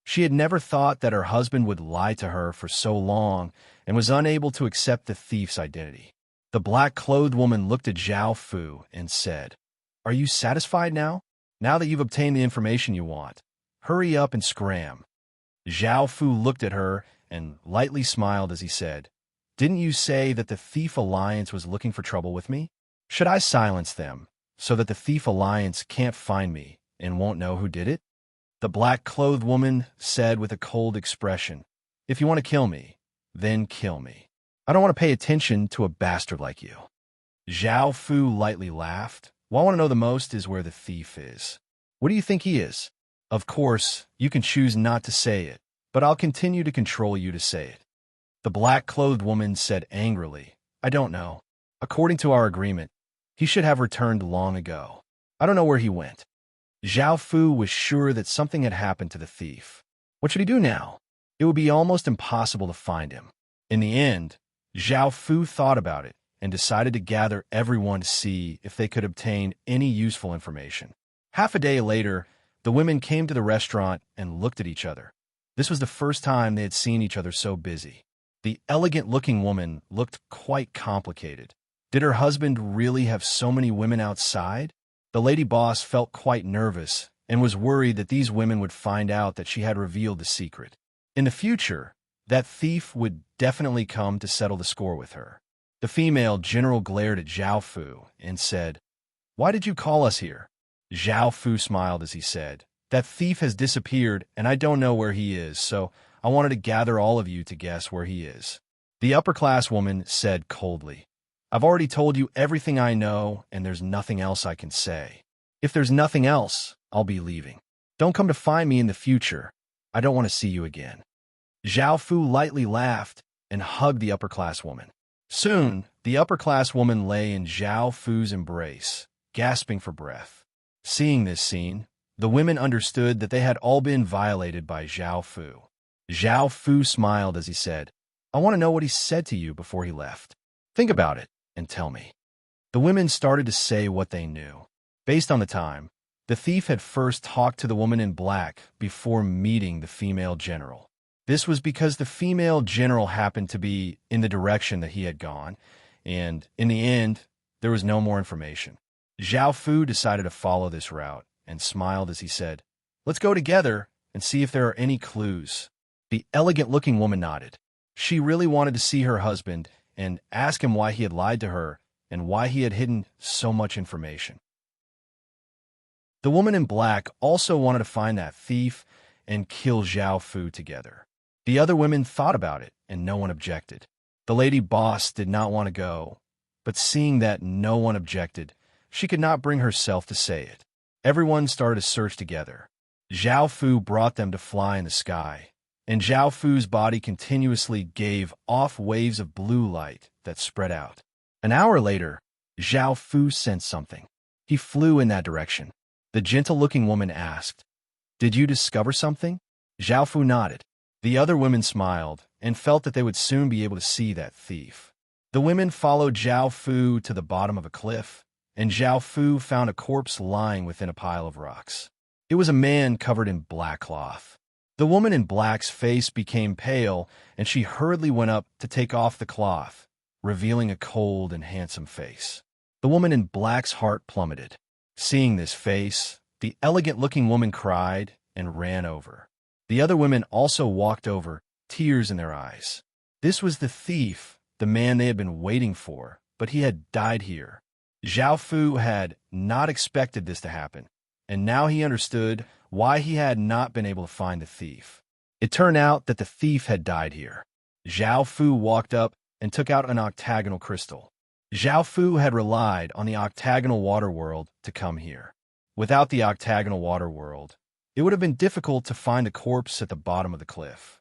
She had never thought that her husband would lie to her for so long and was unable to accept the thief's identity. The black-clothed woman looked at Zhao Fu and said, "Are you satisfied now? Now that you've obtained the information you want, hurry up and scram." Zhao Fu looked at her and lightly smiled as he said, "Didn't you say that the Thief Alliance was looking for trouble with me? Should I silence them so that the Thief Alliance can't find me and won't know who did it?" The black-clothed woman said with a cold expression, "If you want to kill me, then kill me. I don't want to pay attention to a bastard like you." Zhao Fu lightly laughed. "What I want to know the most is where the thief is. What do you think he is? Of course, you can choose not to say it, but I'll continue to control you to say it." The black-clothed woman said angrily, "I don't know. According to our agreement, he should have returned long ago. I don't know where he went." Zhao Fu was sure that something had happened to the thief. What should he do now? It would be almost impossible to find him. In the end, Zhao Fu thought about it and decided to gather everyone to see if they could obtain any useful information. Half a day later, the women came to the restaurant and looked at each other. This was the first time they had seen each other so busy. The elegant-looking woman looked quite complicated. Did her husband really have so many women outside? The lady boss felt quite nervous and was worried that these women would find out that she had revealed the secret. In the future, that thief would definitely come to settle the score with her. The female general glared at Zhao Fu and said, "Why did you call us here?" Zhao Fu smiled as he said, "That thief has disappeared and I don't know where he is, so I wanted to gather all of you to guess where he is." The upper-class woman said coldly, "I've already told you everything I know, and there's nothing else I can say. If there's nothing else, I'll be leaving. Don't come to find me in the future. I don't want to see you again." Zhao Fu lightly laughed and hugged the upper-class woman. Soon, the upper-class woman lay in Zhao Fu's embrace, gasping for breath. Seeing this scene, the women understood that they had all been violated by Zhao Fu. Zhao Fu smiled as he said, "I want to know what he said to you before he left. Think about it and tell me." The women started to say what they knew. Based on the time, the thief had first talked to the woman in black before meeting the female general. This was because the female general happened to be in the direction that he had gone, and in the end, there was no more information. Zhao Fu decided to follow this route and smiled as he said, "Let's go together and see if there are any clues." The elegant-looking woman nodded. She really wanted to see her husband and ask him why he had lied to her and why he had hidden so much information. The woman in black also wanted to find that thief and kill Zhao Fu together. The other women thought about it, and no one objected. The lady boss did not want to go, but seeing that no one objected, she could not bring herself to say it. Everyone started to search together. Zhao Fu brought them to fly in the sky, and Zhao Fu's body continuously gave off waves of blue light that spread out. An hour later, Zhao Fu sensed something. He flew in that direction. The gentle-looking woman asked, "Did you discover something?" Zhao Fu nodded. The other women smiled and felt that they would soon be able to see that thief. The women followed Zhao Fu to the bottom of a cliff, and Zhao Fu found a corpse lying within a pile of rocks. It was a man covered in black cloth. The woman in black's face became pale, and she hurriedly went up to take off the cloth, revealing a cold and handsome face. The woman in black's heart plummeted. Seeing this face, the elegant-looking woman cried and ran over. The other women also walked over, tears in their eyes. This was the thief, the man they had been waiting for, but he had died here. Zhao Fu had not expected this to happen, and now he understood why he had not been able to find the thief. It turned out that the thief had died here. Zhao Fu walked up and took out an octagonal crystal. Zhao Fu had relied on the octagonal water world to come here. Without the octagonal water world, it would have been difficult to find the corpse at the bottom of the cliff.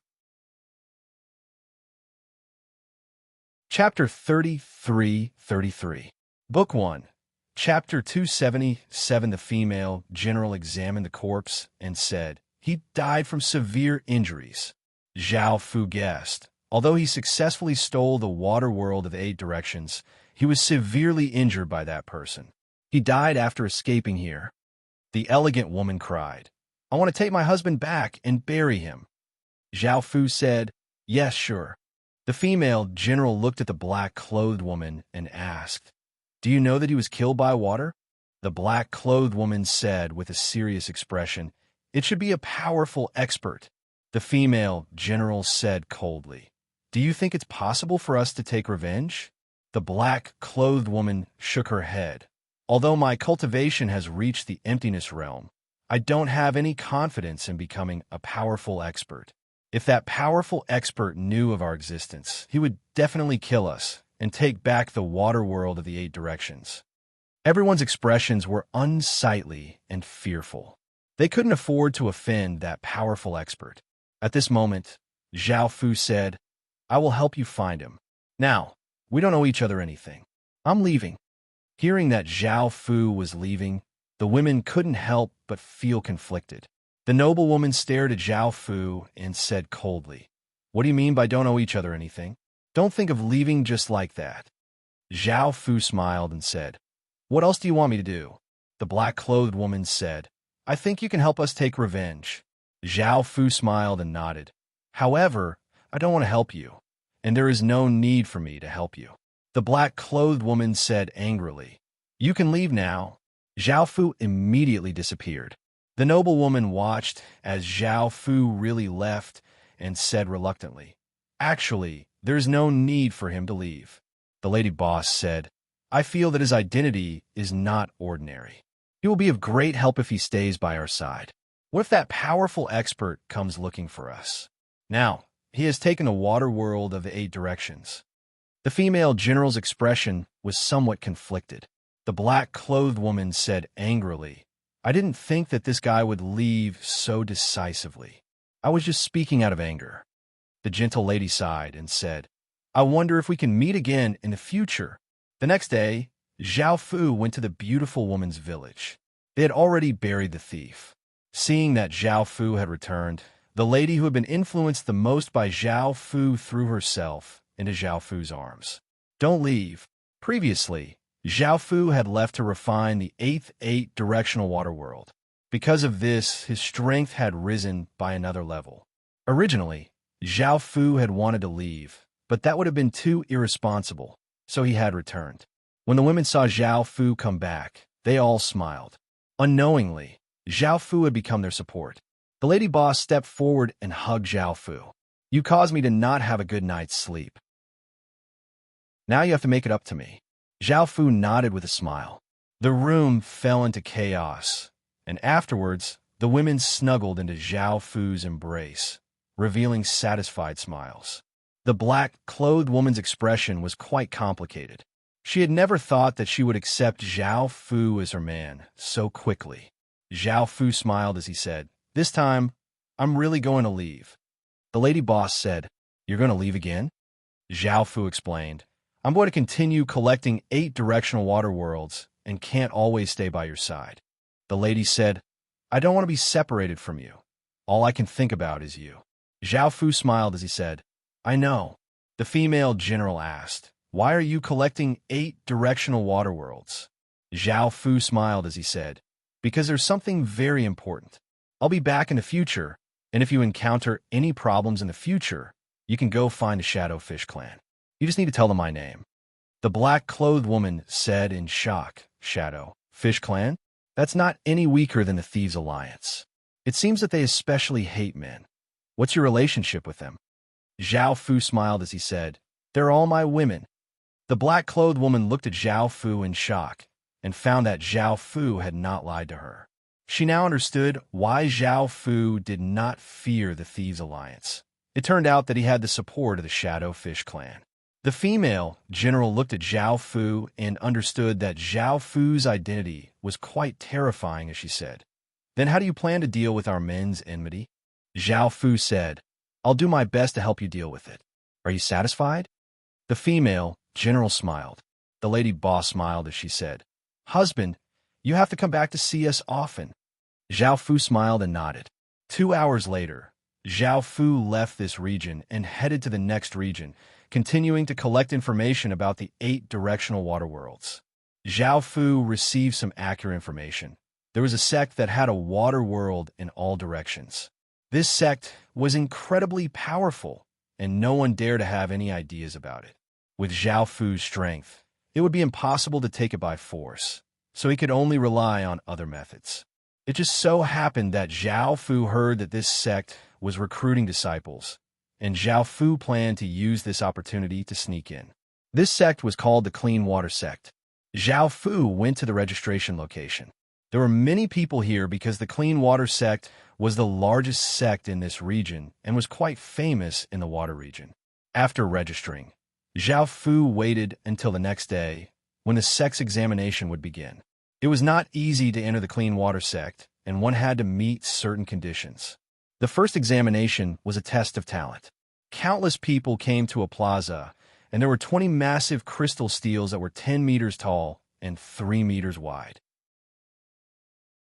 Chapter 33. Book 1. Chapter 277. The female general examined the corpse and said, "He died from severe injuries." Zhao Fu guessed. Although he successfully stole the water world of 8 directions, he was severely injured by that person. He died after escaping here. The elegant woman cried. I want to take my husband back and bury him. Zhao Fu said, yes, sure. The female general looked at the black-clothed woman and asked, do you know that he was killed by water? The black-clothed woman said with a serious expression, it should be a powerful expert. The female general said coldly, do you think it's possible for us to take revenge? The black-clothed woman shook her head. Although my cultivation has reached the emptiness realm, I don't have any confidence in becoming a powerful expert. If that powerful expert knew of our existence, he would definitely kill us and take back the water world of the 8 directions. Everyone's expressions were unsightly and fearful. They couldn't afford to offend that powerful expert. At this moment, Zhao Fu said, I will help you find him. Now, we don't owe each other anything. I'm leaving. Hearing that Zhao Fu was leaving, the women couldn't help but feel conflicted. The noblewoman stared at Zhao Fu and said coldly, what do you mean by don't owe each other anything? Don't think of leaving just like that. Zhao Fu smiled and said, what else do you want me to do? The black-clothed woman said, I think you can help us take revenge. Zhao Fu smiled and nodded. However, I don't want to help you, and there is no need for me to help you. The black-clothed woman said angrily, you can leave now. Zhao Fu immediately disappeared. The noblewoman watched as Zhao Fu really left and said reluctantly, actually, there's no need for him to leave. The lady boss said, I feel that his identity is not ordinary. He will be of great help if he stays by our side. What if that powerful expert comes looking for us? Now, he has taken the water world of the 8 directions. The female general's expression was somewhat conflicted. The black-clothed woman said angrily, I didn't think that this guy would leave so decisively. I was just speaking out of anger. The gentle lady sighed and said, I wonder if we can meet again in the future. The next day, Zhao Fu went to the beautiful woman's village. They had already buried the thief. Seeing that Zhao Fu had returned, the lady who had been influenced the most by Zhao Fu threw herself into Zhao Fu's arms. Don't leave. Previously, Zhao Fu had left to refine the 8th 8-directional water world. Because of this, his strength had risen by another level. Originally, Zhao Fu had wanted to leave, but that would have been too irresponsible, so he had returned. When the women saw Zhao Fu come back, they all smiled. Unknowingly, Zhao Fu had become their support. The lady boss stepped forward and hugged Zhao Fu. You caused me to not have a good night's sleep. Now you have to make it up to me. Zhao Fu nodded with a smile. The room fell into chaos, and afterwards, the women snuggled into Zhao Fu's embrace, revealing satisfied smiles. The black-clothed woman's expression was quite complicated. She had never thought that she would accept Zhao Fu as her man so quickly. Zhao Fu smiled as he said, this time, I'm really going to leave. The lady boss said, you're going to leave again? Zhao Fu explained, I'm going to continue collecting 8 directional water worlds and can't always stay by your side. The lady said, I don't want to be separated from you. All I can think about is you. Zhao Fu smiled as he said, I know. The female general asked, why are you collecting 8 directional water worlds? Zhao Fu smiled as he said, because there's something very important. I'll be back in the future, and if you encounter any problems in the future, you can go find the Shadowfish clan. You just need to tell them my name. The black-clothed woman said in shock, Shadowfish clan? That's not any weaker than the Thieves' Alliance. It seems that they especially hate men. What's your relationship with them? Zhao Fu smiled as he said, they're all my women. The black-clothed woman looked at Zhao Fu in shock and found that Zhao Fu had not lied to her. She now understood why Zhao Fu did not fear the Thieves' Alliance. It turned out that he had the support of the Shadowfish clan. The female general looked at Zhao Fu and understood that Zhao Fu's identity was quite terrifying as she said, then how do you plan to deal with our men's enmity? Zhao Fu said, I'll do my best to help you deal with it. Are you satisfied? The female general smiled. The lady boss smiled as she said, husband, you have to come back to see us often. Zhao Fu smiled and nodded. 2 hours later, Zhao Fu left this region and headed to the next region, continuing to collect information about the 8 directional water worlds. Zhao Fu received some accurate information. There was a sect that had a water world in all directions. This sect was incredibly powerful, and no one dared to have any ideas about it. With Zhao Fu's strength, it would be impossible to take it by force, so he could only rely on other methods. It just so happened that Zhao Fu heard that this sect was recruiting disciples, and Zhao Fu planned to use this opportunity to sneak in. This sect was called the Clean Water Sect. Zhao Fu went to the registration location. There were many people here because the Clean Water Sect was the largest sect in this region and was quite famous in the water region. After registering, Zhao Fu waited until the next day, when the sect's examination would begin. It was not easy to enter the Clean Water Sect, and one had to meet certain conditions. The first examination was a test of talent. Countless people came to a plaza, and there were 20 massive crystal steels that were 10 meters tall and 3 meters wide.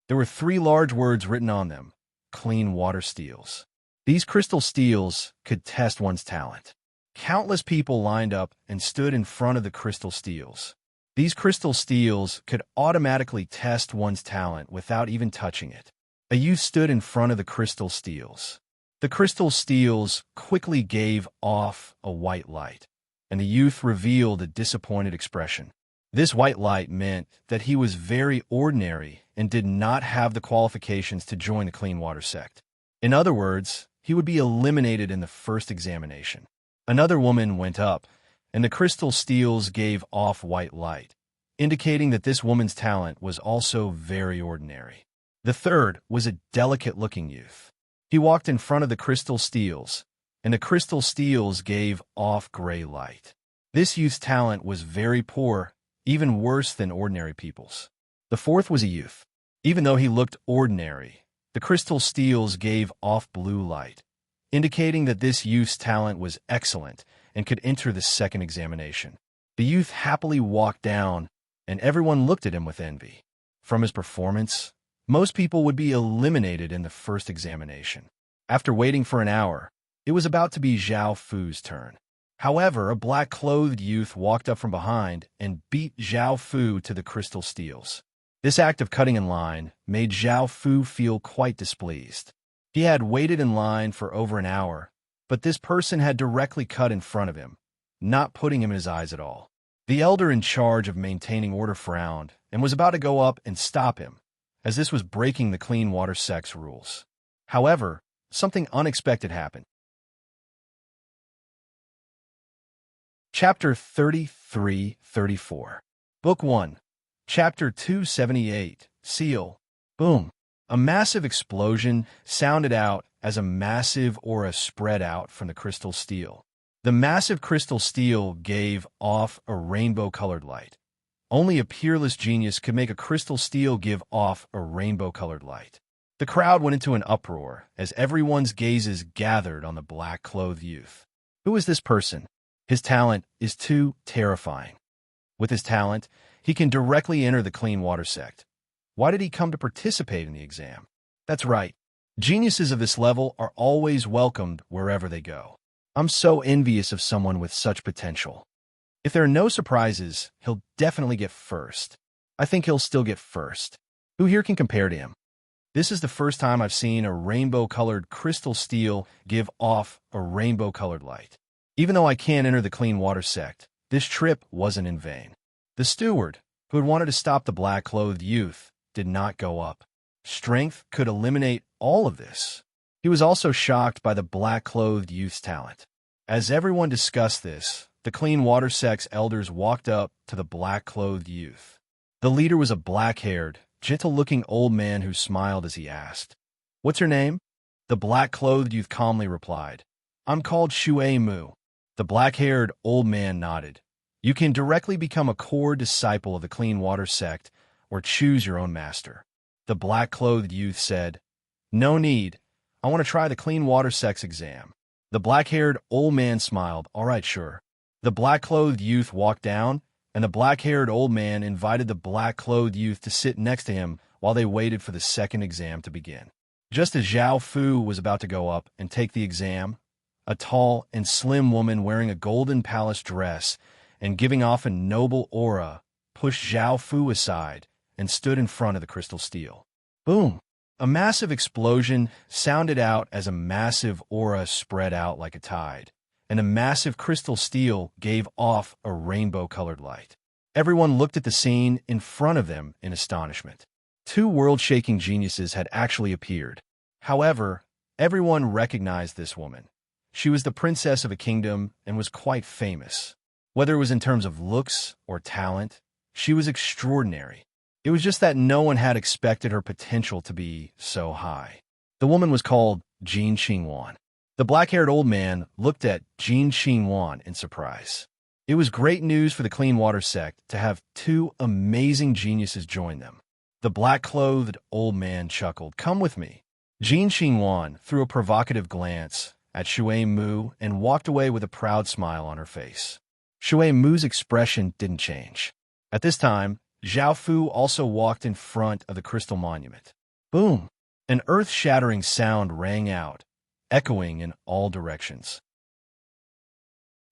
There were 3 large words written on them: Clean Water Steels. These crystal steels could test one's talent. Countless people lined up and stood in front of the crystal steels. These crystal steels could automatically test one's talent without even touching it. A youth stood in front of the crystal steels. The crystal steels quickly gave off a white light, and the youth revealed a disappointed expression. This white light meant that he was very ordinary and did not have the qualifications to join the Clean Water Sect. In other words, he would be eliminated in the first examination. Another woman went up, and the crystal steels gave off white light, indicating that this woman's talent was also very ordinary. The third was a delicate-looking youth. He walked in front of the crystal steels, and the crystal steels gave off gray light. This youth's talent was very poor, even worse than ordinary people's. The fourth was a youth. Even though he looked ordinary, the crystal steels gave off blue light, indicating that this youth's talent was excellent and could enter the second examination. The youth happily walked down, and everyone looked at him with envy. From his performance, most people would be eliminated in the first examination. After waiting for an hour, it was about to be Zhao Fu's turn. However, a black-clothed youth walked up from behind and beat Zhao Fu to the crystal steels. This act of cutting in line made Zhao Fu feel quite displeased. He had waited in line for over an hour, but this person had directly cut in front of him, not putting him in his eyes at all. The elder in charge of maintaining order frowned and was about to go up and stop him, as this was breaking the Clean Water Sect's rules. However, something unexpected happened. Chapter 33-34. Book 1. Chapter 278. Seal. Boom. A massive explosion sounded out as a massive aura spread out from the crystal steel. The massive crystal steel gave off a rainbow-colored light. Only a peerless genius could make a crystal steel give off a rainbow-colored light. The crowd went into an uproar as everyone's gazes gathered on the black-clothed youth. Who is this person? His talent is too terrifying. With his talent, he can directly enter the Clean Water Sect. Why did he come to participate in the exam? That's right. Geniuses of this level are always welcomed wherever they go. I'm so envious of someone with such potential. If there are no surprises, he'll definitely get first. I think he'll still get first. Who here can compare to him? This is the first time I've seen a rainbow-colored crystal steel give off a rainbow-colored light. Even though I can't enter the Clean Water Sect, this trip wasn't in vain. The steward, who had wanted to stop the black-clothed youth, did not go up. Strength could eliminate all of this. He was also shocked by the black-clothed youth's talent. As everyone discussed this, the Clean Water Sect's elders walked up to the black-clothed youth. The leader was a black-haired, gentle-looking old man who smiled as he asked, "What's your name?" The black-clothed youth calmly replied, "I'm called Shui Mu." The black-haired old man nodded. "You can directly become a core disciple of the Clean Water Sect or choose your own master." The black-clothed youth said, "No need. I want to try the Clean Water Sect's exam." The black-haired old man smiled. "All right, sure." The black-clothed youth walked down, and the black-haired old man invited the black-clothed youth to sit next to him while they waited for the second exam to begin. Just as Zhao Fu was about to go up and take the exam, a tall and slim woman wearing a golden palace dress and giving off a noble aura pushed Zhao Fu aside and stood in front of the crystal steel. Boom! A massive explosion sounded out as a massive aura spread out like a tide, and a massive crystal steel gave off a rainbow-colored light. Everyone looked at the scene in front of them in astonishment. Two world-shaking geniuses had actually appeared. However, everyone recognized this woman. She was the princess of a kingdom and was quite famous. Whether it was in terms of looks or talent, she was extraordinary. It was just that no one had expected her potential to be so high. The woman was called Jin Qingwan. The black-haired old man looked at Jin Qingwan in surprise. It was great news for the Clean Water sect to have two amazing geniuses join them. The black-clothed old man chuckled, "Come with me." Jin Qingwan threw a provocative glance at Shui Mu and walked away with a proud smile on her face. Shui Mu's expression didn't change. At this time, Zhao Fu also walked in front of the crystal monument. Boom! An earth-shattering sound rang out, echoing in all directions.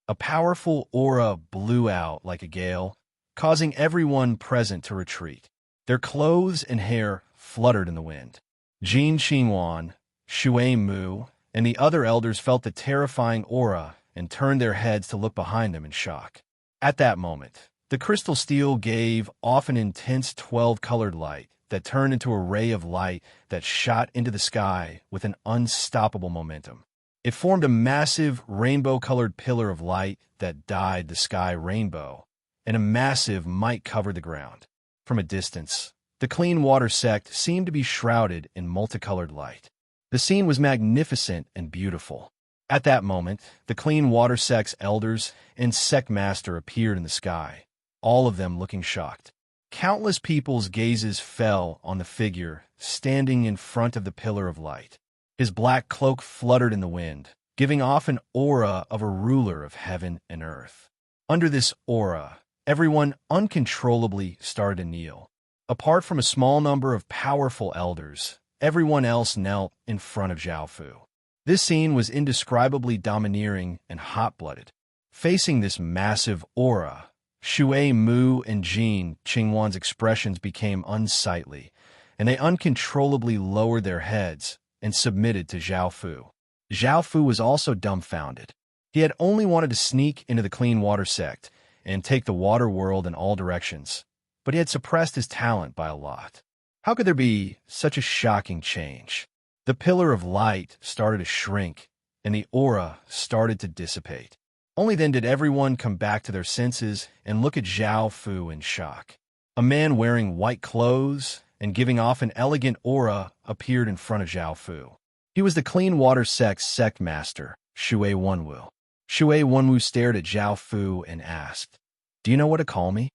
A powerful aura blew out like a gale, causing everyone present to retreat. Their clothes and hair fluttered in the wind. Jin Qingwan, Shui Mu, and the other elders felt the terrifying aura and turned their heads to look behind them in shock. At that moment, the crystal steel gave off an intense 12-colored light that turned into a ray of light that shot into the sky with an unstoppable momentum. It formed a massive rainbow-colored pillar of light that dyed the sky rainbow, and a massive might covered the ground. From a distance, the Clean Water sect seemed to be shrouded in multicolored light. The scene was magnificent and beautiful. At that moment, the Clean Water sect's elders and sect master appeared in the sky, all of them looking shocked. Countless people's gazes fell on the figure standing in front of the pillar of light. His black cloak fluttered in the wind, giving off an aura of a ruler of heaven and earth. Under this aura, everyone uncontrollably started to kneel. Apart from a small number of powerful elders, everyone else knelt in front of Zhao Fu. This scene was indescribably domineering and hot-blooded. Facing this massive aura, Shui Mu and Jin Qingwan's expressions became unsightly, and they uncontrollably lowered their heads and submitted to Zhao Fu. Zhao Fu was also dumbfounded. He had only wanted to sneak into the Clean Water sect and take the water world in all directions, but he had suppressed his talent by a lot. How could there be such a shocking change? The pillar of light started to shrink, and the aura started to dissipate. Only then did everyone come back to their senses and look at Zhao Fu in shock. A man wearing white clothes and giving off an elegant aura appeared in front of Zhao Fu. He was the Clean Water sect's sect master, Shui Wenwu. Shui Wenwu stared at Zhao Fu and asked, "Do you know what to call me?"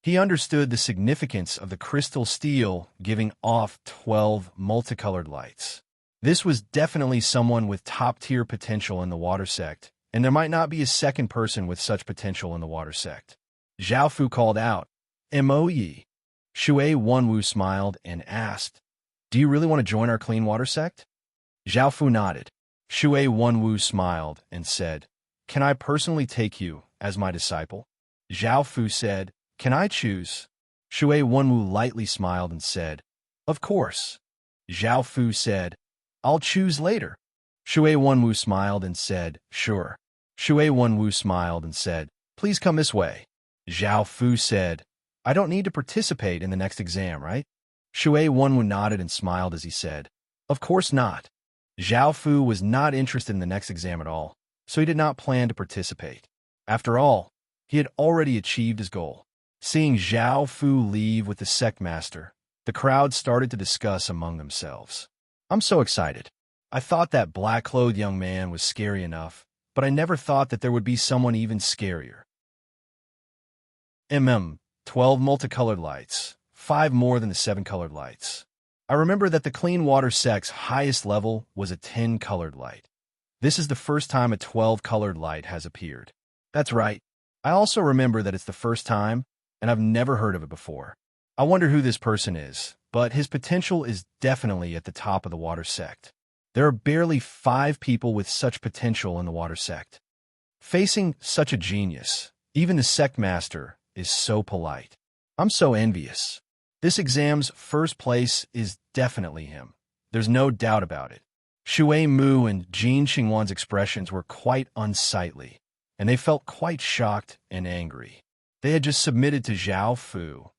He understood the significance of the crystal steel giving off 12 multicolored lights. This was definitely someone with top-tier potential in the water sect, and there might not be a second person with such potential in the water sect. Zhao Fu called out, "Mo-yi." Shui Wenwu smiled and asked, "Do you really want to join our Clean Water sect?" Zhao Fu nodded. Shui Wenwu smiled and said, "Can I personally take you as my disciple?" Zhao Fu said, "Can I choose?" Shui Wenwu lightly smiled and said, "Of course." Zhao Fu said, "I'll choose later." Shui Wenwu smiled and said, "Sure." Shui Wenwu smiled and said, "Please come this way." Zhao Fu said, "I don't need to participate in the next exam, right?" Shui Wenwu nodded and smiled as he said, "Of course not." Zhao Fu was not interested in the next exam at all, so he did not plan to participate. After all, he had already achieved his goal. Seeing Zhao Fu leave with the sect master, the crowd started to discuss among themselves. "I'm so excited. I thought that black-clothed young man was scary enough, but I never thought that there would be someone even scarier." 12 multicolored lights, 5 more than the 7 colored lights. I remember that the Clean Water sect's highest level was a 10-colored light. This is the first time a 12-colored light has appeared. That's right. I also remember that it's the first time, and I've never heard of it before. I wonder who this person is, but his potential is definitely at the top of the water sect. There are barely 5 people with such potential in the water sect. Facing such a genius, even the sect master is so polite. I'm so envious. This exam's first place is definitely him. There's no doubt about it. Shui Mu and Jin Xingwan's expressions were quite unsightly, and they felt quite shocked and angry. They had just submitted to Zhao Fu,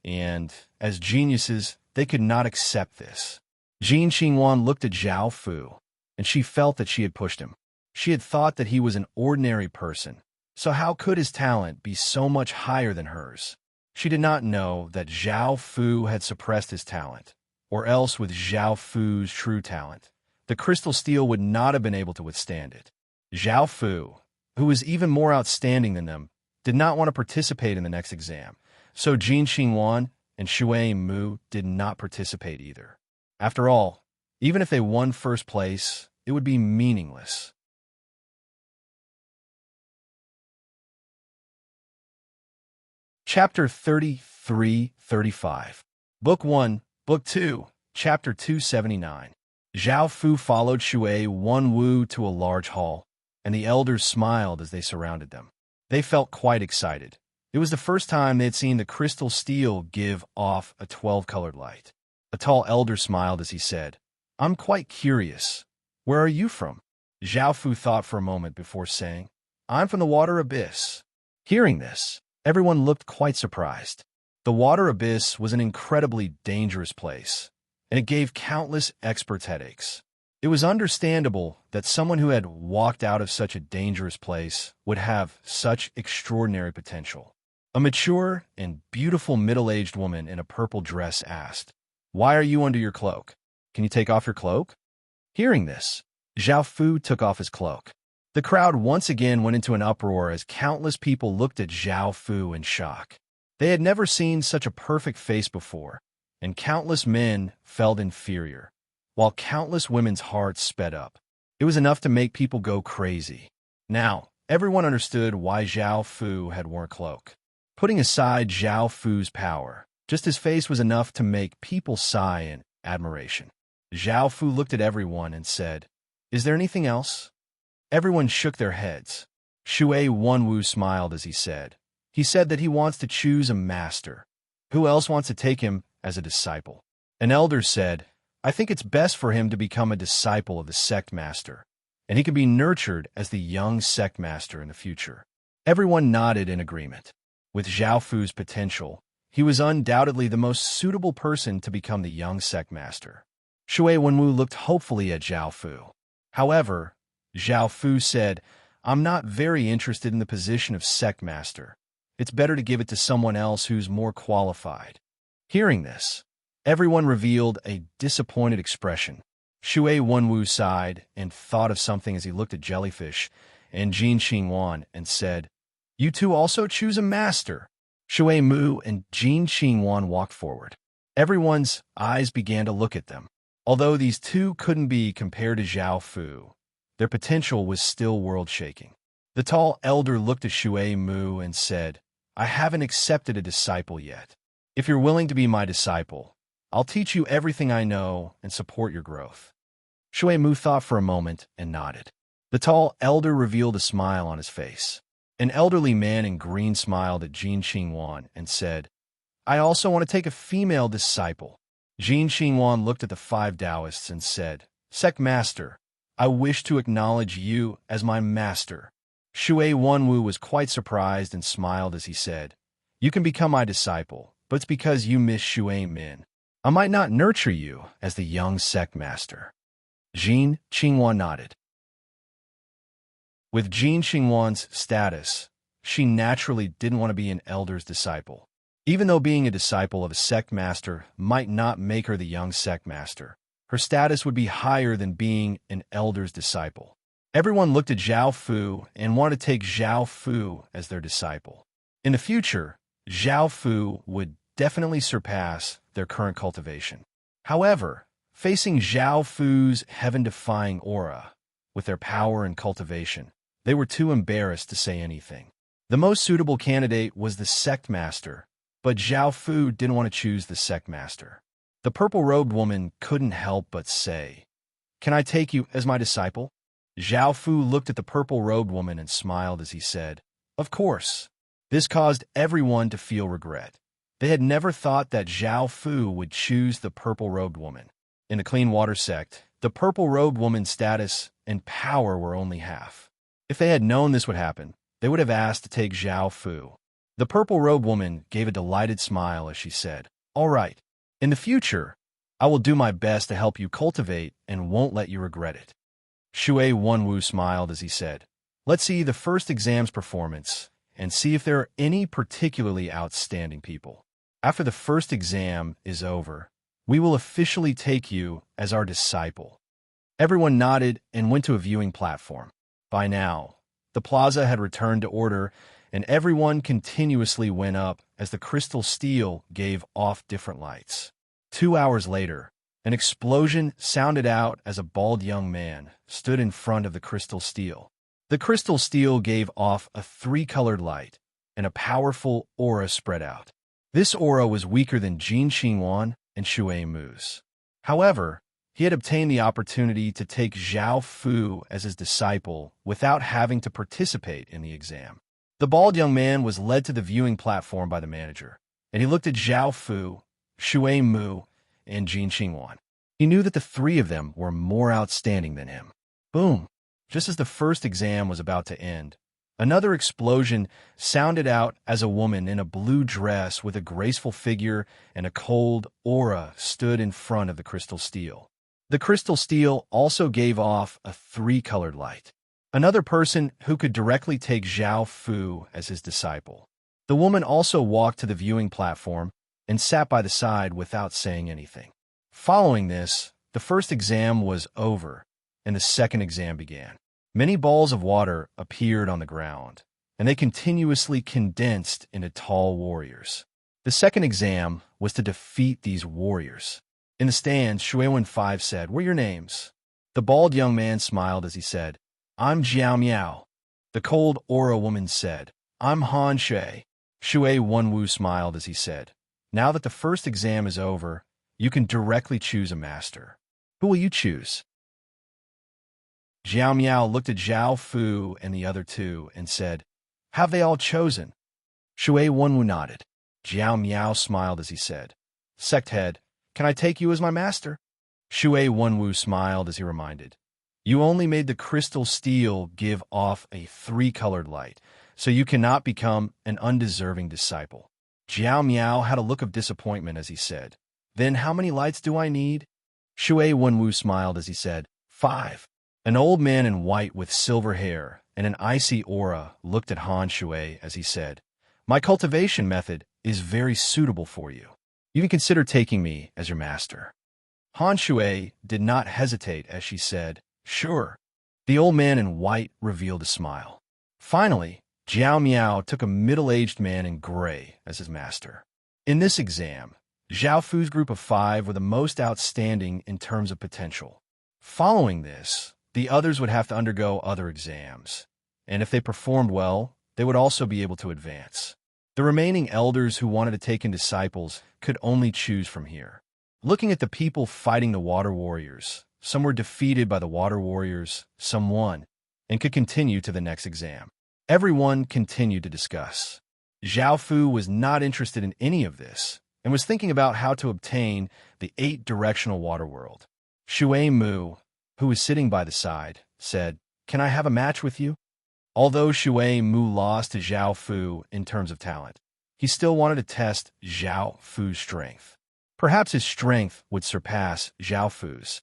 and, as geniuses, they could not accept this. Jin Xingwan looked at Zhao Fu, and she felt that she had pushed him. She had thought that he was an ordinary person, so how could his talent be so much higher than hers? She did not know that Zhao Fu had suppressed his talent, or else with Zhao Fu's true talent, the crystal steel would not have been able to withstand it. Zhao Fu, who was even more outstanding than them, did not want to participate in the next exam, so Jin Xingwan and Shui Mu did not participate either. After all, even if they won first place, it would be meaningless. Chapter 33-35. Book 1, Book 2, Chapter 279. Zhao Fu followed Shui Wenwu to a large hall, and the elders smiled as they surrounded them. They felt quite excited. It was the first time they had seen the crystal steel give off a 12-colored light. A tall elder smiled as he said, "I'm quite curious. Where are you from?" Zhao Fu thought for a moment before saying, "I'm from the Water Abyss." Hearing this, everyone looked quite surprised. The Water Abyss was an incredibly dangerous place, and it gave countless experts headaches. It was understandable that someone who had walked out of such a dangerous place would have such extraordinary potential. A mature and beautiful middle-aged woman in a purple dress asked, "Why are you under your cloak? Can you take off your cloak?" Hearing this, Zhao Fu took off his cloak. The crowd once again went into an uproar as countless people looked at Zhao Fu in shock. They had never seen such a perfect face before, and countless men felt inferior, while countless women's hearts sped up. It was enough to make people go crazy. Now, everyone understood why Zhao Fu had worn a cloak. Putting aside Zhao Fu's power, just his face was enough to make people sigh in admiration. Zhao Fu looked at everyone and said, "Is there anything else?" Everyone shook their heads. Shui Wenwu smiled as he said that he wants to choose a master. Who else wants to take him as a disciple? An elder said, "I think it's best for him to become a disciple of the sect master, and he can be nurtured as the young sect master in the future." Everyone nodded in agreement. With Zhao Fu's potential, he was undoubtedly the most suitable person to become the young sect master. Shui Wenwu looked hopefully at Zhao Fu. However, Zhao Fu said, "I'm not very interested in the position of sect master. It's better to give it to someone else who's more qualified." Hearing this, everyone revealed a disappointed expression. Shui Wenwu sighed and thought of something as he looked at Jellyfish and Jin Xingwan and said, "You two also choose a master." Shui Mu and Jin Xingwan walked forward. Everyone's eyes began to look at them. Although these two couldn't be compared to Zhao Fu, their potential was still world-shaking. The tall elder looked at Shui Mu and said, "I haven't accepted a disciple yet. If you're willing to be my disciple, I'll teach you everything I know and support your growth." Shui Mu thought for a moment and nodded. The tall elder revealed a smile on his face. An elderly man in green smiled at Jin Xingwan and said, "I also want to take a female disciple." Jin Xingwan looked at the 5 Taoists and said, "Sect Master, I wish to acknowledge you as my master." Shui Wenwu was quite surprised and smiled as he said, "You can become my disciple, but it's because you miss Shui Min. I might not nurture you as the young sect master." Jin Xingwan nodded. With Jin Xingwan's status, she naturally didn't want to be an elder's disciple. Even though being a disciple of a sect master might not make her the young sect master, her status would be higher than being an elder's disciple. Everyone looked at Zhao Fu and wanted to take Zhao Fu as their disciple. In the future, Zhao Fu would definitely surpass their current cultivation. However, facing Zhao Fu's heaven-defying aura, with their power and cultivation, they were too embarrassed to say anything. The most suitable candidate was the sect master, but Zhao Fu didn't want to choose the sect master. The purple-robed woman couldn't help but say, "Can I take you as my disciple?" Zhao Fu looked at the purple-robed woman and smiled as he said, "Of course." This caused everyone to feel regret. They had never thought that Zhao Fu would choose the purple-robed woman. In the clean water sect, the purple-robed woman's status and power were only half. If they had known this would happen, they would have asked to take Zhao Fu. The purple-robed woman gave a delighted smile as she said, "All right. In the future, I will do my best to help you cultivate and won't let you regret it." Shui Wenwu smiled as he said, "Let's see the first exam's performance and see if there are any particularly outstanding people. After the first exam is over, we will officially take you as our disciple." Everyone nodded and went to a viewing platform. By now, the plaza had returned to order, and everyone continuously went up as the crystal steel gave off different lights. 2 hours later, an explosion sounded out as a bald young man stood in front of the crystal steel. The crystal steel gave off a 3-colored light, and a powerful aura spread out. This aura was weaker than Jin Xingwan and Shui Mu's. However, he had obtained the opportunity to take Zhao Fu as his disciple without having to participate in the exam. The bald young man was led to the viewing platform by the manager, and he looked at Zhao Fu, Shui Mu, and Jin Xingwan. He knew that the three of them were more outstanding than him. Boom! Just as the first exam was about to end, another explosion sounded out as a woman in a blue dress with a graceful figure and a cold aura stood in front of the crystal steel. The crystal steel also gave off a 3-colored light. Another person who could directly take Zhao Fu as his disciple. The woman also walked to the viewing platform and sat by the side without saying anything. Following this, the first exam was over, and the second exam began. Many balls of water appeared on the ground, and they continuously condensed into tall warriors. The second exam was to defeat these warriors. In the stands, Shui Wenwu said, "What are your names?" The bald young man smiled as he said, "I'm Jiao Miao." The cold aura woman said, "I'm Han Shui." Shui Wenwu smiled as he said, "Now that the first exam is over, you can directly choose a master. Who will you choose?" Jiao Miao looked at Zhao Fu and the other two and said, "Have they all chosen?" Shui Wenwu nodded. Jiao Miao smiled as he said, "Sect head, can I take you as my master?" Shui Wenwu smiled as he reminded, "You only made the crystal steel give off a 3-colored light, so you cannot become an undeserving disciple." Jiao Miao had a look of disappointment as he said, "Then how many lights do I need?" Shui Wenwu smiled as he said, 5. An old man in white with silver hair and an icy aura looked at Han Shui as he said, "My cultivation method is very suitable for you. You can consider taking me as your master." Han Shui did not hesitate as she said, "Sure." The old man in white revealed a smile. Finally, Jiao Miao took a middle-aged man in gray as his master. In this exam, Zhao Fu's group of 5 were the most outstanding in terms of potential. Following this, the others would have to undergo other exams, and if they performed well, they would also be able to advance. The remaining elders who wanted to take in disciples could only choose from here. Looking at the people fighting the water warriors, some were defeated by the water warriors, some won, and could continue to the next exam. Everyone continued to discuss. Zhao Fu was not interested in any of this, and was thinking about how to obtain the 8-directional water world. Shui Mu, who was sitting by the side, said, "Can I have a match with you?" Although Shui Mu lost to Zhao Fu in terms of talent, he still wanted to test Zhao Fu's strength. Perhaps his strength would surpass Zhao Fu's.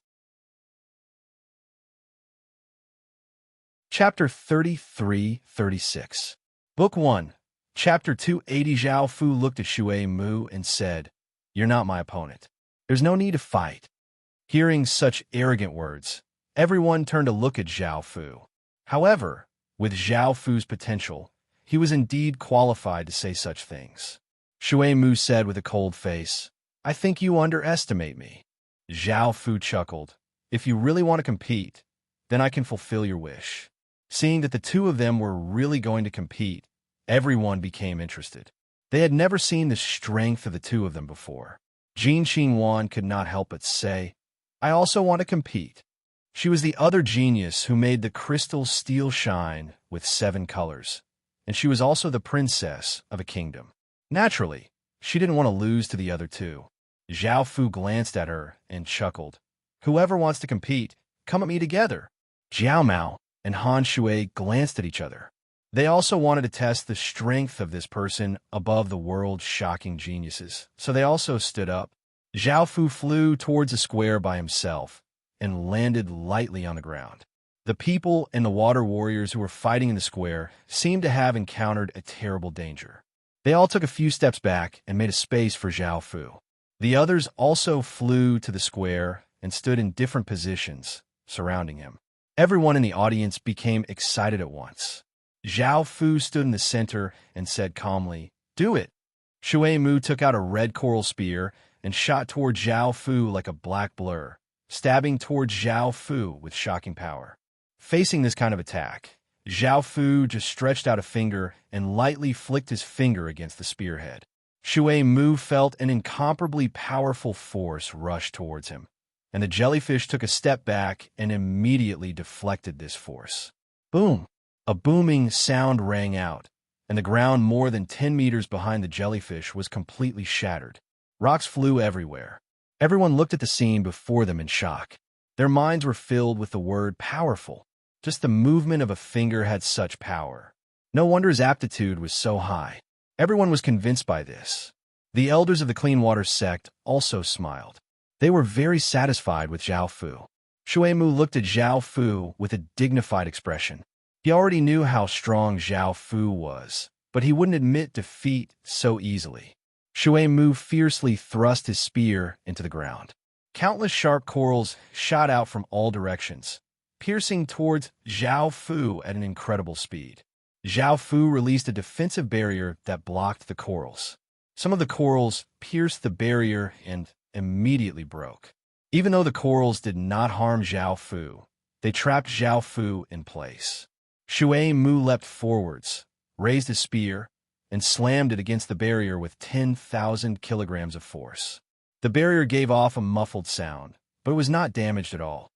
Chapter 33-36. Book 1. Chapter 280. Zhao Fu looked at Shui Mu and said, "You're not my opponent. There's no need to fight." Hearing such arrogant words, everyone turned to look at Zhao Fu. However, with Zhao Fu's potential, he was indeed qualified to say such things. Shui Mu said with a cold face, "I think you underestimate me." Zhao Fu chuckled, "If you really want to compete, then I can fulfill your wish." Seeing that the two of them were really going to compete, everyone became interested. They had never seen the strength of the two of them before. Jin Xingwan could not help but say, "I also want to compete." She was the other genius who made the crystal steel shine with 7 colors, and she was also the princess of a kingdom. Naturally, She didn't want to lose to the other two. Zhao Fu glanced at her and chuckled. Whoever wants to compete, come at me together. Jiao Mao and Han Shui glanced at each other. They also wanted to test the strength of this person above the world's shocking geniuses, so they also stood up. Zhao Fu flew towards a square by himself and landed lightly on the ground. The people and the water warriors who were fighting in the square seemed to have encountered a terrible danger. They all took a few steps back and made a space for Zhao Fu. The others also flew to the square and stood in different positions, surrounding him. Everyone in the audience became excited at once. Zhao Fu stood in the center and said calmly, "Do it." Shui Mu took out a red coral spear and shot toward Zhao Fu like a black blur, stabbing towards Zhao Fu with shocking power. Facing this kind of attack, Zhao Fu just stretched out a finger and lightly flicked his finger against the spearhead. Shui Mu felt an incomparably powerful force rush towards him, and the jellyfish took a step back and immediately deflected this force. Boom! A booming sound rang out, and the ground more than 10 meters behind the jellyfish was completely shattered. Rocks flew everywhere. Everyone looked at the scene before them in shock. Their minds were filled with the word powerful. Just the movement of a finger had such power. No wonder his aptitude was so high. Everyone was convinced by this. The elders of the Clean Water sect also smiled. They were very satisfied with Zhao Fu. Shui Mu looked at Zhao Fu with a dignified expression. He already knew how strong Zhao Fu was, but he wouldn't admit defeat so easily. Shui Mu fiercely thrust his spear into the ground. Countless sharp corals shot out from all directions, piercing towards Zhao Fu at an incredible speed. Zhao Fu released a defensive barrier that blocked the corals. Some of the corals pierced the barrier and immediately broke. Even though the corals did not harm Zhao Fu, they trapped Zhao Fu in place. Shui Mu leapt forwards, raised his spear, and slammed it against the barrier with 10,000 kilograms of force. The barrier gave off a muffled sound, but it was not damaged at all.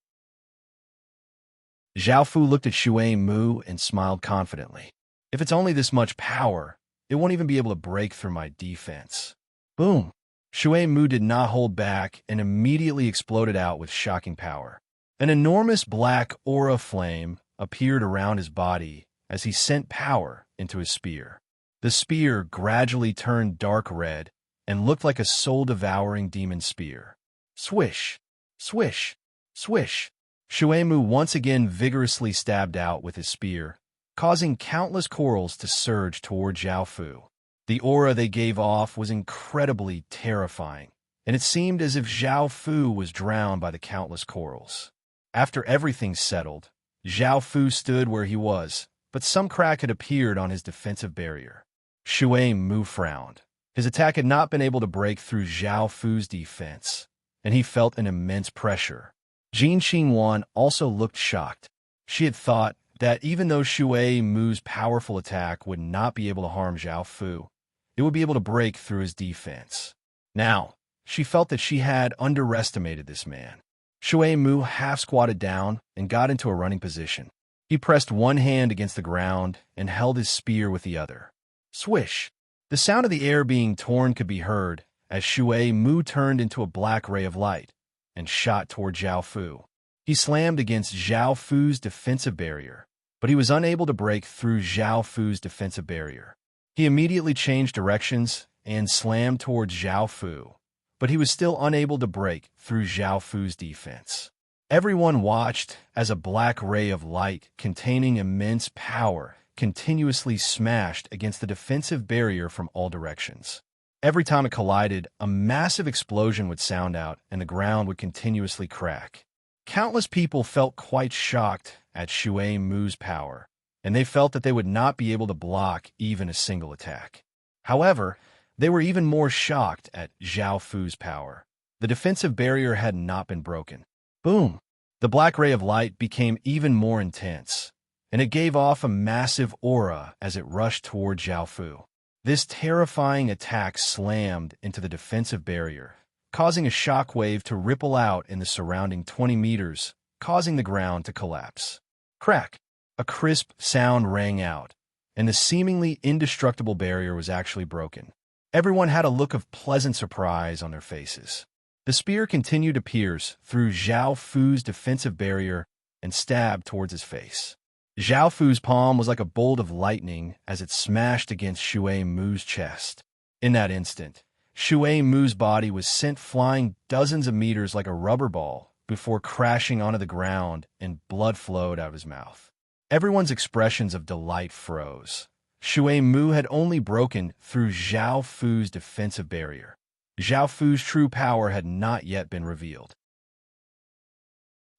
Zhao Fu looked at Shui Mu and smiled confidently. If it's only this much power, it won't even be able to break through my defense. Boom! Shui Mu did not hold back and immediately exploded out with shocking power. An enormous black aura flame appeared around his body as he sent power into his spear. The spear gradually turned dark red and looked like a soul-devouring demon spear. Swish! Swish! Swish! Shui Mu once again vigorously stabbed out with his spear, causing countless corals to surge toward Zhao Fu. The aura they gave off was incredibly terrifying, and it seemed as if Zhao Fu was drowned by the countless corals. After everything settled, Zhao Fu stood where he was, but some crack had appeared on his defensive barrier. Shui Mu frowned. His attack had not been able to break through Zhao Fu's defense, and he felt an immense pressure. Jin Xingwan also looked shocked. She had thought that even though Shui Mu's powerful attack would not be able to harm Zhao Fu, it would be able to break through his defense. Now, she felt that she had underestimated this man. Shui Mu half-squatted down and got into a running position. He pressed one hand against the ground and held his spear with the other. Swish! The sound of the air being torn could be heard as Shui Mu turned into a black ray of light and shot toward Zhao Fu. He slammed against Zhao Fu's defensive barrier, but he was unable to break through Zhao Fu's defensive barrier. He immediately changed directions and slammed towards Zhao Fu, but he was still unable to break through Zhao Fu's defense. Everyone watched as a black ray of light containing immense power continuously smashed against the defensive barrier from all directions. Every time it collided, a massive explosion would sound out and the ground would continuously crack. Countless people felt quite shocked at Shui Mu's power, and they felt that they would not be able to block even a single attack. However, they were even more shocked at Zhao Fu's power. The defensive barrier had not been broken. Boom! The black ray of light became even more intense, and it gave off a massive aura as it rushed toward Zhao Fu. This terrifying attack slammed into the defensive barrier, causing a shock wave to ripple out in the surrounding 20 meters, causing the ground to collapse. Crack! A crisp sound rang out, and the seemingly indestructible barrier was actually broken. Everyone had a look of pleasant surprise on their faces. The spear continued to pierce through Zhao Fu's defensive barrier and stabbed towards his face. Zhao Fu's palm was like a bolt of lightning as it smashed against Shui Mu's chest. In that instant, Shui Mu's body was sent flying dozens of meters like a rubber ball before crashing onto the ground and blood flowed out of his mouth. Everyone's expressions of delight froze. Shui Mu had only broken through Zhao Fu's defensive barrier. Zhao Fu's true power had not yet been revealed.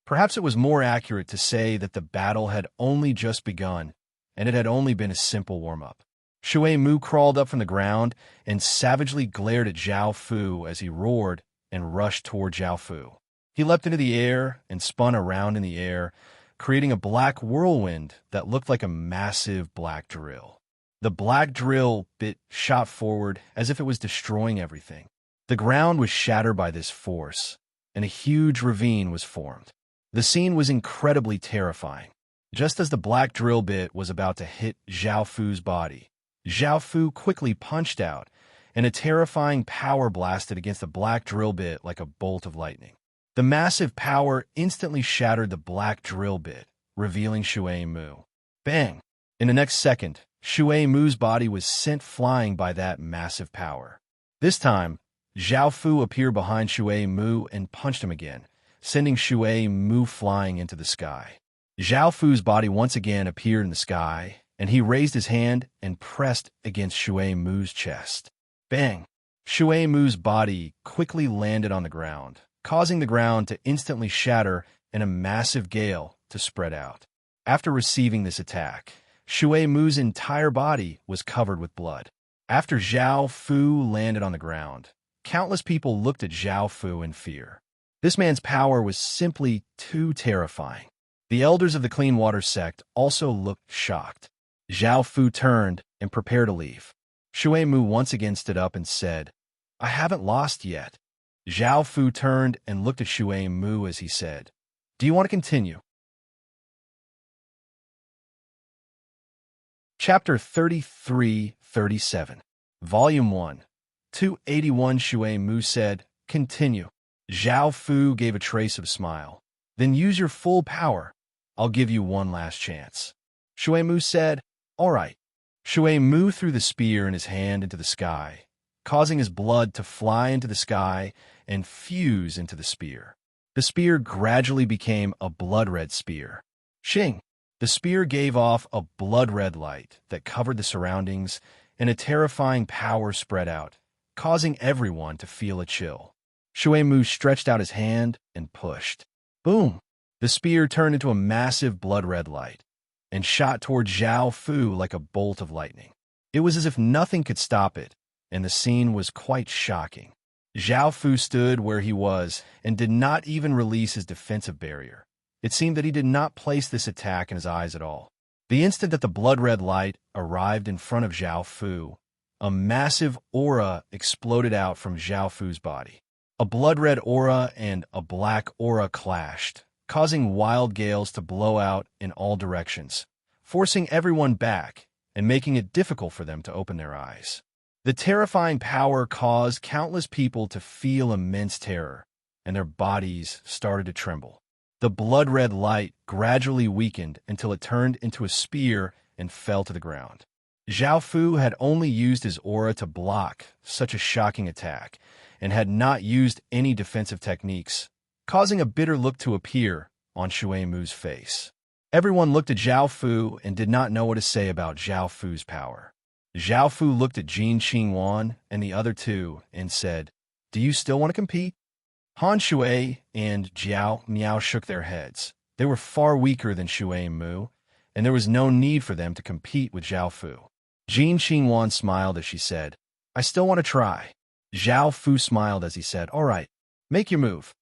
Perhaps it was more accurate to say that the battle had only just begun, and it had only been a simple warm-up. Shui Mu crawled up from the ground and savagely glared at Zhao Fu as he roared and rushed toward Zhao Fu. He leapt into the air and spun around in the air, creating a black whirlwind that looked like a massive black drill. The black drill bit shot forward as if it was destroying everything. The ground was shattered by this force, and a huge ravine was formed. The scene was incredibly terrifying. Just as the black drill bit was about to hit Zhao Fu's body, Zhao Fu quickly punched out, and a terrifying power blasted against the black drill bit like a bolt of lightning. The massive power instantly shattered the black drill bit, revealing Shui Mu. Bang! In the next second, Shui Mu's body was sent flying by that massive power. This time, Zhao Fu appeared behind Shui Mu and punched him again, sending Shui Mu flying into the sky. Zhao Fu's body once again appeared in the sky, and he raised his hand and pressed against Shui Mu's chest. Bang! Shui Mu's body quickly landed on the ground, causing the ground to instantly shatter and a massive gale to spread out. After receiving this attack, Shui Mu's entire body was covered with blood. After Zhao Fu landed on the ground, countless people looked at Zhao Fu in fear. This man's power was simply too terrifying. The elders of the Clean Water sect also looked shocked. Zhao Fu turned and prepared to leave. Shui Mu once again stood up and said, "I haven't lost yet." Zhao Fu turned and looked at Shui Mu as he said, "Do you want to continue?" Chapter 33-37, Volume 1, 281. Shui Mu said, "Continue." Zhao Fu gave a trace of smile. "Then use your full power. I'll give you one last chance." Shui Mu said, "All right." Shui Mu threw the spear in his hand into the sky, causing his blood to fly into the sky and fuse into the spear. The spear gradually became a blood-red spear. Shing! The spear gave off a blood-red light that covered the surroundings, and a terrifying power spread out, causing everyone to feel a chill. Shui Mu stretched out his hand and pushed. Boom! The spear turned into a massive blood-red light and shot toward Zhao Fu like a bolt of lightning. It was as if nothing could stop it, and the scene was quite shocking. Zhao Fu stood where he was and did not even release his defensive barrier. It seemed that he did not place this attack in his eyes at all. The instant that the blood-red light arrived in front of Zhao Fu, a massive aura exploded out from Zhao Fu's body. A blood-red aura and a black aura clashed, causing wild gales to blow out in all directions, forcing everyone back and making it difficult for them to open their eyes. The terrifying power caused countless people to feel immense terror, and their bodies started to tremble. The blood-red light gradually weakened until it turned into a spear and fell to the ground. Zhao Fu had only used his aura to block such a shocking attack and had not used any defensive techniques, causing a bitter look to appear on Shui Mu's face. Everyone looked at Zhao Fu and did not know what to say about Zhao Fu's power. Zhao Fu looked at Jin Qingwan and the other two and said, "Do you still want to compete?" Han Shui and Jiao Miao shook their heads. They were far weaker than Shui Mu, and there was no need for them to compete with Zhao Fu. Jin Qingwan smiled as she said, "I still want to try." Zhao Fu smiled as he said, "All right, make your move."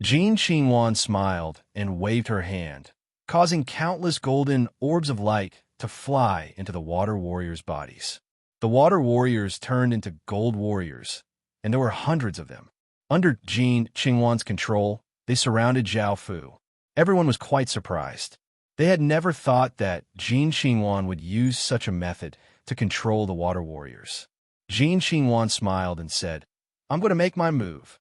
Jin Qingwan smiled and waved her hand, causing countless golden orbs of light to fly into the water warriors' bodies. The water warriors turned into gold warriors, and there were hundreds of them. Under Jin Qingwan's control, they surrounded Zhao Fu. Everyone was quite surprised. They had never thought that Jin Qingwan would use such a method to control the water warriors. Jin Qingwan smiled and said, I'm going to make my move.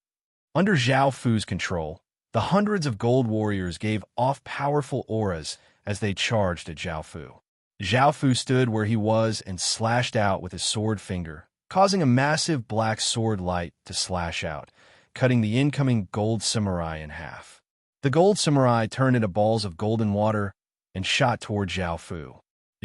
Under Zhao Fu's control, the hundreds of gold warriors gave off powerful auras as they charged at Zhao Fu. Zhao Fu stood where he was and slashed out with his sword finger, causing a massive black sword light to slash out, cutting the incoming gold samurai in half. The gold samurai turned into balls of golden water and shot toward Zhao Fu.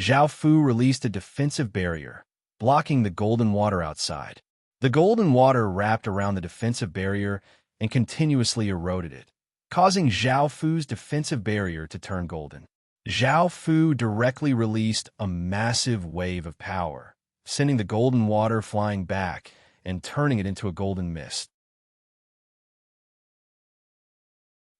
Zhao Fu released a defensive barrier, blocking the golden water outside. The golden water wrapped around the defensive barrier and continuously eroded it, causing Zhao Fu's defensive barrier to turn golden. Zhao Fu directly released a massive wave of power, sending the golden water flying back and turning it into a golden mist.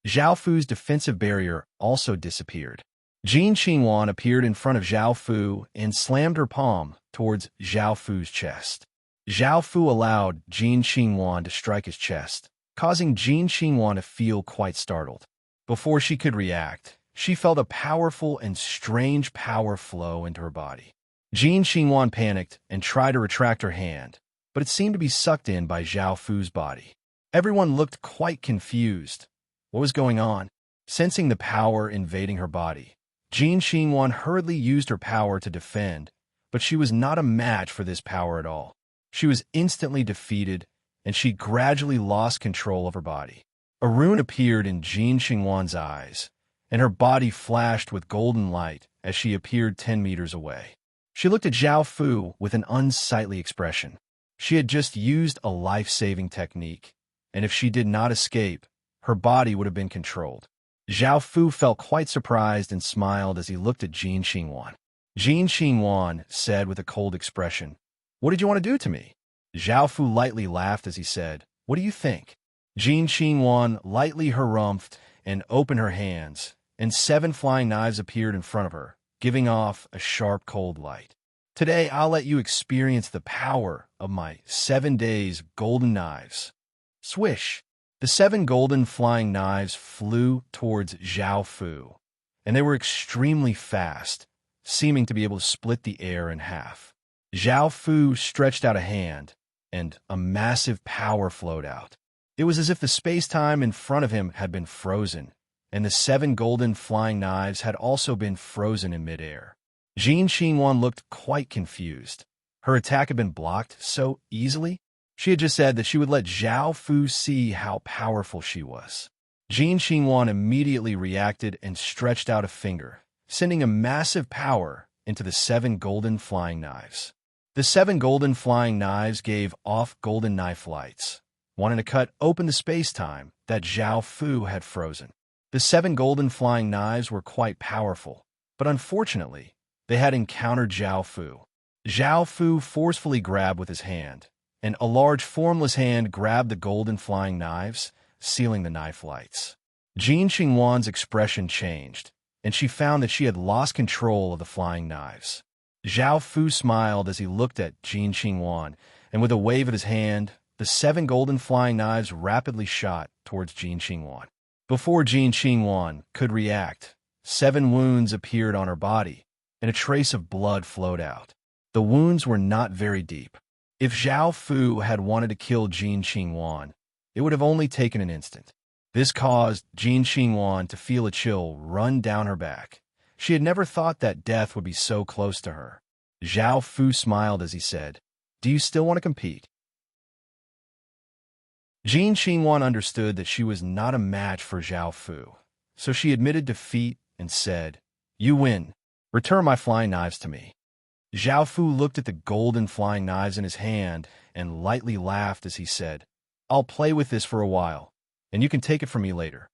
Zhao Fu's defensive barrier also disappeared. Jin Qingwan appeared in front of Zhao Fu and slammed her palm towards Zhao Fu's chest. Zhao Fu allowed Jin Qingwan to strike his chest, causing Jin Qingwan to feel quite startled. Before she could react, she felt a powerful and strange power flow into her body. Jin Qingwan panicked and tried to retract her hand, but it seemed to be sucked in by Zhao Fu's body. Everyone looked quite confused. What was going on? Sensing the power invading her body, Jin Qingwan hurriedly used her power to defend, but she was not a match for this power at all. She was instantly defeated, and she gradually lost control of her body. A rune appeared in Jin Qingwan's eyes, and her body flashed with golden light as she appeared 10 meters away. She looked at Zhao Fu with an unsightly expression. She had just used a life-saving technique, and if she did not escape, her body would have been controlled. Zhao Fu felt quite surprised and smiled as he looked at Jin Qingwan. Jin Qingwan said with a cold expression, What did you want to do to me? Zhao Fu lightly laughed as he said, What do you think? Jin Qingwan lightly harumphed and opened her hands, and 7 flying knives appeared in front of her, giving off a sharp cold light. Today I'll let you experience the power of my 7 days golden knives. Swish! The 7 golden flying knives flew towards Zhao Fu, and they were extremely fast, seeming to be able to split the air in half. Zhao Fu stretched out a hand, and a massive power flowed out. It was as if the space-time in front of him had been frozen, and the 7 golden flying knives had also been frozen in midair. Jin Qingwan looked quite confused. Her attack had been blocked so easily. She had just said that she would let Zhao Fu see how powerful she was. Jin Qingwan immediately reacted and stretched out a finger, sending a massive power into the 7 golden flying knives. The 7 golden flying knives gave off golden knife lights, wanting to cut open the space-time that Zhao Fu had frozen. The 7 golden flying knives were quite powerful, but unfortunately, they had encountered Zhao Fu. Zhao Fu forcefully grabbed with his hand, and a large formless hand grabbed the golden flying knives, sealing the knife lights. Jin Qingwan's expression changed, and she found that she had lost control of the flying knives. Zhao Fu smiled as he looked at Jin Qingwan, and with a wave of his hand, the 7 golden flying knives rapidly shot towards Jin Qingwan. Before Jin Qingwan could react, 7 wounds appeared on her body, and a trace of blood flowed out. The wounds were not very deep. If Zhao Fu had wanted to kill Jin Qingwan, it would have only taken an instant. This caused Jin Qingwan to feel a chill run down her back. She had never thought that death would be so close to her. Zhao Fu smiled as he said, Do you still want to compete? Jin Qingwan understood that she was not a match for Zhao Fu, so she admitted defeat and said, You win. Return my flying knives to me. Zhao Fu looked at the golden flying knives in his hand and lightly laughed as he said, I'll play with this for a while, and you can take it from me later.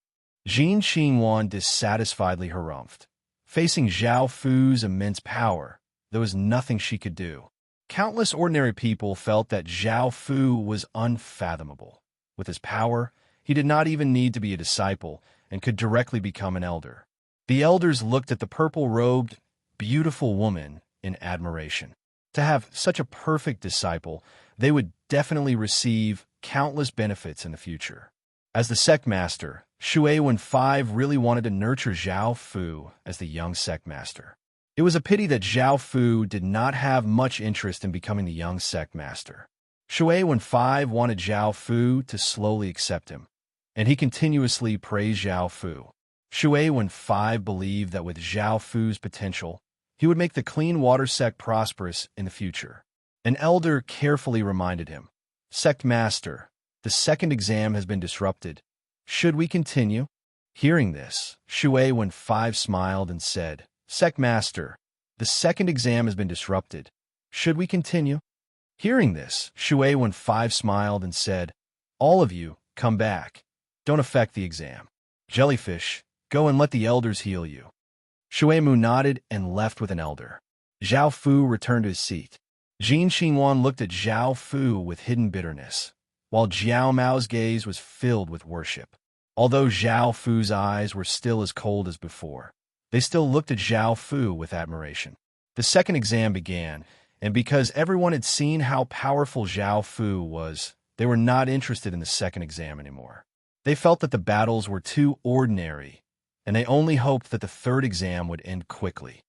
Jin Qingwan dissatisfiedly harumphed. Facing Zhao Fu's immense power, there was nothing she could do. Countless ordinary people felt that Zhao Fu was unfathomable. With his power, he did not even need to be a disciple and could directly become an elder. The elders looked at the purple-robed, beautiful woman in admiration. To have such a perfect disciple, they would definitely receive countless benefits in the future. As the sect master, Shui Wen 5 really wanted to nurture Zhao Fu as the young sect master. It was a pity that Zhao Fu did not have much interest in becoming the young sect master. Shui Wenfi wanted Zhao Fu to slowly accept him, and he continuously praised Zhao Fu. Shui Wenfi believed that with Zhao Fu's potential, he would make the clean water sect prosperous in the future. An elder carefully reminded him, "Sect master, the second exam has been disrupted. Should we continue?" Hearing this, Shui Wenfi smiled and said, "Sect master, the second exam has been disrupted. Should we continue?" Hearing this, Shui Wenfi smiled and said, "All of you, come back. Don't affect the exam. Jellyfish, go and let the elders heal you." Shui Mu nodded and left with an elder. Zhao Fu returned to his seat. Jin Xinguan looked at Zhao Fu with hidden bitterness, while Jiao Mao's gaze was filled with worship. Although Zhao Fu's eyes were still as cold as before, they still looked at Zhao Fu with admiration. The second exam began, and because everyone had seen how powerful Zhao Fu was, they were not interested in the second exam anymore. They felt that the battles were too ordinary, and they only hoped that the third exam would end quickly.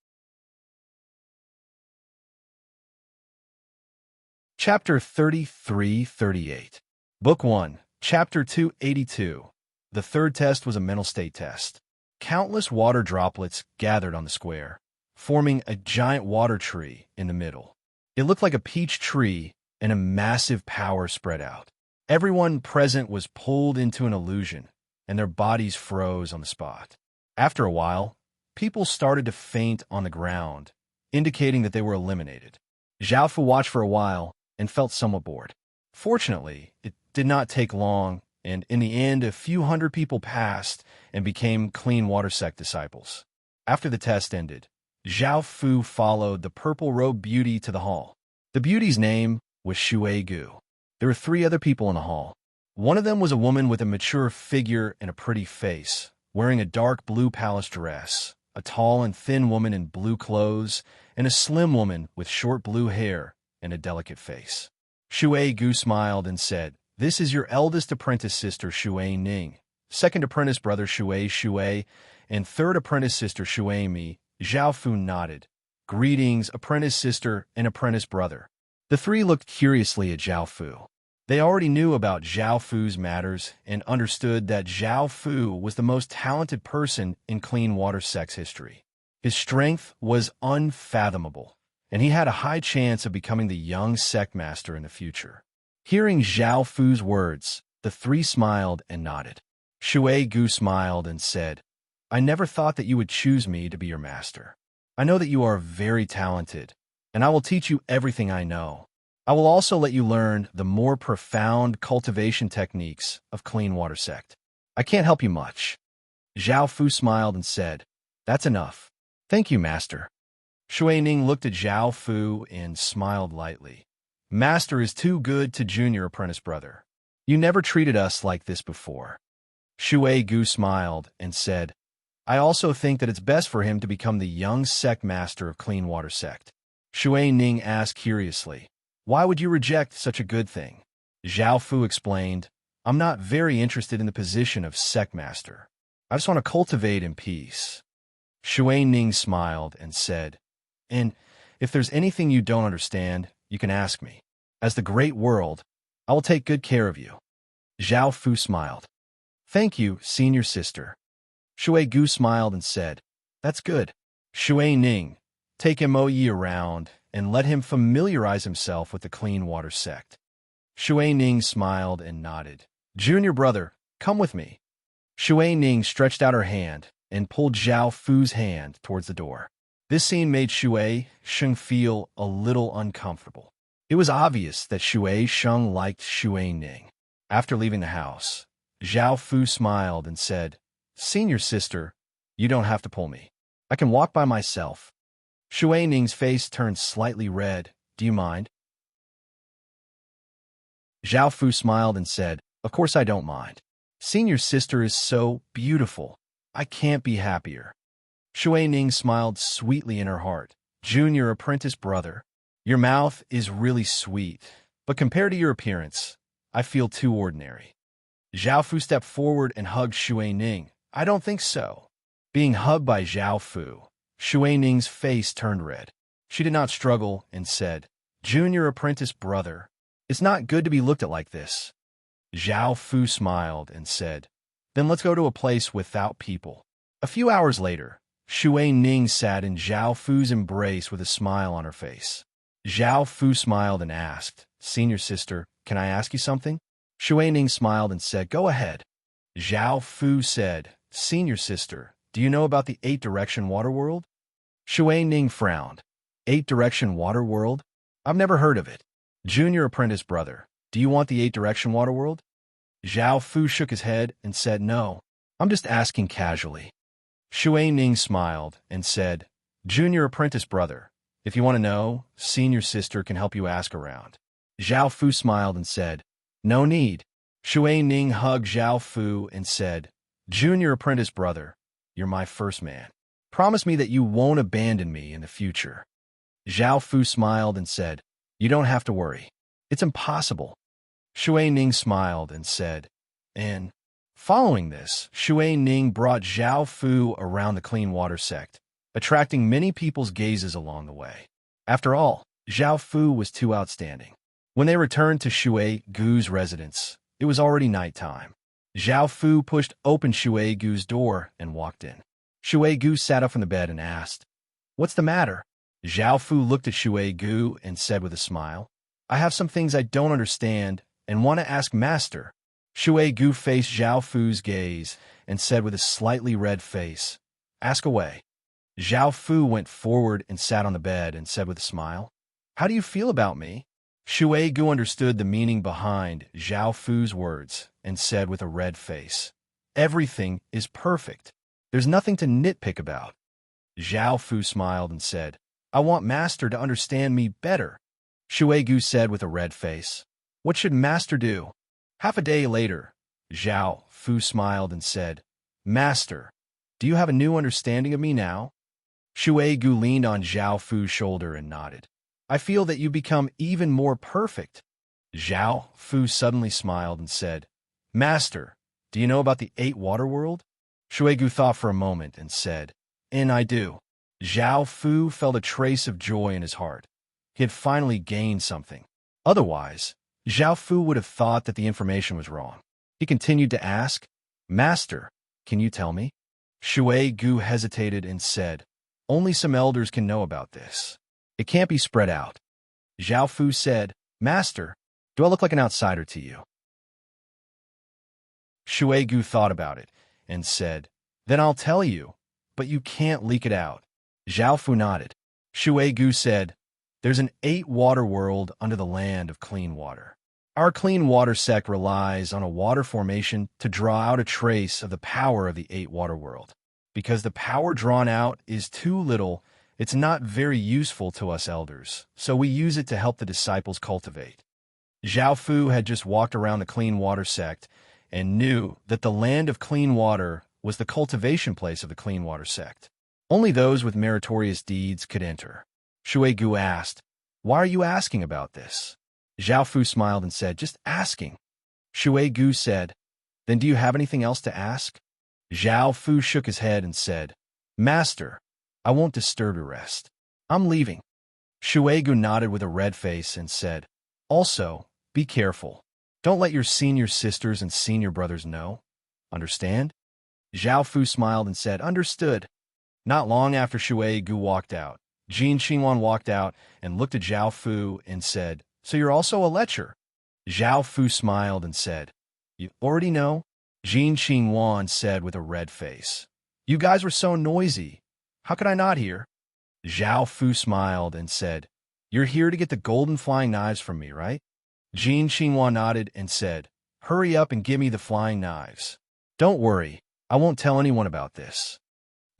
Chapter 33-38. Book 1, Chapter 282. The third test was a mental state test. Countless water droplets gathered on the square, forming a giant water tree in the middle. It looked like a peach tree, and a massive power spread out. Everyone present was pulled into an illusion, and their bodies froze on the spot. After a while, people started to faint on the ground, indicating that they were eliminated. Zhao Fu watched for a while and felt somewhat bored. Fortunately, it did not take long, and in the end, a few hundred people passed and became clean water sect disciples. After the test ended, Zhao Fu followed the purple-robed beauty to the hall. The beauty's name was Shui Gu. There were 3 other people in the hall. One of them was a woman with a mature figure and a pretty face, wearing a dark blue palace dress, a tall and thin woman in blue clothes, and a slim woman with short blue hair and a delicate face. Shui Gu smiled and said, "This is your eldest apprentice sister, Shui Ning, second apprentice brother Shui, and third apprentice sister Shui Mi." Zhao Fu nodded. "Greetings, apprentice sister and apprentice brother." The 3 looked curiously at Zhao Fu. They already knew about Zhao Fu's matters and understood that Zhao Fu was the most talented person in clean water sect's history. His strength was unfathomable, and he had a high chance of becoming the young sect master in the future. Hearing Zhao Fu's words, the 3 smiled and nodded. Shui Gu smiled and said, "I never thought that you would choose me to be your master. I know that you are very talented, and I will teach you everything I know. I will also let you learn the more profound cultivation techniques of clean water sect. I can't help you much." Zhao Fu smiled and said, "That's enough. Thank you, master." Shui Ning looked at Zhao Fu and smiled lightly. "Master is too good to junior apprentice brother. You never treated us like this before." Shui Gu smiled and said, "I also think that it's best for him to become the young sect master of clean water sect." Shui Ning asked curiously, "Why would you reject such a good thing?" Zhao Fu explained, "I'm not very interested in the position of sect master. I just want to cultivate in peace." Shui Ning smiled and said, "And if there's anything you don't understand, you can ask me. As the great world, I will take good care of you." Zhao Fu smiled. "Thank you, senior sister." Shui Gu smiled and said, "That's good. Shui Ning, take Mo Yi around and let him familiarize himself with the clean water sect." Shui Ning smiled and nodded. "Junior brother, come with me." Shui Ning stretched out her hand and pulled Zhao Fu's hand towards the door. This scene made Shui Sheng feel a little uncomfortable. It was obvious that Shui Sheng liked Shui Ning. After leaving the house, Zhao Fu smiled and said, "Senior sister, you don't have to pull me. I can walk by myself." Shui Ning's face turned slightly red. "Do you mind?" Zhao Fu smiled and said, "Of course I don't mind. Senior sister is so beautiful. I can't be happier." Shui Ning smiled sweetly in her heart. "Junior apprentice brother, your mouth is really sweet, but compared to your appearance, I feel too ordinary." Zhao Fu stepped forward and hugged Shui Ning. "I don't think so." Being hugged by Zhao Fu, Shui Ning's face turned red. She did not struggle and said, "Junior apprentice brother, it's not good to be looked at like this." Zhao Fu smiled and said, "Then let's go to a place without people." A few hours later, Shui Ning sat in Zhao Fu's embrace with a smile on her face. Zhao Fu smiled and asked, "Senior sister, can I ask you something?" Shui Ning smiled and said, "Go ahead." Zhao Fu said, "Senior sister, do you know about the 8-direction water world?" Shui Ning frowned. 8-direction water world? I've never heard of it. Junior apprentice brother, do you want the 8-direction water world? Zhao Fu shook his head and said, "No, I'm just asking casually." Shui Ning smiled and said, "Junior apprentice brother, if you want to know, senior sister can help you ask around." Zhao Fu smiled and said, "No need." Shui Ning hugged Zhao Fu and said, "Junior apprentice brother, you're my first man. Promise me that you won't abandon me in the future." Zhao Fu smiled and said, "You don't have to worry. It's impossible." Shui Ning smiled and said, "And..." Following this, Shui Ning brought Zhao Fu around the clean water sect, attracting many people's gazes along the way. After all, Zhao Fu was too outstanding. When they returned to Shui Gu's residence, it was already nighttime. Zhao Fu pushed open Shui Gu's door and walked in. Shui Gu sat up from the bed and asked, "What's the matter?" Zhao Fu looked at Shui Gu and said with a smile, "I have some things I don't understand and want to ask Master." Shui Gu faced Zhao Fu's gaze and said with a slightly red face, "Ask away." Zhao Fu went forward and sat on the bed and said with a smile, "How do you feel about me?" Shui Gu understood the meaning behind Zhao Fu's words and said with a red face, "Everything is perfect. There's nothing to nitpick about." Zhao Fu smiled and said, "I want Master to understand me better." Shui Gu said with a red face, "What should Master do?" Half a day later, Zhao Fu smiled and said, "Master, do you have a new understanding of me now?" Shui Gu leaned on Zhao Fu's shoulder and nodded. "I feel that you become even more perfect." Zhao Fu suddenly smiled and said, "Master, do you know about the 8 water world?" Shui Gu thought for a moment and said, "And I do." Zhao Fu felt a trace of joy in his heart. He had finally gained something. Otherwise, Zhao Fu would have thought that the information was wrong. He continued to ask, "Master, can you tell me?" Shui Gu hesitated and said, "Only some elders can know about this. It can't be spread out." Zhao Fu said, "Master, do I look like an outsider to you?" Shui Gu thought about it and said, "Then I'll tell you, but you can't leak it out." Zhao Fu nodded. Shui Gu said, "There's an 8 water world under the land of clean water. Our clean water sect relies on a water formation to draw out a trace of the power of the 8 water world. Because the power drawn out is too little, it's not very useful to us elders, so we use it to help the disciples cultivate." Zhao Fu had just walked around the clean water sect and knew that the land of clean water was the cultivation place of the clean water sect. Only those with meritorious deeds could enter. Shui Gu asked, "Why are you asking about this?" Zhao Fu smiled and said, "Just asking." Shui Gu said, "Then do you have anything else to ask?" Zhao Fu shook his head and said, "Master, I won't disturb your rest. I'm leaving." Shui Gu nodded with a red face and said, "Also, be careful. Don't let your senior sisters and senior brothers know. Understand?" Zhao Fu smiled and said, "Understood." Not long after Shui Gu walked out, Jin Xingwan walked out and looked at Zhao Fu and said, "So you're also a lecher?" Zhao Fu smiled and said, "You already know?" Jin Xingwan said with a red face, "You guys were so noisy. How could I not hear?" Zhao Fu smiled and said, "You're here to get the golden flying knives from me, right?" Jin Xingwan nodded and said, "Hurry up and give me the flying knives. Don't worry, I won't tell anyone about this."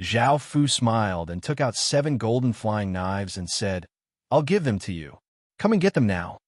Zhao Fu smiled and took out 7 golden flying knives and said, "I'll give them to you. Come and get them now."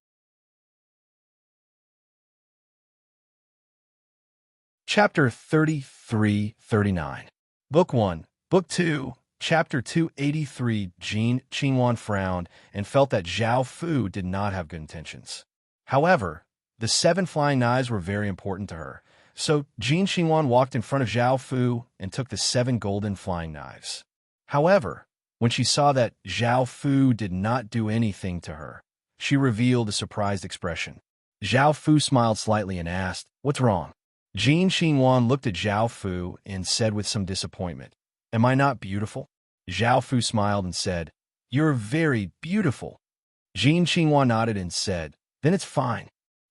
Chapter 33-39. Book 1, Book 2, Chapter 283. Jin Qingwan frowned and felt that Zhao Fu did not have good intentions. However, the 7 flying knives were very important to her, so Jin Qingwan walked in front of Zhao Fu and took the 7 golden flying knives. However, When she saw that Zhao Fu did not do anything to her, she revealed a surprised expression. Zhao Fu smiled slightly and asked, "What's wrong?" Jin Xingwan looked at Zhao Fu and said with some disappointment, "Am I not beautiful?" Zhao Fu smiled and said, "You're very beautiful." Jin Xingwan nodded and said, "Then it's fine."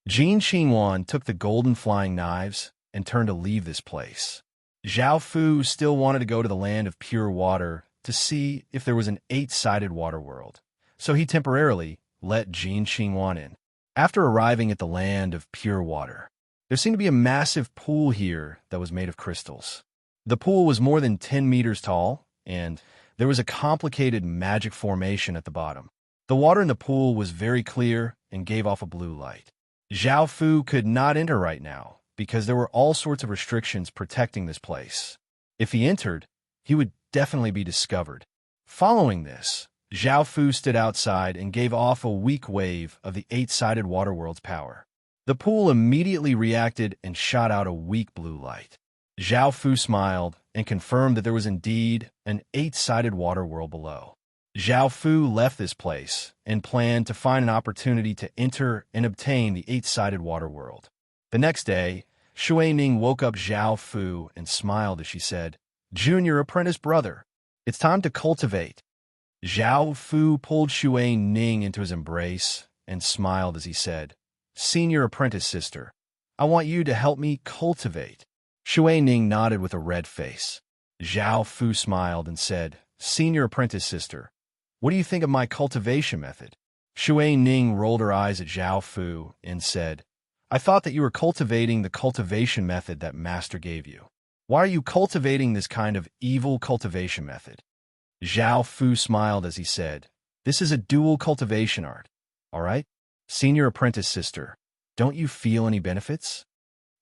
Jin Xingwan took the golden flying knives and turned to leave this place. Zhao Fu still wanted to go to the land of pure water to see if there was an 8-sided water world, so he temporarily let Jin Xingwan in. After arriving at the land of pure water, there seemed to be a massive pool here that was made of crystals. The pool was more than 10 meters tall, and there was a complicated magic formation at the bottom. The water in the pool was very clear and gave off a blue light. Zhao Fu could not enter right now because there were all sorts of restrictions protecting this place. If he entered, he would definitely be discovered. Following this, Zhao Fu stood outside and gave off a weak wave of the 8-sided water world's power. The pool immediately reacted and shot out a weak blue light. Zhao Fu smiled and confirmed that there was indeed an 8-sided water world below. Zhao Fu left this place and planned to find an opportunity to enter and obtain the 8-sided water world. The next day, Shui Ning woke up Zhao Fu and smiled as she said, "Junior apprentice brother, it's time to cultivate." Zhao Fu pulled Shui Ning into his embrace and smiled as he said, "Senior apprentice sister, I want you to help me cultivate." Shui Ning nodded with a red face. Zhao Fu smiled and said, "Senior apprentice sister, what do you think of my cultivation method?" Shui Ning rolled her eyes at Zhao Fu and said, "I thought that you were cultivating the cultivation method that Master gave you. Why are you cultivating this kind of evil cultivation method?" Zhao Fu smiled as he said, "This is a dual cultivation art. All right? Senior apprentice sister, don't you feel any benefits?"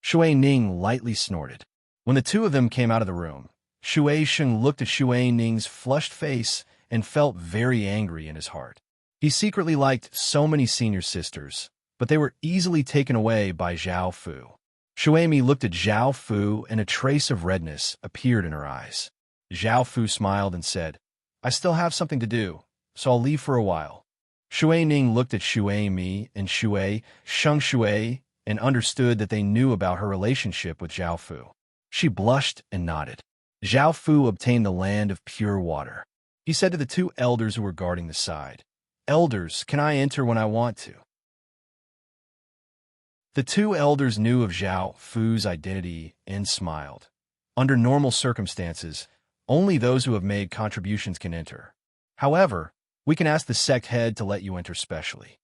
Shui Ning lightly snorted. When the two of them came out of the room, Shui Sheng looked at Shui Ning's flushed face and felt very angry in his heart. He secretly liked so many senior sisters, but they were easily taken away by Zhao Fu. Shui Mi looked at Zhao Fu and a trace of redness appeared in her eyes. Zhao Fu smiled and said, "I still have something to do, so I'll leave for a while." Shui Ning looked at Shui Mi and Shui Sheng Shui and understood that they knew about her relationship with Zhao Fu. She blushed and nodded. Zhao Fu obtained the land of pure water. He said to the two elders who were guarding the side, "Elders, can I enter when I want to?" The two elders knew of Zhao Fu's identity and smiled. Under normal circumstances, only those who have made contributions can enter. However, we can ask the sect head to let you enter specially.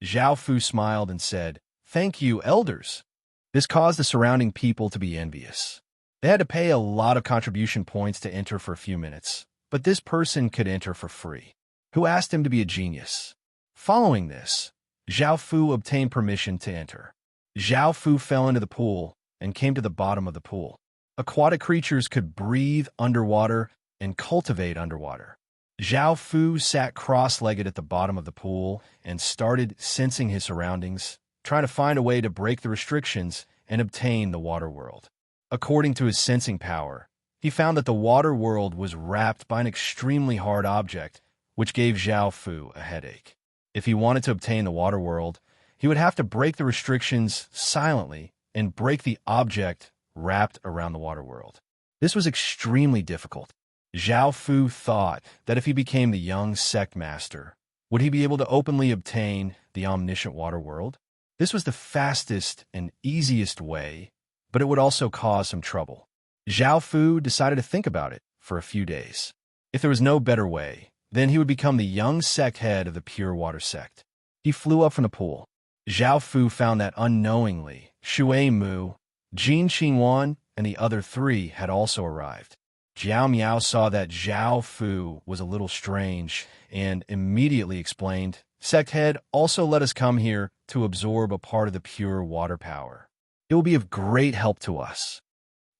Zhao Fu smiled and said, "Thank you, elders." This caused the surrounding people to be envious. They had to pay a lot of contribution points to enter for a few minutes, but this person could enter for free. Who asked him to be a genius? Following this, Zhao Fu obtained permission to enter. Zhao Fu fell into the pool and came to the bottom of the pool. Aquatic creatures could breathe underwater and cultivate underwater. Zhao Fu sat cross-legged at the bottom of the pool and started sensing his surroundings, trying to find a way to break the restrictions and obtain the water world. According to his sensing power, he found that the water world was wrapped by an extremely hard object, which gave Zhao Fu a headache. If he wanted to obtain the water world, he would have to break the restrictions silently and break the object wrapped around the water world. This was extremely difficult. Zhao Fu thought that if he became the young sect master, would he be able to openly obtain the omniscient water world? This was the fastest and easiest way, but it would also cause some trouble. Zhao Fu decided to think about it for a few days. If there was no better way, then he would become the young sect head of the pure water sect. He flew up from the pool. Zhao Fu found that unknowingly, Shui Mu, Jin Xingwan, and the other three had also arrived. Jiao Miao saw that Zhao Fu was a little strange and immediately explained, "Sect head also let us come here to absorb a part of the pure water power. It will be of great help to us."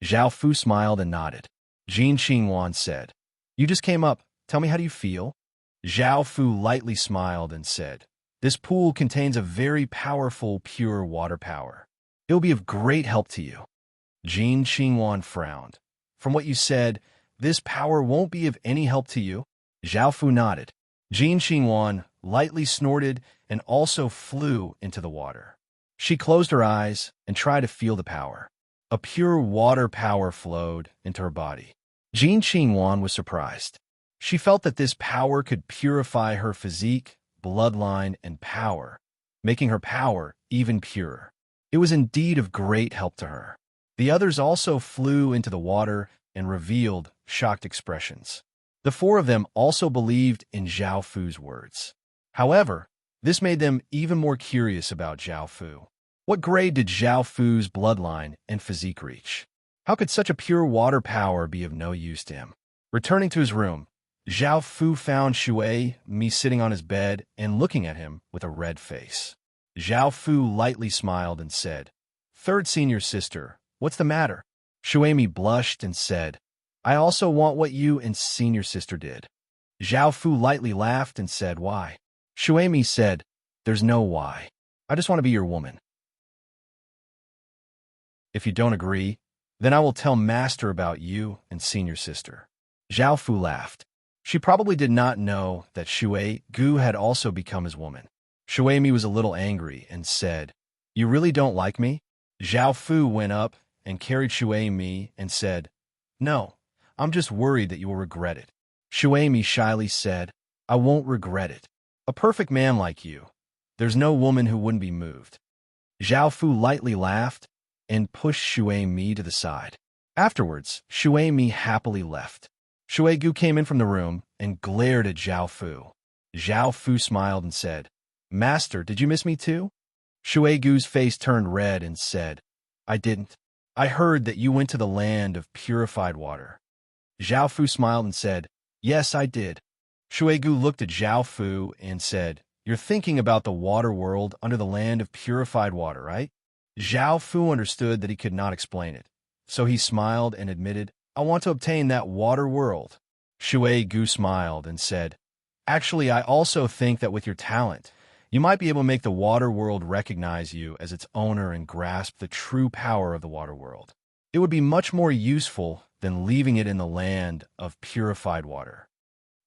Zhao Fu smiled and nodded. Jin Xingwan said, "You just came up. Tell me, how do you feel?" Zhao Fu lightly smiled and said, "This pool contains a very powerful pure water power. It will be of great help to you." Jin Xingwan frowned. "From what you said, this power won't be of any help to you?" Zhao Fu nodded. Jin Xingwan lightly snorted and also flew into the water. She closed her eyes and tried to feel the power. A pure water power flowed into her body. Jin Xingwan was surprised. She felt that this power could purify her physique, bloodline, and power, making her power even purer. It was indeed of great help to her. The others also flew into the water and revealed shocked expressions. The four of them also believed in Zhao Fu's words. However, this made them even more curious about Zhao Fu. What grade did Zhao Fu's bloodline and physique reach? How could such a pure water power be of no use to him? Returning to his room, Zhao Fu found Shui Mi sitting on his bed and looking at him with a red face. Zhao Fu lightly smiled and said, "Third senior sister, what's the matter?" Shui Mi blushed and said, "I also want what you and senior sister did." Zhao Fu lightly laughed and said, "Why?" Shui Mi said, "There's no why. I just want to be your woman. If you don't agree, then I will tell Master about you and senior sister." Zhao Fu laughed. She probably did not know that Shui Gu had also become his woman. Shui Mi was a little angry and said, "You really don't like me?" Zhao Fu went up and carried Shui Mi and said, "No, I'm just worried that you will regret it." Shui Mi shyly said, "I won't regret it. A perfect man like you. There's no woman who wouldn't be moved." Zhao Fu lightly laughed and pushed Shui Mi to the side. Afterwards, Shui Mi happily left. Shui Gu came in from the room and glared at Zhao Fu. Zhao Fu smiled and said, "Master, did you miss me too?" Shui Gu's face turned red and said, "I didn't. I heard that you went to the land of purified water." Zhao Fu smiled and said, "Yes, I did." Shui Gu looked at Zhao Fu and said, "You're thinking about the water world under the land of purified water, right?" Zhao Fu understood that he could not explain it, so he smiled and admitted, "I want to obtain that water world." Shui Gu smiled and said, "Actually, I also think that with your talent, you might be able to make the water world recognize you as its owner and grasp the true power of the water world. It would be much more useful than leaving it in the land of purified water."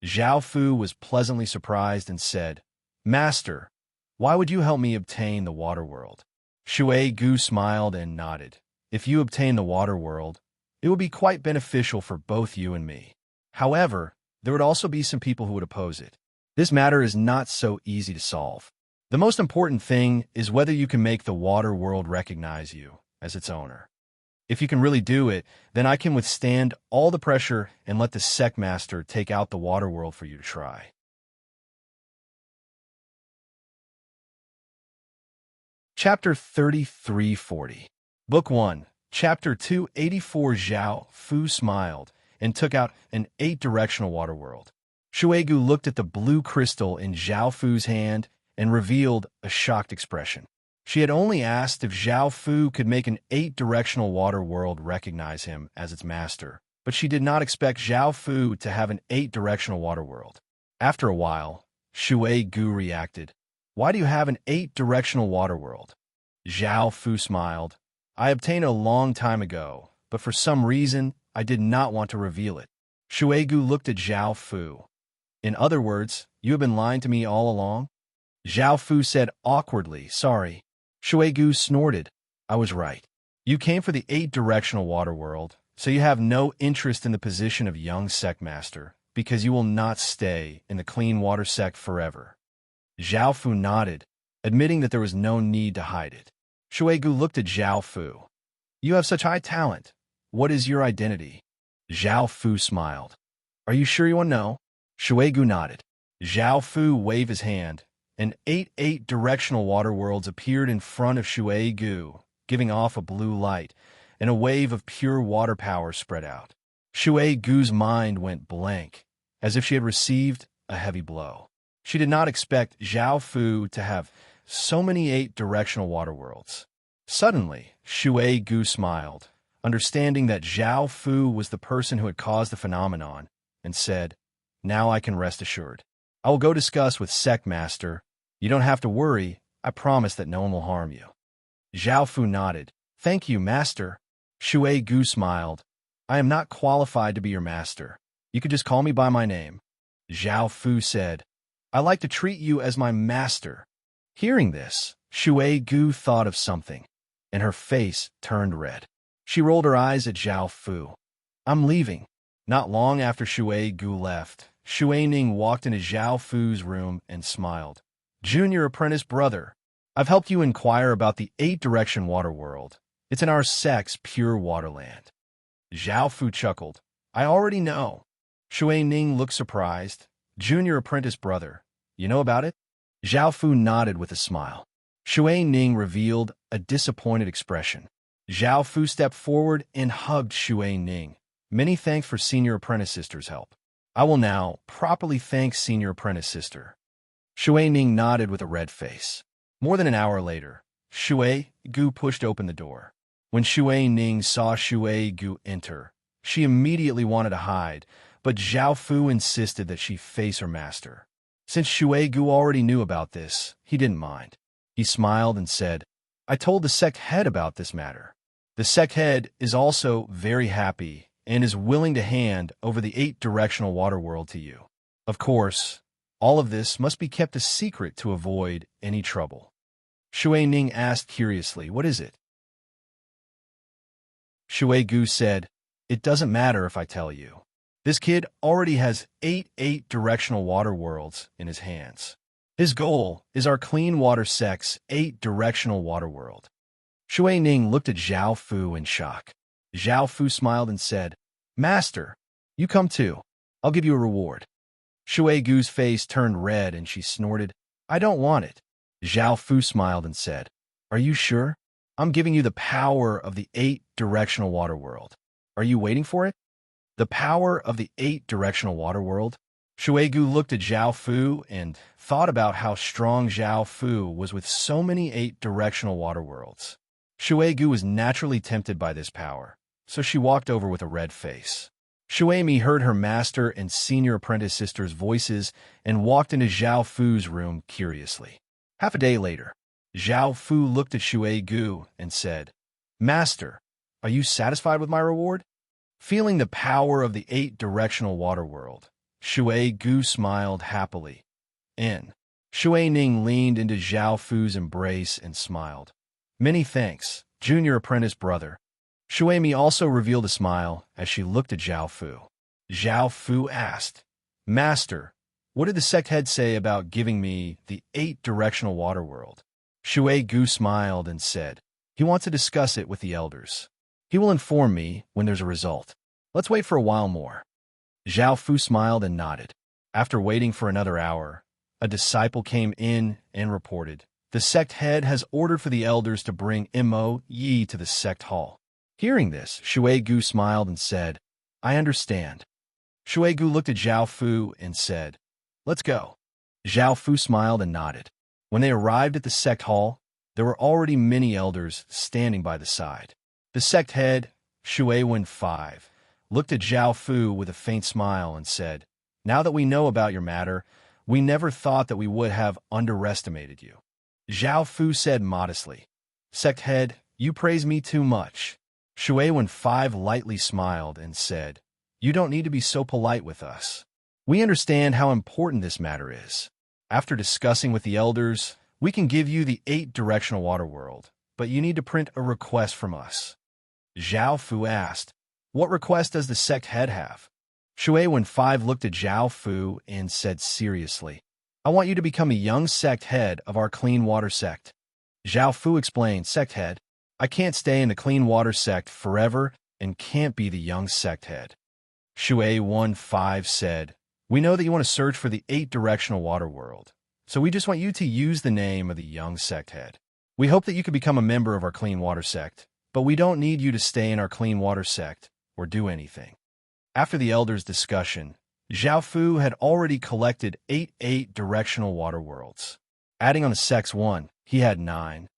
Zhao Fu was pleasantly surprised and said, "Master, why would you help me obtain the water world?" Shui Gu smiled and nodded. "If you obtain the water world, it will be quite beneficial for both you and me. However, there would also be some people who would oppose it. This matter is not so easy to solve. The most important thing is whether you can make the water world recognize you as its owner. If you can really do it, then I can withstand all the pressure and let the sect master take out the water world for you to try." Chapter 3340. Book 1, Chapter 284. Zhao Fu smiled and took out an 8-directional water world. Shui Gu looked at the blue crystal in Zhao Fu's hand and revealed a shocked expression. She had only asked if Zhao Fu could make an 8-directional water world recognize him as its master, but she did not expect Zhao Fu to have an 8-directional water world. After a while, Shui Gu reacted, "Why do you have an 8-directional water world?" Zhao Fu smiled. "I obtained it a long time ago, but for some reason, I did not want to reveal it." Shui Gu looked at Zhao Fu. "In other words, you have been lying to me all along?" Zhao Fu said awkwardly, "Sorry." Shui Gu snorted. "I was right. You came for the 8-directional water world, so you have no interest in the position of young sect master, because you will not stay in the clean water sect forever." Zhao Fu nodded, admitting that there was no need to hide it. Shui Gu looked at Zhao Fu. "You have such high talent. What is your identity?" Zhao Fu smiled. "Are you sure you want to know?" Shui Gu nodded. Zhao Fu waved his hand, and 8-directional water worlds appeared in front of Shui Gu, giving off a blue light, and a wave of pure water power spread out. Shui Gu's mind went blank, as if she had received a heavy blow. She did not expect Zhao Fu to have so many 8-directional water worlds. Suddenly, Shui Gu smiled, understanding that Zhao Fu was the person who had caused the phenomenon, and said, "Now I can rest assured. I will go discuss with Sect Master. You don't have to worry. I promise that no one will harm you." Zhao Fu nodded. "Thank you, Master." Shui Gu smiled. "I am not qualified to be your master. You could just call me by my name." Zhao Fu said, "I like to treat you as my master." Hearing this, Shui Gu thought of something, and her face turned red. She rolled her eyes at Zhao Fu. "I'm leaving." Not long after Shui Gu left, Shui Ning walked into Zhao Fu's room and smiled. "Junior apprentice brother, I've helped you inquire about the 8-direction water world. It's in our sect's pure waterland." Zhao Fu chuckled. "I already know." Shui Ning looked surprised. "Junior apprentice brother, you know about it?" Zhao Fu nodded with a smile. Shui Ning revealed a disappointed expression. Zhao Fu stepped forward and hugged Shui Ning. "Many thanks for Senior Apprentice Sister's help. I will now properly thank Senior Apprentice Sister." Shui Ning nodded with a red face. More than an hour later, Shui Gu pushed open the door. When Shui Ning saw Shui Gu enter, she immediately wanted to hide, but Zhao Fu insisted that she face her master. Since Shui Gu already knew about this, he didn't mind. He smiled and said, "I told the sect head about this matter. The sect head is also very happy and is willing to hand over the 8-directional water world to you. Of course, all of this must be kept a secret to avoid any trouble." Shui Ning asked curiously, "What is it?" Shui Gu said, "It doesn't matter if I tell you. This kid already has 8-directional water worlds in his hands. His goal is our clean water sect's 8-directional water world." Shui Ning looked at Zhao Fu in shock. Zhao Fu smiled and said, "Master, you come too. I'll give you a reward." Shui Gu's face turned red and she snorted, "I don't want it." Zhao Fu smiled and said, "Are you sure? I'm giving you the power of the 8-directional water world. Are you waiting for it?" The power of the 8-directional water world? Shui Gu looked at Zhao Fu and thought about how strong Zhao Fu was with so many 8-directional water worlds. Shui Gu was naturally tempted by this power, so she walked over with a red face. Shui Mi heard her master and senior apprentice sister's voices and walked into Zhao Fu's room curiously. Half a day later, Zhao Fu looked at Shui Gu and said, "Master, are you satisfied with my reward?" Feeling the power of the 8-directional water world, Shui Gu smiled happily. Shui Ning leaned into Zhao Fu's embrace and smiled. "Many thanks, junior apprentice brother." Shui Mi also revealed a smile as she looked at Zhao Fu. Zhao Fu asked, "Master, what did the sect head say about giving me the 8-directional water world?" Shui Gu smiled and said, "He wants to discuss it with the elders. He will inform me when there's a result. Let's wait for a while more." Zhao Fu smiled and nodded. After waiting for another hour, a disciple came in and reported, "The sect head has ordered for the elders to bring Mo Yi to the sect hall." Hearing this, Shui Gu smiled and said, "I understand." Shui Gu looked at Zhao Fu and said, "Let's go." Zhao Fu smiled and nodded. When they arrived at the sect hall, there were already many elders standing by the side. The sect head, Shui Wen 5, looked at Zhao Fu with a faint smile and said, "Now that we know about your matter, we never thought that we would have underestimated you." Zhao Fu said modestly, "Sect head, you praise me too much." Shui Wen 5 lightly smiled and said, "You don't need to be so polite with us. We understand how important this matter is. After discussing with the elders, we can give you the 8-directional water world, but you need to print a request from us." Zhao Fu asked, "What request does the sect head have?" Shui Wen 5 looked at Zhao Fu and said seriously, "I want you to become a young sect head of our clean water sect." Zhao Fu explained, "Sect head, I can't stay in the clean water sect forever and can't be the young sect head." Shui Wen 5 said, "We know that you want to search for the 8-directional water world, so we just want you to use the name of the young sect head. We hope that you can become a member of our clean water sect, but we don't need you to stay in our clean water sect or do anything." After the elders' discussion, Zhao Fu had already collected 8-directional water worlds. Adding on the sect's one, he had 9.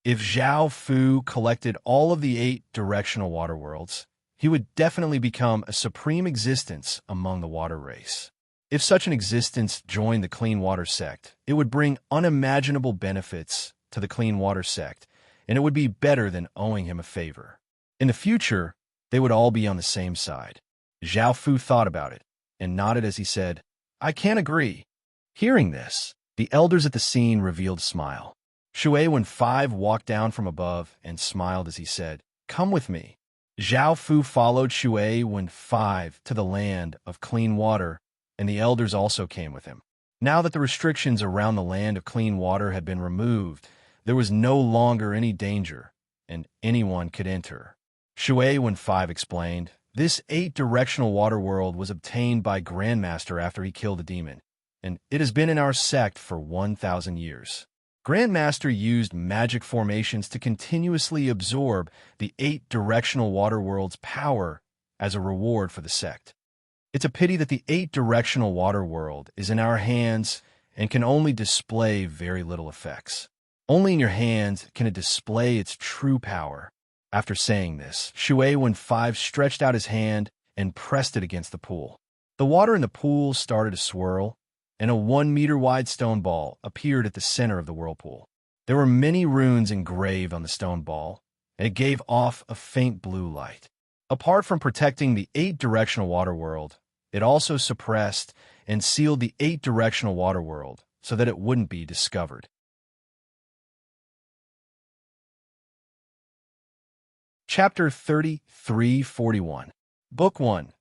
If Zhao Fu collected all of the 8-directional water worlds, he would definitely become a supreme existence among the water race. If such an existence joined the clean water sect, it would bring unimaginable benefits to the clean water sect, and it would be better than owing him a favor. In the future, they would all be on the same side. Zhao Fu thought about it. and nodded as he said, "I can't agree." Hearing this, the elders at the scene revealed a smile. Shui Wen-5 walked down from above and smiled as he said, "Come with me." Zhao Fu followed Shui Wen-5 to the land of clean water, and the elders also came with him. Now that the restrictions around the land of clean water had been removed, there was no longer any danger, and anyone could enter. Shui Wen-5 explained, "This 8-directional water world was obtained by Grandmaster after he killed the demon, and it has been in our sect for 1,000 years. Grandmaster used magic formations to continuously absorb the 8-directional water world's power as a reward for the sect. It's a pity that the 8-directional water world is in our hands and can only display very little effects. Only in your hands can it display its true power." After saying this, Shui Wen-5 stretched out his hand and pressed it against the pool. The water in the pool started to swirl, and a 1-meter-wide stone ball appeared at the center of the whirlpool. There were many runes engraved on the stone ball, and it gave off a faint blue light. Apart from protecting the 8-directional water world, it also suppressed and sealed the 8-directional water world so that it wouldn't be discovered. Chapter 3341. Book 1.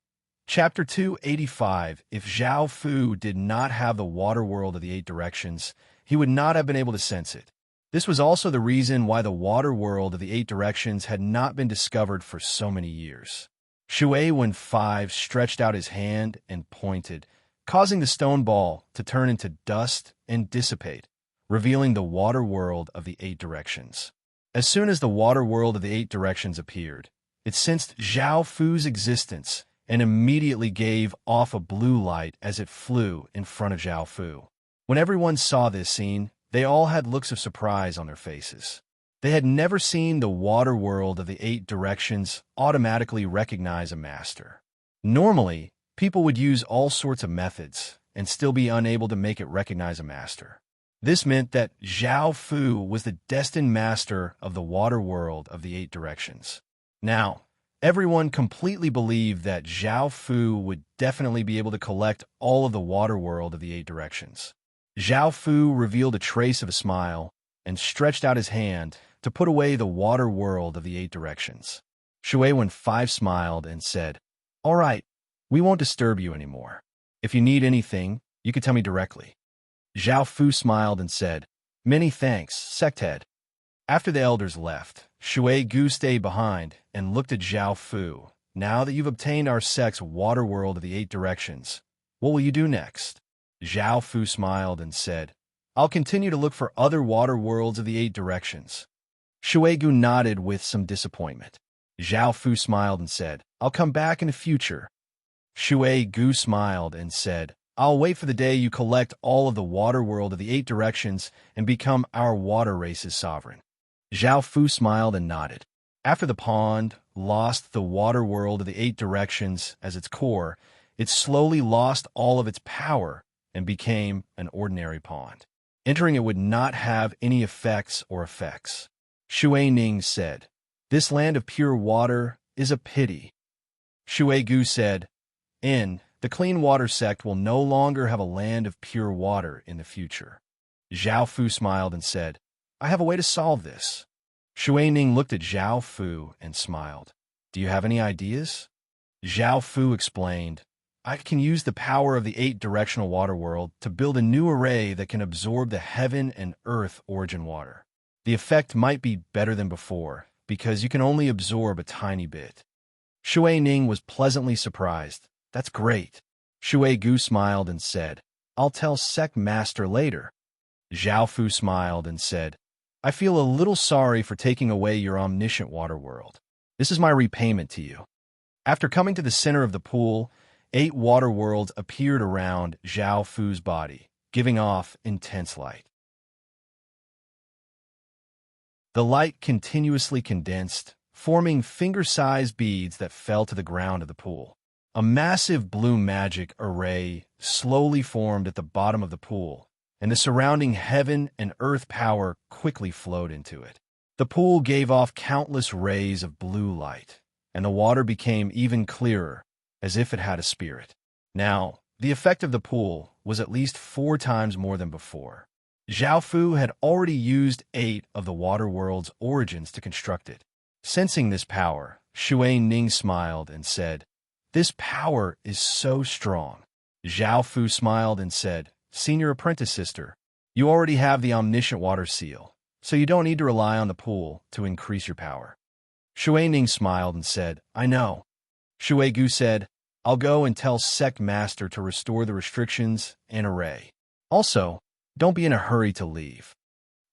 Chapter 285. If Zhao Fu did not have the water world of the 8 directions, he would not have been able to sense it. This was also the reason why the water world of the 8 directions had not been discovered for so many years. Shui Wen-5 stretched out his hand and pointed, causing the stone ball to turn into dust and dissipate, revealing the water world of the 8 directions. As soon as the water world of the 8 directions appeared, it sensed Zhao Fu's existence and immediately gave off a blue light as it flew in front of Zhao Fu. When everyone saw this scene, they all had looks of surprise on their faces. They had never seen the water world of the 8 directions automatically recognize a master. Normally, people would use all sorts of methods and still be unable to make it recognize a master. This meant that Zhao Fu was the destined master of the water world of the 8 directions. Now, everyone completely believed that Zhao Fu would definitely be able to collect all of the water world of the 8 directions. Zhao Fu revealed a trace of a smile and stretched out his hand to put away the water world of the 8 directions. Shui Wen-5 smiled and said, "All right, we won't disturb you anymore. If you need anything, you can tell me directly." Zhao Fu smiled and said, "Many thanks, sect head." After the elders left, Shui Gu stayed behind and looked at Zhao Fu. "Now that you've obtained our sect's water world of the 8 directions, what will you do next?" Zhao Fu smiled and said, "I'll continue to look for other water worlds of the 8 directions." Shui Gu nodded with some disappointment. Zhao Fu smiled and said, "I'll come back in the future." Shui Gu smiled and said, "I'll wait for the day you collect all of the water world of the 8 directions and become our water race's sovereign." Zhao Fu smiled and nodded. After the pond lost the water world of the 8 directions as its core, it slowly lost all of its power and became an ordinary pond. Entering it would not have any effects or effects. Shui Ning said, "This land of pure water is a pity." Shui Gu said, "The clean water sect will no longer have a land of pure water in the future." Zhao Fu smiled and said, "I have a way to solve this." Shui Ning looked at Zhao Fu and smiled. "Do you have any ideas?" Zhao Fu explained, "I can use the power of the 8-directional water world to build a new array that can absorb the heaven and earth origin water. The effect might be better than before, because you can only absorb a tiny bit." Shui Ning was pleasantly surprised. "That's great." Shui Gu smiled and said, "I'll tell Sect Master later." Zhao Fu smiled and said, "I feel a little sorry for taking away your omniscient water world. This is my repayment to you." After coming to the center of the pool, 8 water worlds appeared around Zhao Fu's body, giving off intense light. The light continuously condensed, forming finger-sized beads that fell to the ground of the pool. A massive blue magic array slowly formed at the bottom of the pool, and the surrounding heaven and earth power quickly flowed into it. The pool gave off countless rays of blue light, and the water became even clearer, as if it had a spirit. Now, the effect of the pool was at least 4 times more than before. Zhao Fu had already used 8 of the water world's origins to construct it. Sensing this power, Xue Ning smiled and said, "This power is so strong." Zhao Fu smiled and said, "Senior apprentice sister, you already have the omniscient water seal, so you don't need to rely on the pool to increase your power." Xue Ning smiled and said, "I know." Xue Gu said, "I'll go and tell Sect Master to restore the restrictions and array. Also, don't be in a hurry to leave."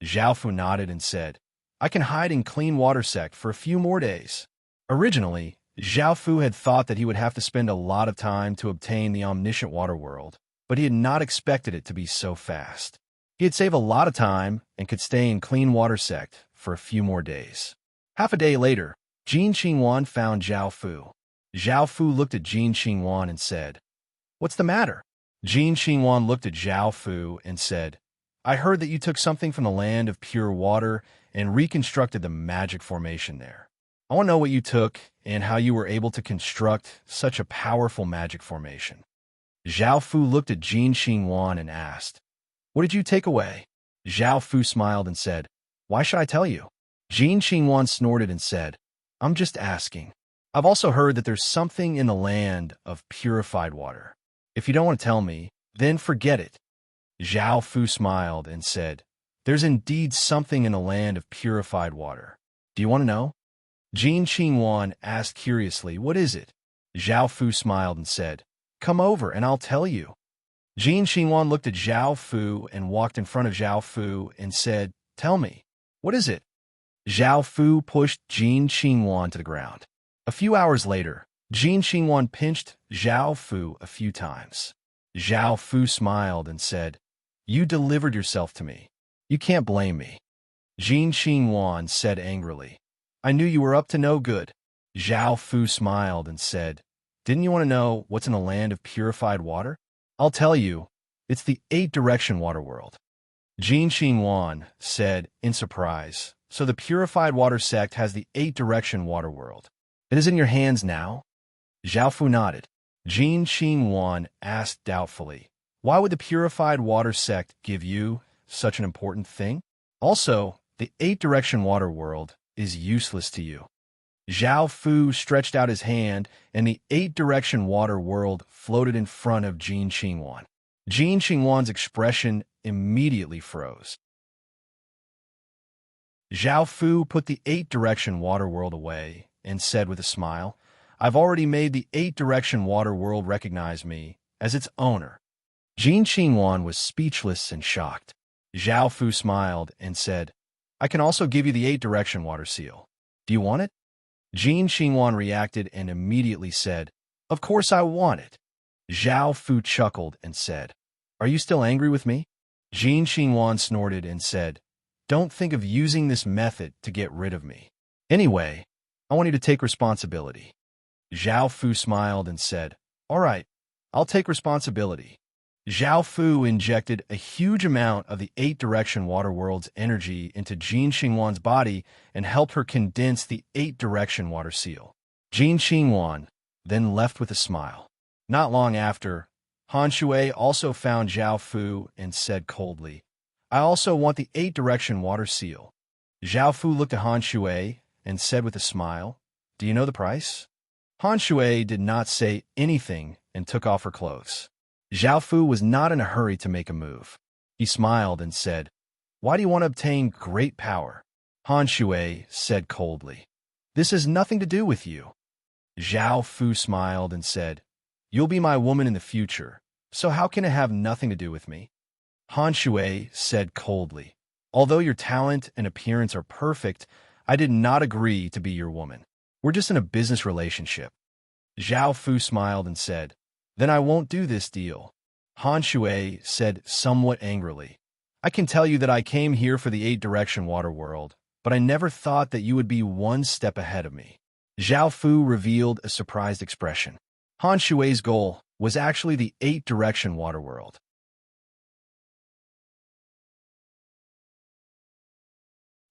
Zhao Fu nodded and said, "I can hide in clean water sect for a few more days." Originally, Zhao Fu had thought that he would have to spend a lot of time to obtain the omniscient water world, but he had not expected it to be so fast. He had saved a lot of time and could stay in clean water sect for a few more days. Half a day later, Jin Xingwan found Zhao Fu. Zhao Fu looked at Jin Xingwan and said, "What's the matter?" Jin Xingwan looked at Zhao Fu and said, "I heard that you took something from the land of pure water and reconstructed the magic formation there. I want to know what you took and how you were able to construct such a powerful magic formation." Zhao Fu looked at Jin Xingwan and asked, "What did you take away?" Zhao Fu smiled and said, "Why should I tell you?" Jin Xingwan snorted and said, "I'm just asking. I've also heard that there's something in the land of purified water. If you don't want to tell me, then forget it." Zhao Fu smiled and said, "There's indeed something in the land of purified water. Do you want to know?" Jin Xingwan asked curiously, "What is it?" Zhao Fu smiled and said, "Come over and I'll tell you." Jin Xingwan looked at Zhao Fu and walked in front of Zhao Fu and said, "Tell me, what is it?" Zhao Fu pushed Jin Xingwan to the ground. A few hours later, Jin Xingwan pinched Zhao Fu a few times. Zhao Fu smiled and said, "You delivered yourself to me. You can't blame me." Jin Xingwan said angrily, "I knew you were up to no good." Zhao Fu smiled and said, "Didn't you want to know what's in the land of purified water? I'll tell you, it's the 8-direction water world." Jin Xingwan said in surprise, "So the purified water sect has the 8-direction water world. It is in your hands now?" Zhao Fu nodded. Jin Xingwan asked doubtfully, "Why would the purified water sect give you such an important thing? Also, the 8-direction water world is useless to you." Zhao Fu stretched out his hand, and the 8-direction water world floated in front of Jin Xingwan. Jin Xingwan's expression immediately froze. Zhao Fu put the 8-direction water world away and said with a smile, "I've already made the 8-direction water world recognize me as its owner." Jin Xingwan was speechless and shocked. Zhao Fu smiled and said, "I can also give you the 8-direction water seal. Do you want it?" Jin Xingwan reacted and immediately said, "Of course I want it." Zhao Fu chuckled and said, "Are you still angry with me?" Jin Xingwan snorted and said, "Don't think of using this method to get rid of me. Anyway, I want you to take responsibility." Zhao Fu smiled and said, "All right, I'll take responsibility." Zhao Fu injected a huge amount of the 8-direction water world's energy into Jin Xingwan's body and helped her condense the 8-direction water seal. Jin Xingwan then left with a smile. Not long after, Han Shui also found Zhao Fu and said coldly, "I also want the 8-direction water seal." Zhao Fu looked at Han Shui and said with a smile, "Do you know the price?" Han Shui did not say anything and took off her clothes. Zhao Fu was not in a hurry to make a move. He smiled and said, "Why do you want to obtain great power?" Han Shui said coldly, "This has nothing to do with you." Zhao Fu smiled and said, "You'll be my woman in the future, so how can it have nothing to do with me?" Han Shui said coldly, "Although your talent and appearance are perfect, I did not agree to be your woman. We're just in a business relationship." Zhao Fu smiled and said, "Then I won't do this deal." Han Shui said somewhat angrily, "I can tell you that I came here for the 8-direction water world, but I never thought that you would be one step ahead of me." Zhao Fu revealed a surprised expression. Han Shui's goal was actually the 8-direction water world.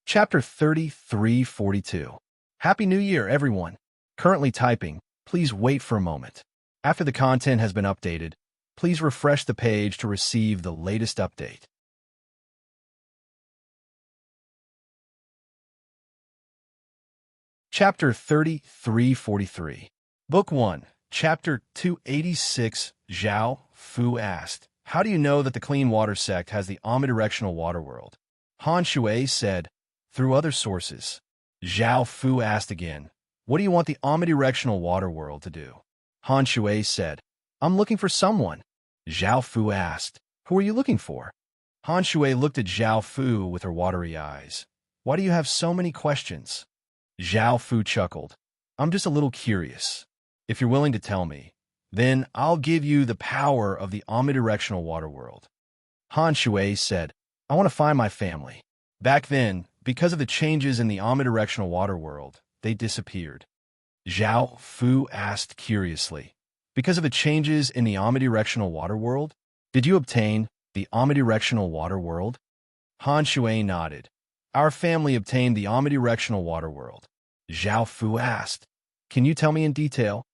Chapter 3342. Happy New Year, everyone. Currently typing. Please wait for a moment. After the content has been updated, please refresh the page to receive the latest update. Chapter 3343. Book 1, Chapter 286. Zhao Fu asked, "How do you know that the Clean Water sect has the omnidirectional water world?" Han Shui said, "Through other sources." Zhao Fu asked again, "What do you want the omnidirectional water world to do?" Han Shui said, "I'm looking for someone." Zhao Fu asked, "Who are you looking for?" Han Shui looked at Zhao Fu with her watery eyes. "Why do you have so many questions?" Zhao Fu chuckled. "I'm just a little curious. If you're willing to tell me, then I'll give you the power of the omnidirectional water world." Han Shui said, "I want to find my family." Back then, because of the changes in the omnidirectional water world, they disappeared. Zhao Fu asked curiously, "Because of the changes in the omnidirectional water world? Did you obtain the omnidirectional water world?" Han Shui nodded. "Our family obtained the omnidirectional water world." Zhao Fu asked, "Can you tell me in detail?"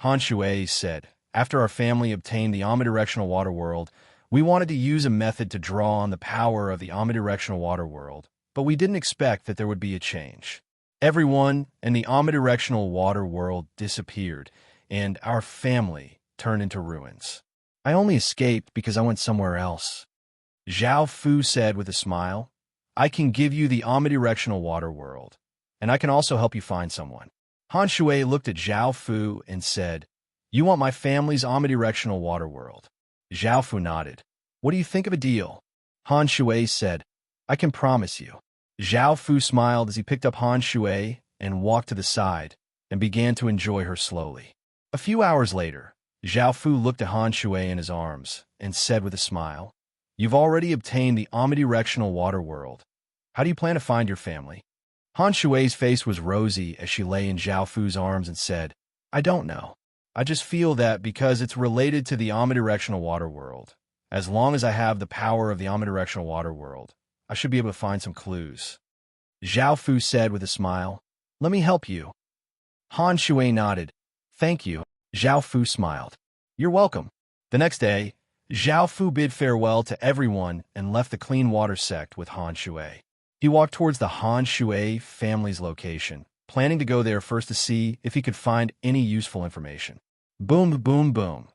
Han Shui said, "After our family obtained the omnidirectional water world, we wanted to use a method to draw on the power of the omnidirectional water world, but we didn't expect that there would be a change. Everyone in the omnidirectional water world disappeared, and our family turned into ruins. I only escaped because I went somewhere else." Zhao Fu said with a smile, "I can give you the omnidirectional water world, and I can also help you find someone." Han Shui looked at Zhao Fu and said, "You want my family's omnidirectional water world?" Zhao Fu nodded. "What do you think of a deal?" Han Shui said, "I can promise you." Zhao Fu smiled as he picked up Han Shui and walked to the side and began to enjoy her slowly. A few hours later, Zhao Fu looked at Han Shui in his arms and said with a smile, "You've already obtained the omnidirectional water world. How do you plan to find your family?" Han Shui's face was rosy as she lay in Zhao Fu's arms and said, "I don't know. I just feel that because it's related to the omnidirectional water world, as long as I have the power of the omnidirectional water world, I should be able to find some clues." Zhao Fu said with a smile, "Let me help you." Han Shui nodded. "Thank you." Zhao Fu smiled. "You're welcome." The next day, Zhao Fu bid farewell to everyone and left the Clean Water sect with Han Shui. He walked towards the Han Shui family's location, planning to go there first to see if he could find any useful information. Boom, boom, boom.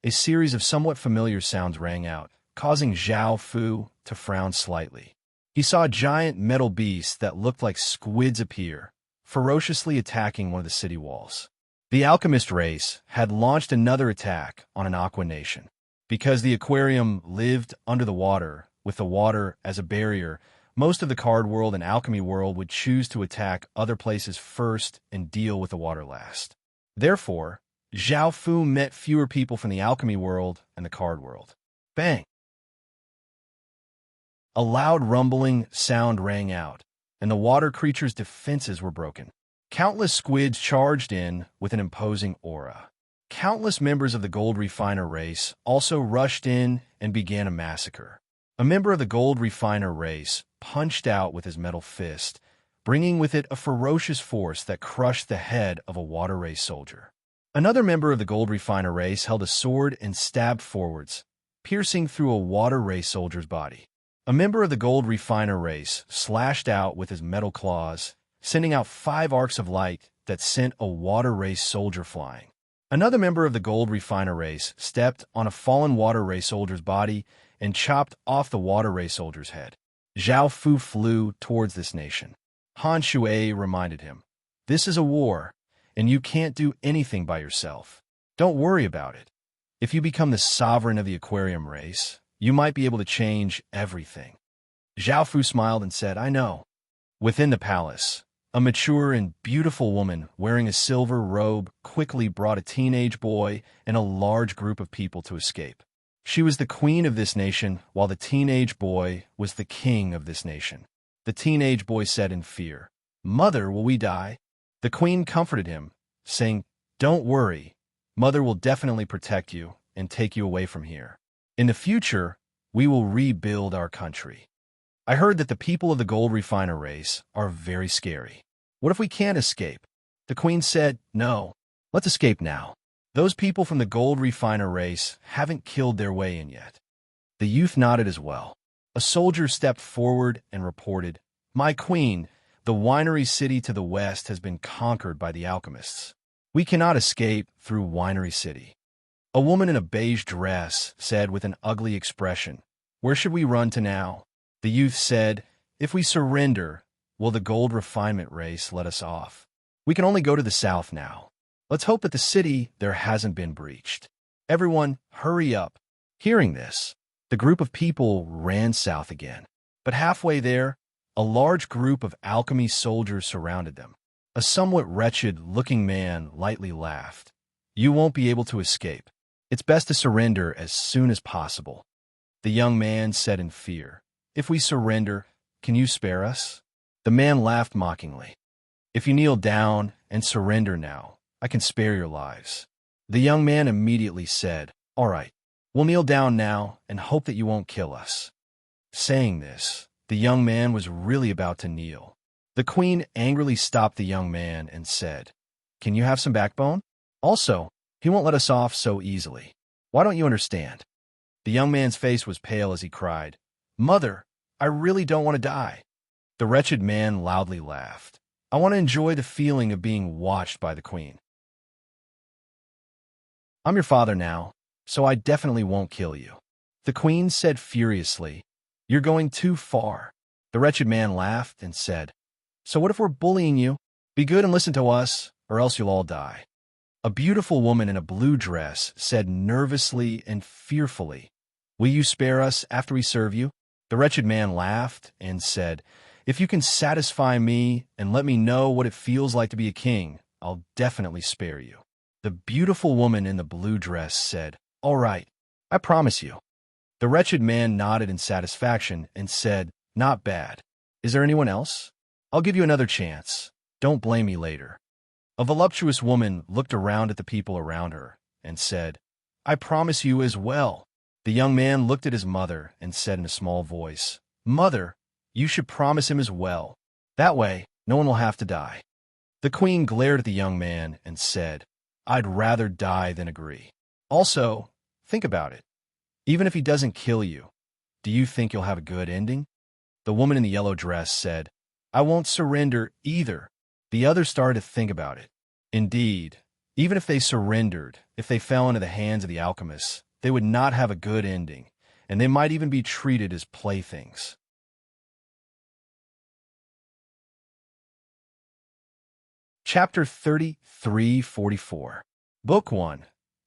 A series of somewhat familiar sounds rang out, causing Zhao Fu to frown slightly. He saw giant metal beasts that looked like squids appear, ferociously attacking one of the city walls. The alchemist race had launched another attack on an aqua nation. Because the aquarium lived under the water, with the water as a barrier, most of the card world and alchemy world would choose to attack other places first and deal with the water last. Therefore, Zhao Fu met fewer people from the alchemy world and the card world. Bang! A loud rumbling sound rang out, and the water creature's defenses were broken. Countless squids charged in with an imposing aura. Countless members of the gold refiner race also rushed in and began a massacre. A member of the gold refiner race punched out with his metal fist, bringing with it a ferocious force that crushed the head of a water race soldier. Another member of the gold refiner race held a sword and stabbed forwards, piercing through a water race soldier's body. A member of the gold refiner race slashed out with his metal claws, sending out 5 arcs of light that sent a water race soldier flying. Another member of the gold refiner race stepped on a fallen water race soldier's body and chopped off the water race soldier's head. Zhao Fu flew towards this nation. Han Shui reminded him, "This is a war, and you can't do anything by yourself. Don't worry about it. If you become the sovereign of the aquarium race, you might be able to change everything." Zhao Fu smiled and said, "I know." Within the palace, a mature and beautiful woman wearing a silver robe quickly brought a teenage boy and a large group of people to escape. She was the queen of this nation, while the teenage boy was the king of this nation. The teenage boy said in fear, "Mother, will we die?" The queen comforted him, saying, "Don't worry. Mother will definitely protect you and take you away from here. In the future, we will rebuild our country. I heard that the people of the gold refiner race are very scary. What if we can't escape?" The queen said, "No. Let's escape now." Those people from the gold refiner race haven't killed their way in yet. The youth nodded as well. A soldier stepped forward and reported, "My queen, the winery city to the west has been conquered by the alchemists. We cannot escape through Winery City." A woman in a beige dress said with an ugly expression, "Where should we run to now?" The youth said, "If we surrender, will the gold refinement race let us off? We can only go to the south now. Let's hope that the city there hasn't been breached. Everyone, hurry up." Hearing this, the group of people ran south again. But halfway there, a large group of alchemy soldiers surrounded them. A somewhat wretched-looking man lightly laughed. "You won't be able to escape. It's best to surrender as soon as possible." The young man said in fear, "If we surrender, can you spare us?" The man laughed mockingly. "If you kneel down and surrender now, I can spare your lives." The young man immediately said, "All right, we'll kneel down now and hope that you won't kill us." Saying this, the young man was really about to kneel. The queen angrily stopped the young man and said, "Can you have some backbone? Also, he won't let us off so easily. Why don't you understand?" The young man's face was pale as he cried, "Mother, I really don't want to die." The wretched man loudly laughed. "I want to enjoy the feeling of being watched by the queen. I'm your father now, so I definitely won't kill you." The queen said furiously, "You're going too far." The wretched man laughed and said, "So what if we're bullying you? Be good and listen to us, or else you'll all die." A beautiful woman in a blue dress said nervously and fearfully, "Will you spare us after we serve you?" The wretched man laughed and said, "If you can satisfy me and let me know what it feels like to be a king, I'll definitely spare you." The beautiful woman in the blue dress said, "All right, I promise you." The wretched man nodded in satisfaction and said, "Not bad. Is there anyone else? I'll give you another chance. Don't blame me later." A voluptuous woman looked around at the people around her and said, "I promise you as well." The young man looked at his mother and said in a small voice, "Mother, you should promise him as well. That way, no one will have to die." The queen glared at the young man and said, "I'd rather die than agree. Also, think about it. Even if he doesn't kill you, do you think you'll have a good ending?" The woman in the yellow dress said, "I won't surrender either." The others started to think about it. Indeed, even if they surrendered, if they fell into the hands of the alchemists, they would not have a good ending, and they might even be treated as playthings. Chapter 3344. Book 1.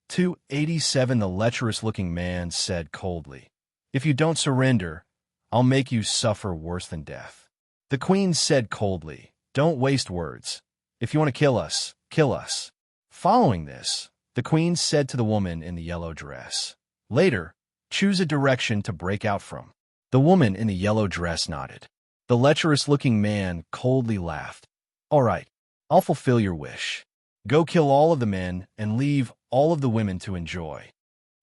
287. The lecherous-looking man said coldly, "If you don't surrender, I'll make you suffer worse than death." The queen said coldly, "Don't waste words. If you want to kill us, kill us." Following this, the queen said to the woman in the yellow dress, "Later, choose a direction to break out from." The woman in the yellow dress nodded. The lecherous-looking man coldly laughed. "All right, I'll fulfill your wish. Go kill all of the men and leave all of the women to enjoy."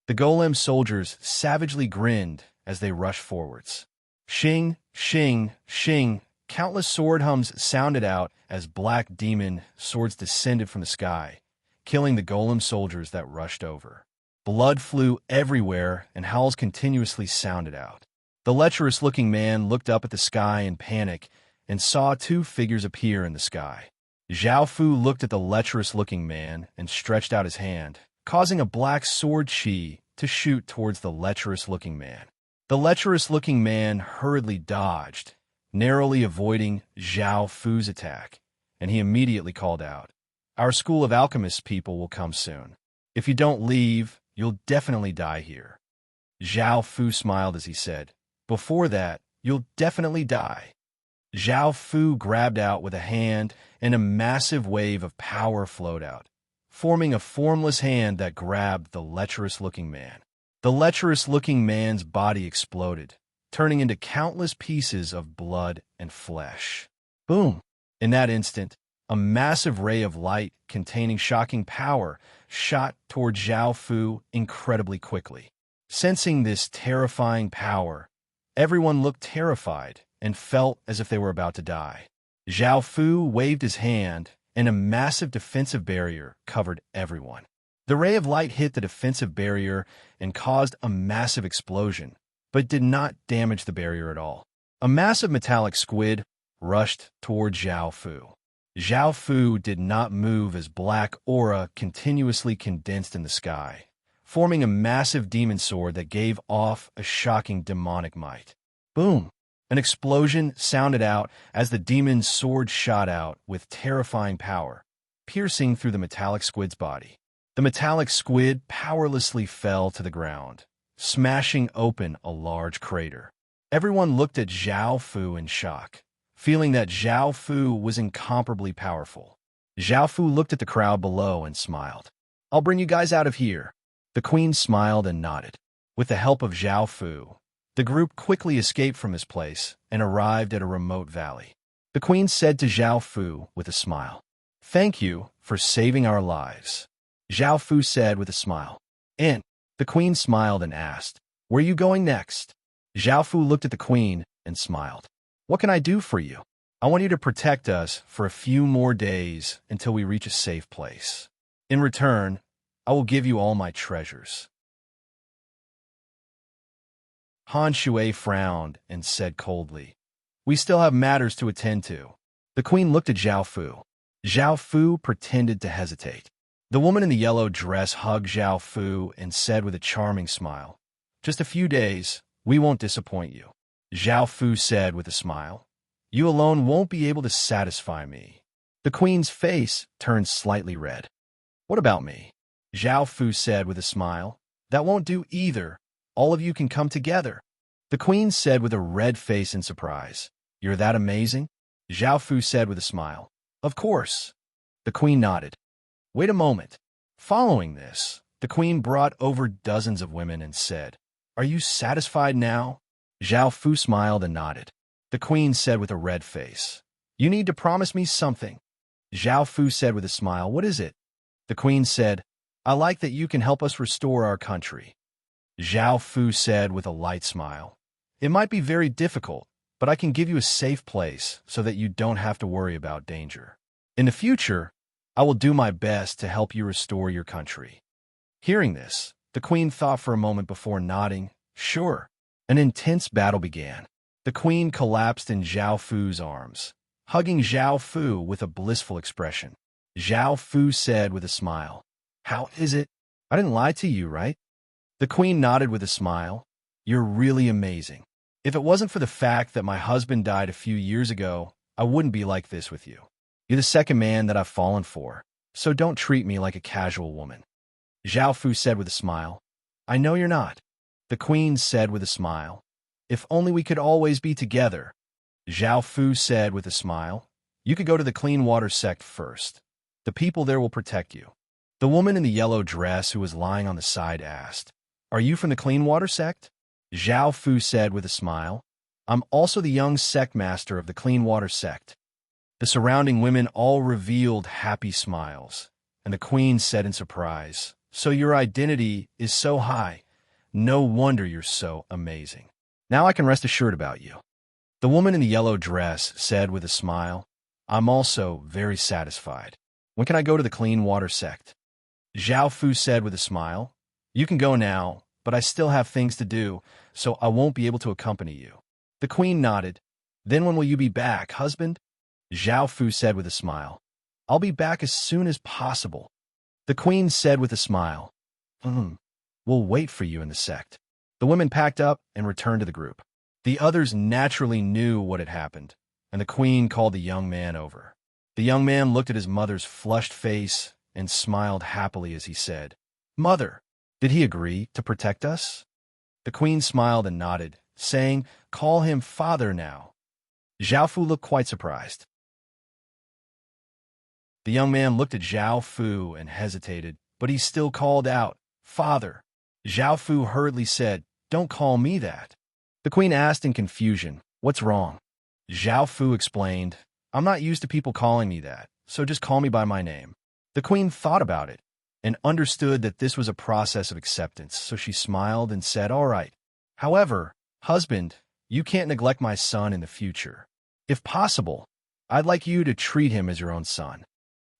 The golem soldiers savagely grinned as they rushed forwards. Shing, shing, shing. Countless sword hums sounded out as black demon swords descended from the sky, killing the golem soldiers that rushed over. Blood flew everywhere and howls continuously sounded out. The lecherous-looking man looked up at the sky in panic and saw two figures appear in the sky. Zhao Fu looked at the lecherous-looking man and stretched out his hand, causing a black sword chi to shoot towards the lecherous-looking man. The lecherous-looking man hurriedly dodged, narrowly avoiding Zhao Fu's attack, and he immediately called out, "Our school of alchemists people will come soon. If you don't leave, you'll definitely die here." Zhao Fu smiled as he said, "Before that, you'll definitely die." Zhao Fu grabbed out with a hand, and a massive wave of power flowed out, forming a formless hand that grabbed the lecherous-looking man. The lecherous-looking man's body exploded, turning into countless pieces of blood and flesh. Boom! In that instant, a massive ray of light containing shocking power shot toward Zhao Fu incredibly quickly. Sensing this terrifying power, everyone looked terrified and felt as if they were about to die. Zhao Fu waved his hand, and a massive defensive barrier covered everyone. The ray of light hit the defensive barrier and caused a massive explosion, but did not damage the barrier at all. A massive metallic squid rushed toward Zhao Fu. Zhao Fu did not move as black aura continuously condensed in the sky, forming a massive demon sword that gave off a shocking demonic might. Boom! An explosion sounded out as the demon's sword shot out with terrifying power, piercing through the metallic squid's body. The metallic squid powerlessly fell to the ground, smashing open a large crater. Everyone looked at Zhao Fu in shock, feeling that Zhao Fu was incomparably powerful. Zhao Fu looked at the crowd below and smiled. "I'll bring you guys out of here." The queen smiled and nodded. With the help of Zhao Fu, the group quickly escaped from his place and arrived at a remote valley. The queen said to Zhao Fu with a smile, "Thank you for saving our lives." Zhao Fu said with a smile. "And?" The queen smiled and asked, "Where are you going next?" Zhao Fu looked at the queen and smiled. "What can I do for you?" "I want you to protect us for a few more days until we reach a safe place. In return, I will give you all my treasures." Han Shui frowned and said coldly, "We still have matters to attend to." The queen looked at Zhao Fu. Zhao Fu pretended to hesitate. The woman in the yellow dress hugged Zhao Fu and said with a charming smile, "Just a few days, we won't disappoint you." Zhao Fu said with a smile, "You alone won't be able to satisfy me." The queen's face turned slightly red. "What about me?" Zhao Fu said with a smile, "That won't do either. All of you can come together." The queen said with a red face in surprise, "You're that amazing?" Zhao Fu said with a smile, "Of course." The queen nodded. "Wait a moment." Following this, the queen brought over dozens of women and said, "Are you satisfied now?" Zhao Fu smiled and nodded. The queen said with a red face, "You need to promise me something." Zhao Fu said with a smile, "What is it?" The queen said, "I like that you can help us restore our country." Zhao Fu said with a light smile, "It might be very difficult, but I can give you a safe place so that you don't have to worry about danger. In the future, I will do my best to help you restore your country." Hearing this, the queen thought for a moment before nodding, "Sure." An intense battle began. The queen collapsed in Zhao Fu's arms, hugging Zhao Fu with a blissful expression. Zhao Fu said with a smile, "How is it? I didn't lie to you, right?" The queen nodded with a smile. "You're really amazing. If it wasn't for the fact that my husband died a few years ago, I wouldn't be like this with you. You're the second man that I've fallen for, so don't treat me like a casual woman." Zhao Fu said with a smile, "I know you're not." The queen said with a smile, "If only we could always be together." Zhao Fu said with a smile, "You could go to the clean water sect first. The people there will protect you." The woman in the yellow dress who was lying on the side asked, "Are you from the clean water sect?" Zhao Fu said with a smile, "I'm also the young sect master of the clean water sect." The surrounding women all revealed happy smiles, and the queen said in surprise, "So your identity is so high. No wonder you're so amazing. Now I can rest assured about you." The woman in the yellow dress said with a smile, "I'm also very satisfied. When can I go to the clean water sect?" Zhao Fu said with a smile, "You can go now, but I still have things to do, so I won't be able to accompany you." The queen nodded. "Then when will you be back, husband?" Zhao Fu said with a smile, "I'll be back as soon as possible." The queen said with a smile, "We'll wait for you in the sect." The women packed up and returned to the group. The others naturally knew what had happened, and the queen called the young man over. The young man looked at his mother's flushed face and smiled happily as he said, "Mother, did he agree to protect us?" The queen smiled and nodded, saying, "Call him father now." Zhao Fu looked quite surprised. The young man looked at Zhao Fu and hesitated, but he still called out, "Father." Zhao Fu hurriedly said, "Don't call me that." The queen asked in confusion, "What's wrong?" Zhao Fu explained, "I'm not used to people calling me that, so just call me by my name." The queen thought about it and understood that this was a process of acceptance, so she smiled and said, "All right. However, husband, you can't neglect my son in the future. If possible, I'd like you to treat him as your own son."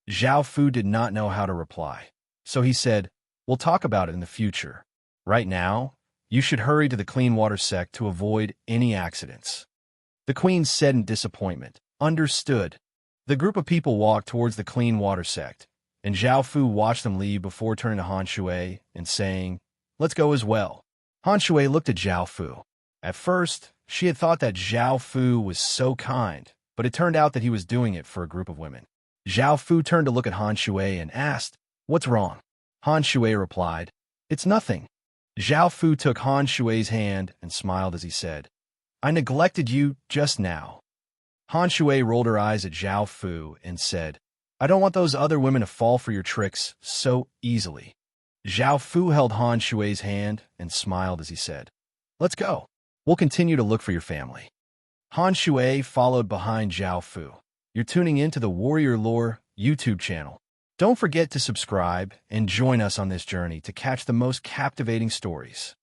Zhao Fu did not know how to reply, so he said, We'll talk about it in the future. Right now, you should hurry to the clean water sect to avoid any accidents." The queen said in disappointment, "Understood." The group of people walked towards the clean water sect, and Zhao Fu watched them leave before turning to Han Shui and saying, "Let's go as well." Han Shui looked at Zhao Fu. At first, she had thought that Zhao Fu was so kind, but it turned out that he was doing it for a group of women. Zhao Fu turned to look at Han Shui and asked, "What's wrong?" Han Shui replied, "It's nothing." Zhao Fu took Han Shui's hand and smiled as he said, "I neglected you just now." Han Shui rolled her eyes at Zhao Fu and said, "I don't want those other women to fall for your tricks so easily." Zhao Fu held Han Shui's hand and smiled as he said, "Let's go. We'll continue to look for your family." Han Shui followed behind Zhao Fu. You're tuning in to the Warrior Lore YouTube channel. Don't forget to subscribe and join us on this journey to catch the most captivating stories.